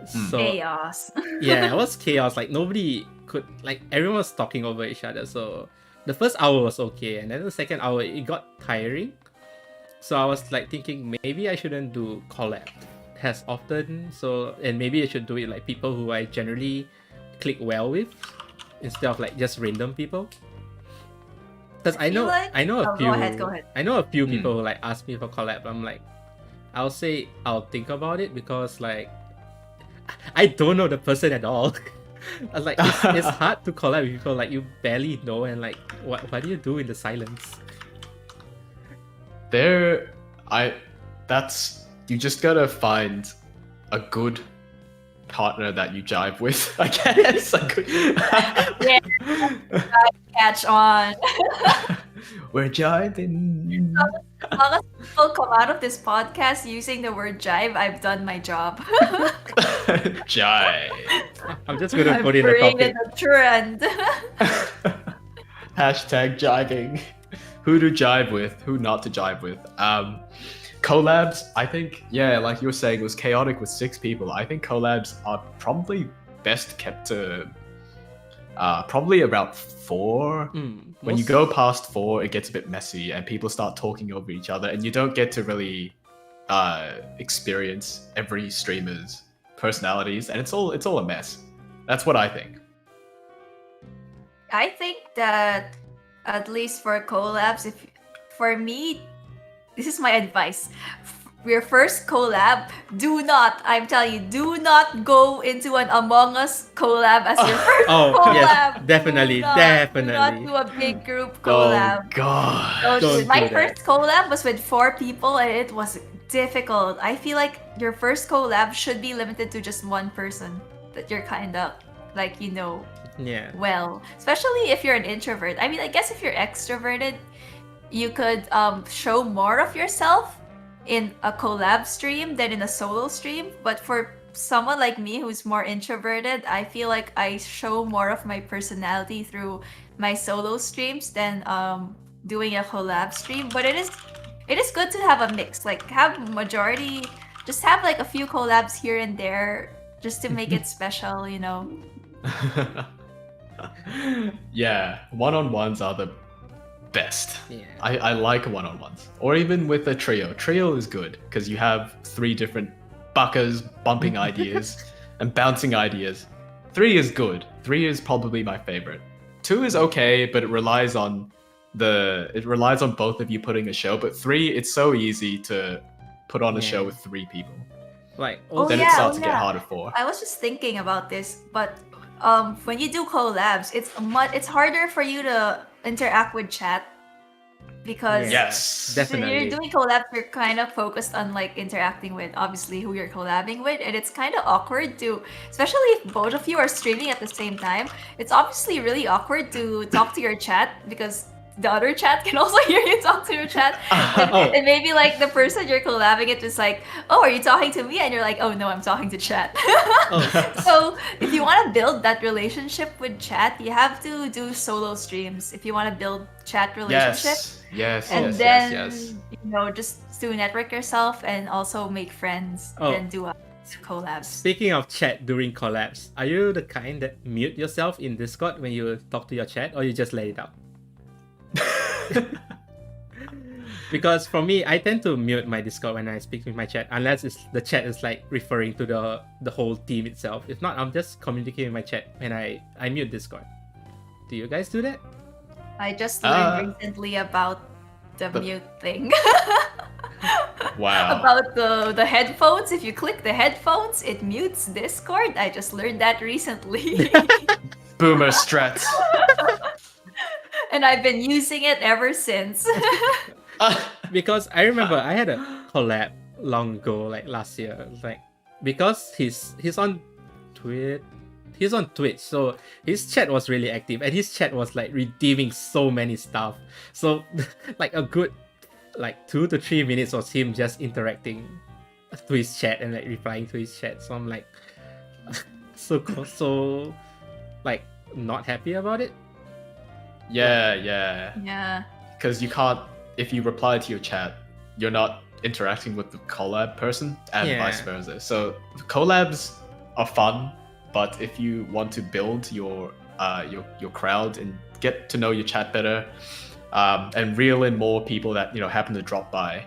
So Chaos. yeah, it was chaos. Like nobody could, like everyone was talking over each other. So the first hour was okay, and then the second hour it got tiring. So I was like thinking maybe I shouldn't do collab as often. So, and maybe I should do it like people who I generally click well with instead of like just random people. Because I know feel like- I know a Oh, few go ahead. I know a few Hmm. people who like ask me for collab. I'm like, I'll say I'll think about it because like I don't know the person at all. I was like, it's hard to collab with people like you barely know, and like what do you do in the silence? You just gotta find a good partner that you jive with, I guess. Yeah. Catch on. We're jiving. As long as people come out of this podcast using the word jive, I've done my job. Jive. I'm just gonna I've put in a created topic. a trend. Hashtag jiving. Who to jive with, who not to jive with. Collabs, I think, yeah, like you were saying, it was chaotic with 6 people. I think collabs are probably best kept to probably about 4. When you go past 4, it gets a bit messy and people start talking over each other, and you don't get to really experience every streamer's personalities, and it's all a mess. That's what I think. I think that at least for collabs, for me, this is my advice. Your first collab, I'm telling you, do not go into an Among Us collab as your first Oh, collab. yes, definitely, Do not definitely. do a big group collab. Oh god. So Don't my do that. first collab was with 4 people, and it was difficult. I feel like your first collab should be limited to just one person that you're kind of like, Yeah. well, especially if you're an introvert. I mean, I guess if you're extroverted, you could show more of yourself in a collab stream than in a solo stream. But for someone like me who's more introverted, I feel like I show more of my personality through my solo streams than doing a collab stream. But it is good to have a mix. Like have majority, just have like a few collabs here and there, just to make it special, you know. Yeah, one-on-ones are the best. Yeah. I like one-on-ones. Or even with a trio. Trio is good because you have 3 different Baccas bumping ideas and bouncing ideas. 3 is good. 3 is probably my favorite. 2 is okay, but it relies on both of you putting a show. But 3, it's so easy to put on a show with 3 people. Like Then it starts to get harder for. I was just thinking about this, but when you do collabs, it's harder for you to interact with chat because Yes, if definitely. you're doing collabs, you're kind of focused on like interacting with obviously who you're collabing with, and it's kind of awkward to, especially if both of you are streaming at the same time. It's obviously really awkward to talk to your chat because the other chat can also hear you talk to your chat. And maybe like the person you're collabing it is like, oh, are you talking to me? And you're like, oh no, I'm talking to chat. So if you want to build that relationship with chat, you have to do solo streams if you want to build chat relationship. Yes. And then you know, just to network yourself and also make friends. Then do collabs. Speaking of chat during collabs, are you the kind that mute yourself in Discord when you talk to your chat, or you just let it out? Because for me, I tend to mute my Discord when I speak with my chat, unless the chat is like referring to the whole team itself. If not, I'm just communicating with my chat and I mute Discord. Do you guys do that? I just learned recently about the mute thing. Wow. About the headphones. If you click the headphones, it mutes Discord. I just learned that recently. Boomer strats. And I've been using it ever since. Because I remember I had a collab long ago, like last year. Like because he's on Twitch, so his chat was really active, and his chat was like redeeming so many stuff. So like a good 2 to 3 minutes was him just interacting to his chat and like replying to his chat. So I'm like so like not happy about it. Yeah. Because you can't, if you reply to your chat, you're not interacting with the collab person, and vice versa. So collabs are fun, but if you want to build your crowd and get to know your chat better, and reel in more people that happen to drop by,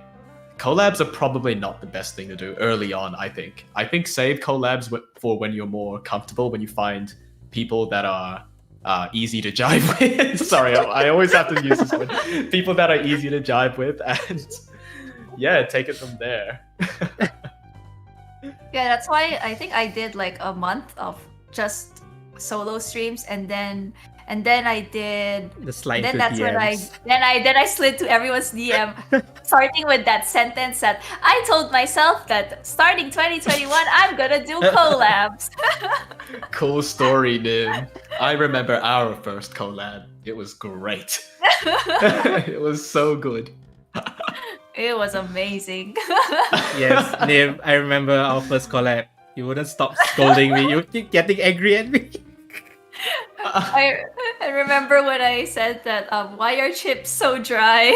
collabs are probably not the best thing to do early on. I think save collabs for when you're more comfortable, when you find people that are easy to jive with. Sorry, I always have to use this one. People that are easy to jive with, and take it from there. Yeah, that's why I think I did like a month of just solo streams, and then I did the slide. Then to that's DMs. when I slid to everyone's DM, starting with that sentence that I told myself that starting 2021 I'm gonna do collabs. Cool story, Nym. I remember our first collab. It was great. It was so good. It was amazing. Yes, Nym, I remember our first collab. You wouldn't stop scolding me. You keep getting angry at me. I remember when I said that why are chips so dry?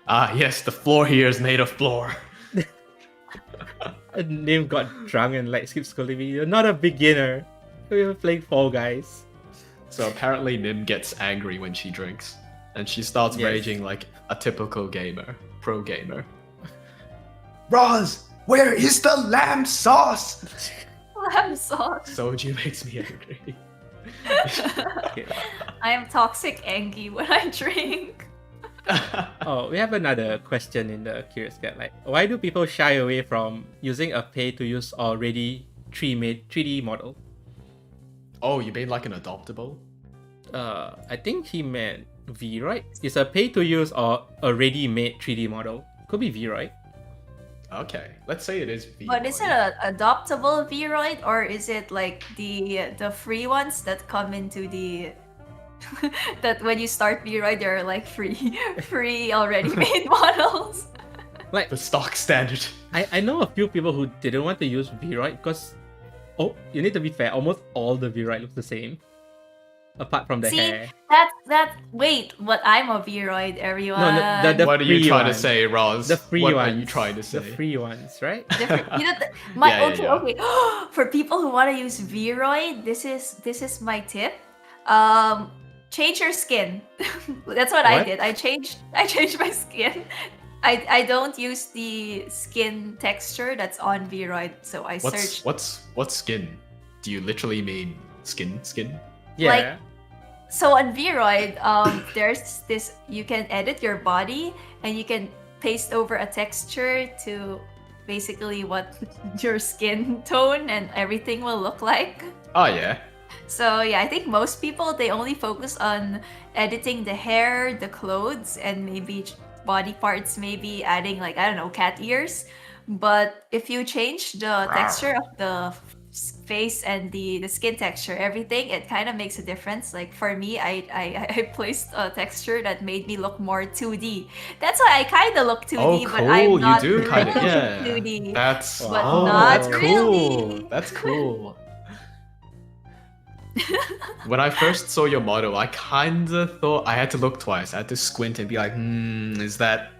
Yes, the floor here is made of floor. And Nym got drunk and like keeps scolding me. You're not a beginner. We were playing Fall Guys. So apparently Nym gets angry when she drinks, and she starts raging like a typical gamer, pro gamer. Roz, where is the lamb sauce? Lamb sauce. Soju makes me angry. I am toxic Angie when I drink. Oh, we have another question in the Curious Cat. Like, why do people shy away from using a pay-to-use or ready 3D model? Oh, you mean like an adoptable? I think he meant V, right? It's a pay-to-use or a ready-made 3D model. Could be V, right? Okay, let's say it is V. But is it an adoptable Vroid, or is it like the free ones that come into the that when you start Vroid, they're like free already made models? Like The stock standard. I know a few people who didn't want to use Vroid because you need to be fair, almost all the Vroid looks the same. Apart from the See, hair. that's wait, but I'm a Vroid, everyone. No, the What are you free trying to ones. say, Roz? The free what ones. are you trying to say? The free ones, right? Different. Okay. For people who want to use Vroid, this is my tip. Change your skin. That's what I What? did. I changed my skin. I don't use the skin texture that's on Vroid, so I searched. What's skin? Do you literally mean skin? Yeah. Like, so on Vroid, there's this, you can edit your body and you can paste over a texture to basically what your skin tone and everything will look like. Oh yeah. So yeah, I think most people, they only focus on editing the hair, the clothes, and maybe body parts, maybe adding like, I don't know, cat ears. But if you change the texture of the face and the skin texture, everything, it kind of makes a difference. Like for me, I placed a texture that made me look more 2D. That's why I kind of look 2D, Oh, but cool. I'm You not do kind of, really yeah. 2D. That's But Wow. not that's cool. really. That's cool. When I first saw your model, I kind of thought I had to look twice. I had to squint and be like, is that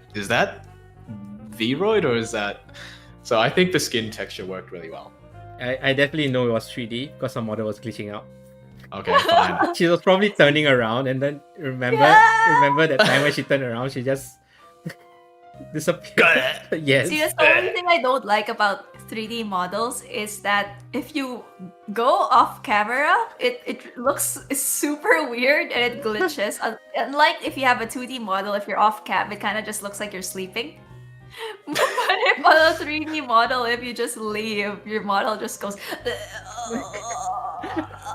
Vroid or is that? So I think the skin texture worked really well. I definitely know it was 3D because her model was glitching out. Okay, fine. She was probably turning around and then remember that time when she turned around, she just disappeared. Yes. See, that's the only thing I don't like about 3D models is that if you go off camera, it looks super weird and it glitches. Unlike if you have a 2D model, if you're off cam, it kind of just looks like you're sleeping. But if on a 3D model, if you just leave, your model just goes.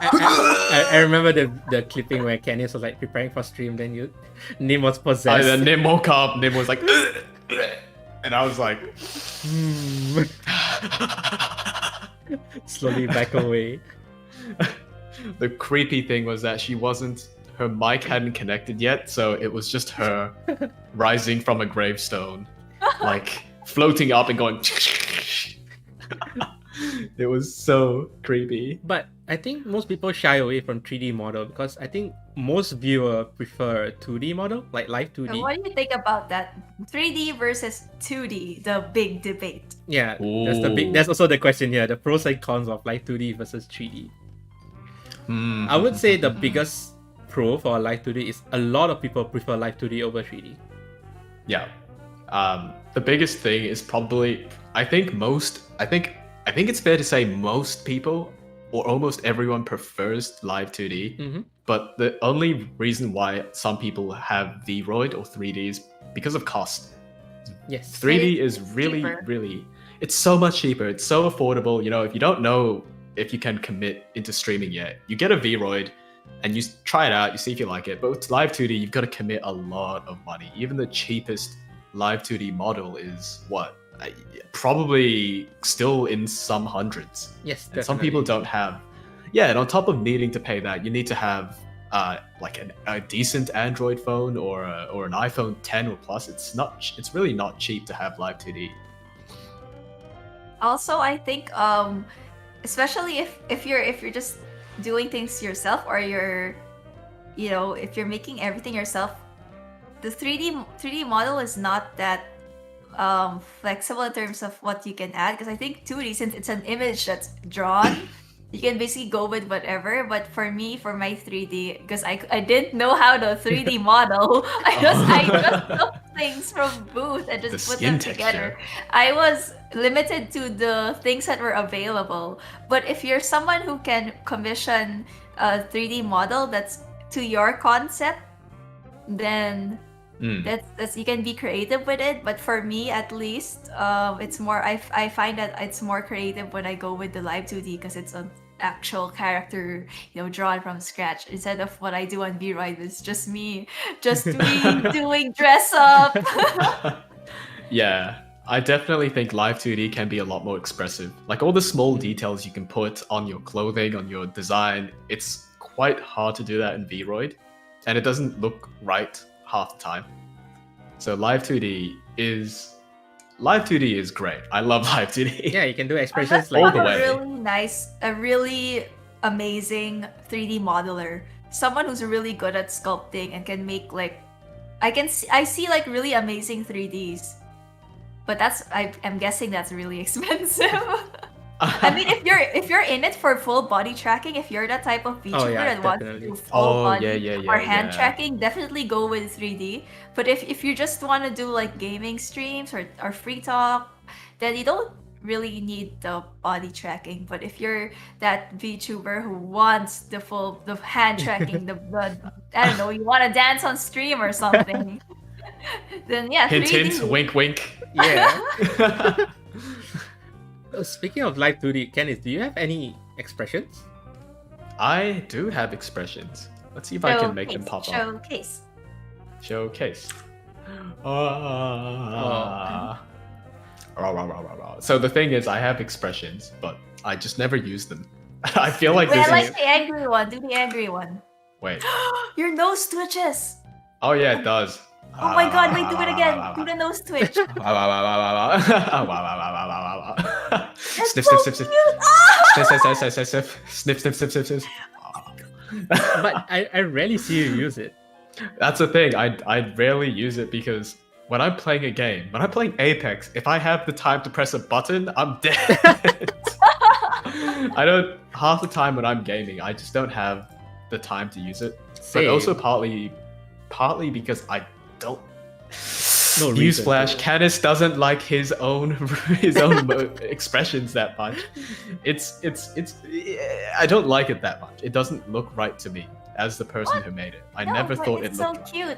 I remember the clipping where Canis was like preparing for stream, then Nym was possessed. Then Nym woke up. Nym was like, and I was like, slowly back away. The creepy thing was that her mic hadn't connected yet, so it was just her rising from a gravestone, like floating up and going. It was so creepy. But I think most people shy away from 3D model because I think most viewers prefer 2D model, like live 2D. So what do you think about that? 3D versus 2D, the big debate. Yeah, Ooh. that's also the question here, the pros and cons of live 2D versus 3D. I would say the biggest pro for live 2D is a lot of people prefer live 2D over 3D. Yeah. The biggest thing is probably I think it's fair to say most people or almost everyone prefers live 2D. Mm-hmm. But the only reason why some people have Vroid or 3D is because of cost. Yes. 3D is It's really, cheaper. really, it's so much cheaper. It's so affordable. You know, if you don't know if you can commit into streaming yet, you get a Vroid and you try it out, you see if you like it. But with live 2D, you've got to commit a lot of money. Even the cheapest live 2D model is what? Probably still in some hundreds. Yes, And some people don't have. Yeah, and on top of needing to pay that, you need to have like a decent Android phone or an iPhone 10 or plus. It's really not cheap to have live 2D. Also, I think especially if you're just doing things yourself or if you're making everything yourself, the 3D model is not that flexible in terms of what you can add, because I think 2D, since it's an image that's drawn, you can basically go with whatever. But for me, for my 3D, because I didn't know how to 3D model, I just took things from booth and just The put them skin together. texture. I was limited to the things that were available. But if you're someone who can commission a 3D model that's to your concept, then that's you can be creative with it. But for me, at least, it's more. I find that it's more creative when I go with the live 2D because it's an actual character, drawn from scratch, instead of what I do on Vroid. It's just me doing dress up. Yeah, I definitely think live 2D can be a lot more expressive. Like all the small details you can put on your clothing, on your design, it's quite hard to do that in Vroid, and it doesn't look right half the time. So live 2D is Live 2D is great. I love Live 2D. Yeah, you can do expressions all like the a way. really nice, a really amazing 3D modeler. Someone who's really good at sculpting and can make like, I see like really amazing 3Ds. But I'm guessing that's really expensive. I mean, if you're in it for full body tracking, if you're that type of VTuber yeah, that wants to definitely. do full body or hand yeah. tracking, definitely go with 3D. But if you just want to do like gaming streams or free talk, then you don't really need the body tracking. But if you're that VTuber who wants the hand tracking, the I don't know, you want to dance on stream or something, then yeah, Hint, 3D. hint, wink, wink. Yeah. Speaking of live 2D, Canis, do you have any expressions? I do have expressions. Let's see if I can make them pop up. Showcase. Showcase. So the thing is, I have expressions, but I just never use them. I feel like Wait, this I is... like the angry one. Do the angry one. Wait. Your nose twitches. Oh yeah, it does. Oh my god, wait, do it again. Do the nose twitch. Sniff, so sniff, sniff, sniff. cute. Ah! Sniff, sniff, sniff, sniff, sniff. Sniff, sniff, sniff, sniff, sniff. But I rarely see you use it. That's the thing. I rarely use it because when I'm playing a game, when I'm playing Apex, if I have the time to press a button, I'm dead. I don't. Half the time when I'm gaming, I just don't have the time to use it. Same. But also partly because I don't. No reason Newsflash: to. Canis doesn't like his own expressions that much. It's I don't like it that much. It doesn't look right to me as the person who made it. I No, never but thought it it's looked so right. cute,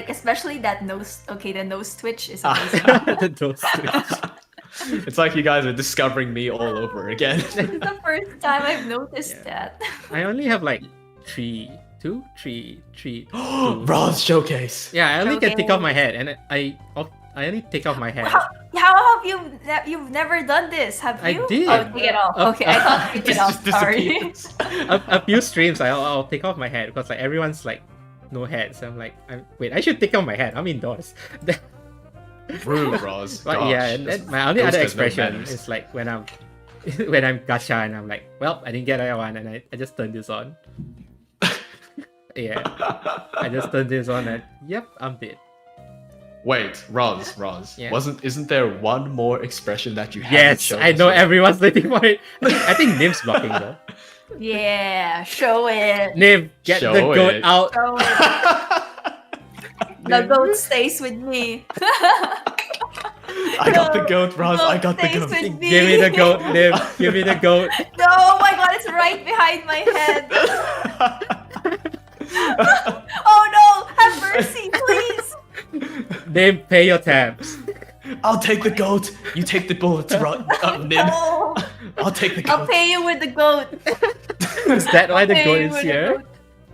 especially that nose. Okay, the nose twitch is amazing. The nose twitch. It's like you guys are discovering me all over again. This is the first time I've noticed that. I only have like three. Ron's showcase. Yeah, I only can take off Okay. my head, and I only take off my head. How have you've never done this? Have I you? did. Oh, take it off. Okay, I thought you It did off. just disappears. Sorry. A few streams, I'll take off my head because like everyone's like no head, so I'm like, wait, I should take off my head. I'm indoors. Rude, Roz. But Gosh, yeah, and then my only Ghost other has no expression manners. is like when I'm when I'm gacha and I'm like, well, I didn't get that one, and I just turned this on. Yeah, I just turned this on and yep, I'm dead. Wait, Roz. Yeah. Isn't there one more expression that you have? Yes, I know everyone's waiting for it. I think Nym's blocking though. Yeah, show it. Nym, get Show the goat it. out. Show it. The goat stays with me. I got the goat, Roz. I got the stays goat. with me. Give me the goat, Nym. Give me the goat. No, oh my god, it's right behind my head. Oh no, have mercy, please. Nym, pay your tabs. I'll take the goat. You take the bullets, Nym. No, I'll take the I'll goat. pay you with the goat. Is that why the Pay goat you is with the here? goat.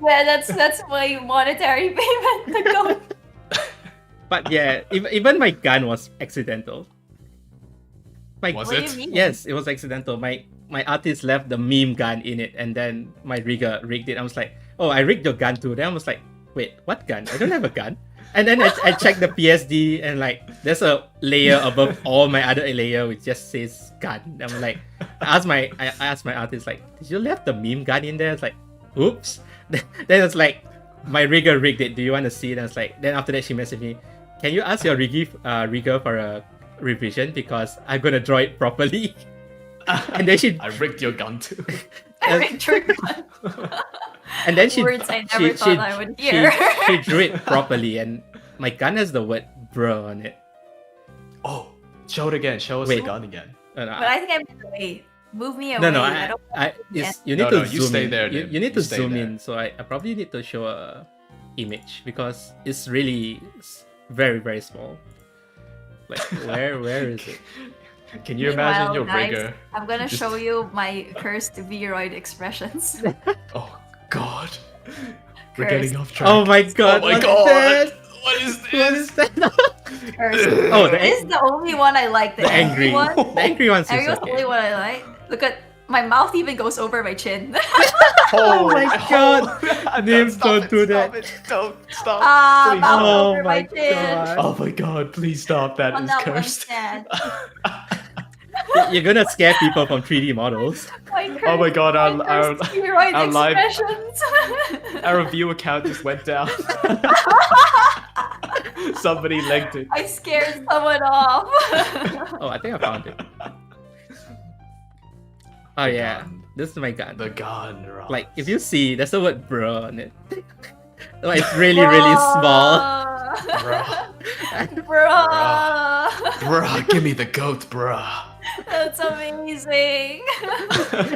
Yeah, that's my monetary payment. The goat. But yeah, even my gun was accidental. Was What do it? you mean? Yes, it was accidental. My artist left the meme gun in it, and then my rigger rigged it. I was like, oh, I rigged your gun too. Then I was like, wait, what gun? I don't have a gun. And then I checked the PSD, and like, there's a layer above all my other layer which just says gun. I'm like, I asked my artist like, did you left the meme gun in there? It's like, oops. Then it's like, my rigger rigged it. Do you want to see it? And I was like, then after that she messaged me, can you ask your rigger for a revision because I'm gonna draw it properly. And then she I rigged your gun too. I rigged your gun. and then she Words I never thought I would hear. she drew it properly, and my gun has the word bro on it. Oh, show it again. Show us Wait. the gun again. No, But I think I'm in the way. Move me away. no, I don't you need No, to no, you zoom stay in. there, You Nym. need You to stay zoom there. in, so I probably need to show a image because it's really very very small. Like where is it? Can you imagine your Meanwhile, guys, rigger? I'm gonna Just- show you my cursed Vroid expressions. Oh God, we're Cursed. getting off track. Oh my god! Oh my what is God! that? What is What this? is that? Cursed. Oh, the This is the only one I like. The, the angry one. the angry one Angry seems was the only okay. one I like. Look at My mouth even goes over my chin. Oh my god. Nym, don't do that. Stop it. Don't stop. Please Mouth stop. over my chin. God. Oh my god, please stop. That On is that one cursed. stand. You're gonna scare people from 3D models. Oh my god, our steroid our live- expressions. our view account just went down. Somebody legged it. I scared someone off. Oh, I think I found it. Oh yeah, gun. this is my gun. The gun, Ross. Like, if you see, there's the word bro on it. Like, it's really, really small. Bruh. Bruh. Bruh, give me the goat, bruh. That's amazing.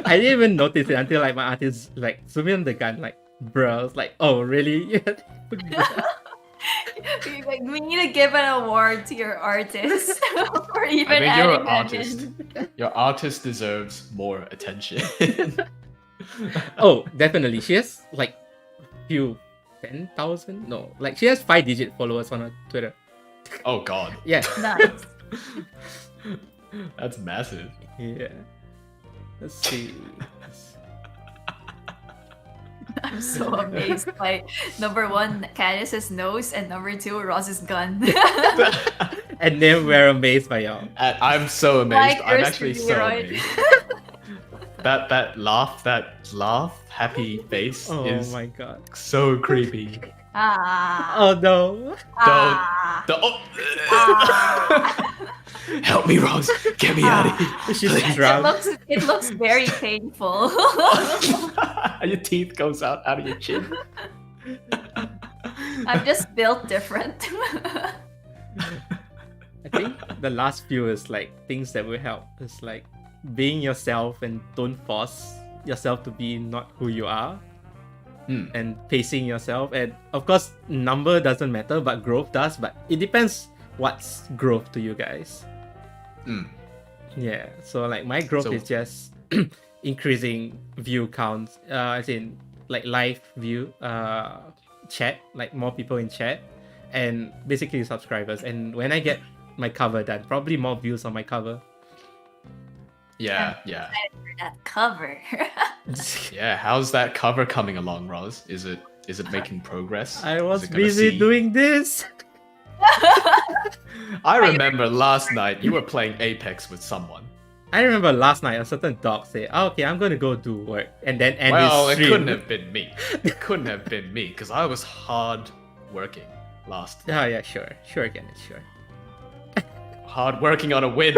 I didn't even notice it until like my artist like zoom in on the gun, like, bro. I was like, oh really? Like, we need to give an award to your artist for even I think you're adding an that artist. in. Your artist deserves more attention. Oh, definitely. She has like few 10,000. No, like she has 5-digit followers on her Twitter. Oh god. Yeah, Nice. That's massive. yeah. Let's see. I'm so amazed by number one, Canis's nose, and number two, Ross's gun. And then we're amazed by y'all. I'm so amazed. Like I'm your actually so steroid. amazed. That laugh, happy face Oh is my god. so creepy. Oh no. Ah. Ah. Help me, Rose. Get me out of here. She's Please. drunk. It looks very painful. Your teeth goes out of your chin. I'm just built different. I think the last few is like things that will help. It's like being yourself and don't force yourself to be not who you are. And pacing yourself. And of course, number doesn't matter, but growth does. But it depends what's growth to you guys. Yeah, so like my growth So- is just increasing view counts, as in like live view, chat, like more people in chat, and basically subscribers. And when I get my cover done, probably more views on my cover. Yeah. That cover. Yeah, how's that cover coming along, Roz? Is it making progress? I Is was it gonna busy see- doing this. I remember last night you were playing Apex with someone. I remember last night a certain dog said, oh, "Okay, I'm gonna go do work," and then end Well, his it stream. couldn't have been me. It couldn't have been me because I was hard working last. Oh yeah, sure, Kenneth, sure. Hard working on a win.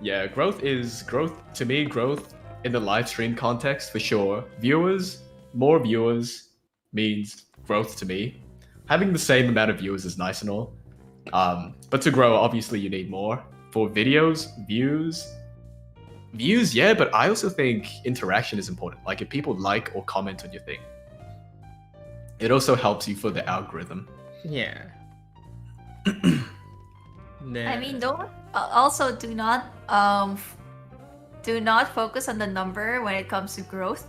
Yeah, growth to me. Growth in the live stream context for sure. More viewers means growth to me. Having the same amount of viewers is nice and all, but to grow, obviously, you need more. For videos, views, yeah. But I also think interaction is important. Like if people like or comment on your thing, it also helps you for the algorithm. Yeah. I mean, don't also do not focus on the number when it comes to growth.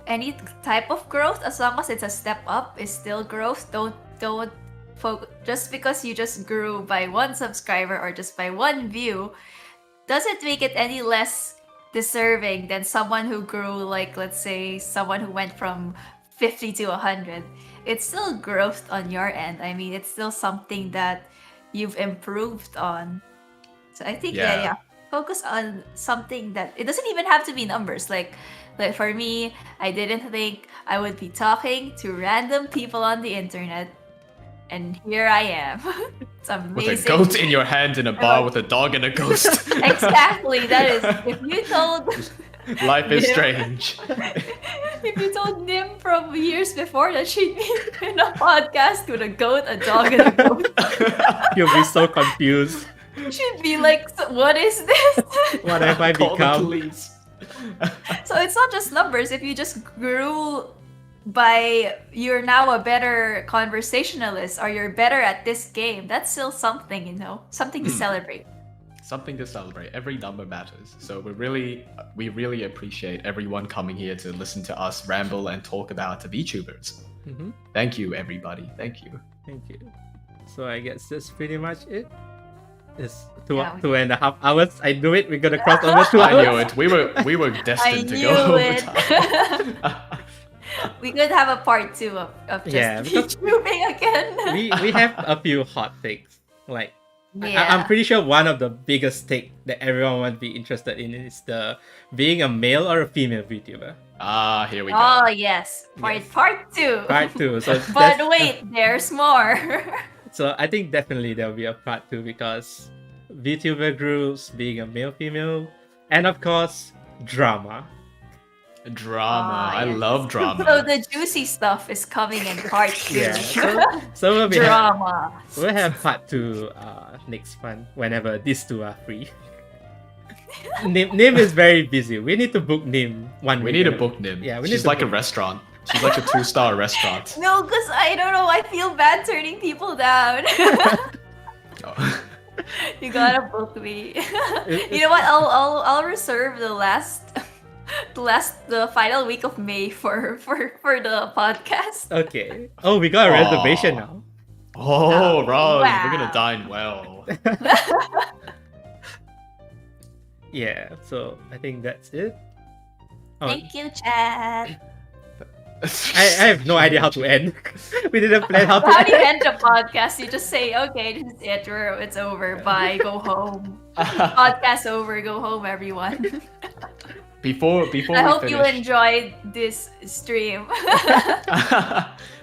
Any type of growth, as long as it's a step up, is still growth. Don't focus just because you just grew by 1 subscriber or just by 1 view, doesn't make it any less deserving than someone who grew, like let's say someone who went from 50 to 100. It's still growth on your end. I mean, it's still something that you've improved on. So I think yeah. Focus on something that it doesn't even have to be numbers. Like for me, I didn't think I would be talking to random people on the internet, and here I am. It's amazing. With a goat in your hand in a bar with a dog and a ghost. Exactly. That is. If you told. Life is Yeah. strange. If you told Nym from years before that she'd be in a podcast with a goat, a dog, and a goat, You'll be so confused. she'd be like, "What is this?" What have I Call the become? police. So it's not just numbers. If you just grew by, you're now a better conversationalist, or you're better at this game, that's still something, something to celebrate. Something to celebrate. Every number matters. So we really appreciate everyone coming here to listen to us ramble and talk about VTubers. Mhm. Thank you, everybody. Thank you. Thank you. So I guess that's pretty much it It's Yeah, 2.5 hours. I knew it. We're gonna cross over 2 I hours. knew it. We were destined to go knew over it. time. We could have a part 2 of just Yeah, because VTubing again. we have a few hot takes. Like yeah. I'm pretty sure one of the biggest take that everyone would be interested in is the being a male or a female VTuber. Ah, here we go. Oh yes, Yes. part 2. Part 2. So But that's- wait, there's more. So I think definitely there'll be a part 2 because VTuber groups being a male female, and of course drama. Drama. I yes. love drama. So the juicy stuff is coming in part 2. Yeah. So we'll Drama. we'll have part 2 next month whenever these two are free. Nym is very busy. We need to book Nym one We week need to in a- book Nym. Yeah, we need She's to like a book- restaurant. She's like a 2-star restaurant. No, because I don't know. I feel bad turning people down. Oh. You gotta book me. You know what? I'll reserve the final week of May for the podcast. Okay. Oh, we got a reservation now. Oh, Roz, wow. we're gonna dine well. Yeah, so I think that's it. Oh, Thank you, Chad. I have no idea how to end. We didn't plan how to How do you end a podcast? You just say, "Okay, this is it. It's over. Bye. Go home. Podcast over. Go home, everyone." before I we hope you finish, enjoyed this stream.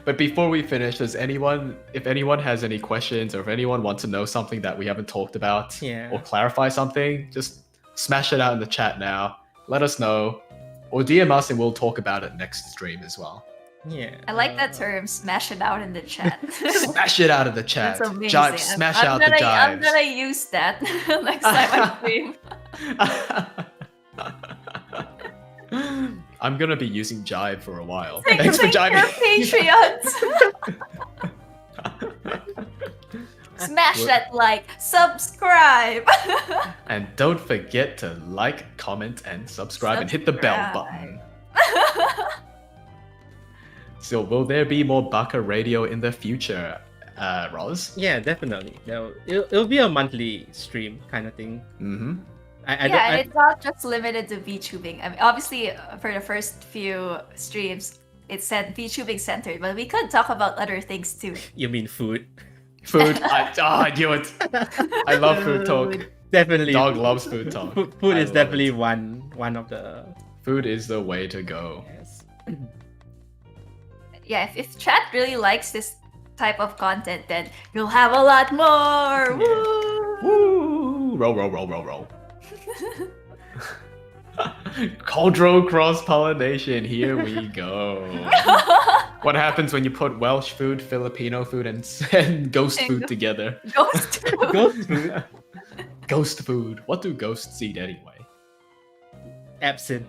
but before we finish, if anyone has any questions or if anyone wants to know something that we haven't talked about Yeah. or clarify something, just smash it out in the chat now. Let us know. Or DM us and we'll talk about it next stream as well. Yeah. I like that term. Smash it out in the chat. Smash it out of the chat. That's amazing. Jive, smash I'm out the gonna, I'm jives. gonna use that next time I stream. I'm gonna be using Jive for a while. Thank Thanks for your jiving. Patreons. Smash that like, subscribe. And don't forget to like, comment, and subscribe and hit the bell button. So will there be more BakaRadio in the future, Roz? Yeah, definitely. It'll be a monthly stream kind of thing. Mm-hmm. Yeah, and it's not just limited to VTubing. I mean, obviously, for the first few streams, it said VTubing centered, but we could talk about other things too. You mean food? Food. I knew it. I love food talk. Definitely. Dog loves food talk. Food I is love definitely it. one of the. Food is the way to go. Yes. Yeah, if chat really likes this type of content, then you'll have a lot more. Yeah. Woo! Woo! Roll. Cultural cross-pollination, here we go. What happens when you put Welsh food, Filipino food, and ghost food together? Ghost. Ghost food. Ghost food. What do ghosts eat anyway? Absinthe.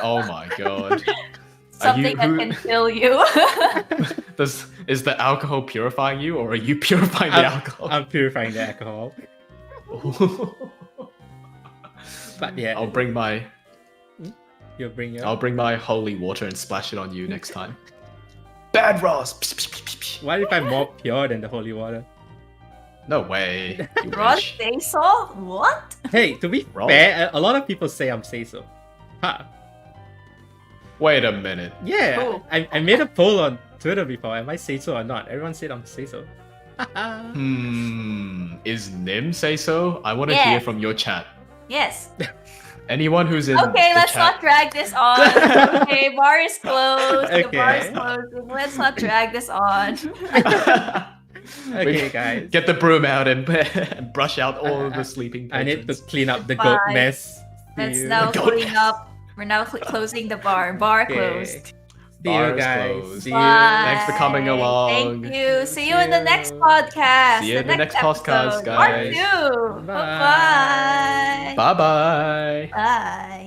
Oh my god. Something that can kill you. Is the alcohol purifying you, or are you purifying the alcohol? I'm purifying the alcohol. But yeah, I'll bring my you'll bring your. I'll bring my holy water and splash it on you next time. Bad Ross. What if I'm more pure than the holy water? No way. You Ross wish. say so? What? Hey, to be Wrong. fair, a lot of people say I'm say so. Huh. Wait a minute. Yeah, Oh. I made a poll on Twitter before. Am I say so or not? Everyone said I'm say so. Is Nym say so? I want to Yes. hear from your chat. Yes. Anyone who's in Okay, the let's chat. not drag this on. Okay, bar is closed. The bar is Okay. closed. Let's not drag this on. Okay, guys. Get the broom out and, and brush out all of the sleeping I patrons. need to clean up the goat Bye. mess. See Let's you. now Go clean next. up. We're now closing the bar. Bar Okay. closed. See you Bar is guys. closed. See Bye. you. Thanks for coming along. Thank you. See you in See the next you. podcast. See you in the next podcast, episode. Part guys. 2. Bye. Bye-bye. Bye bye. Bye.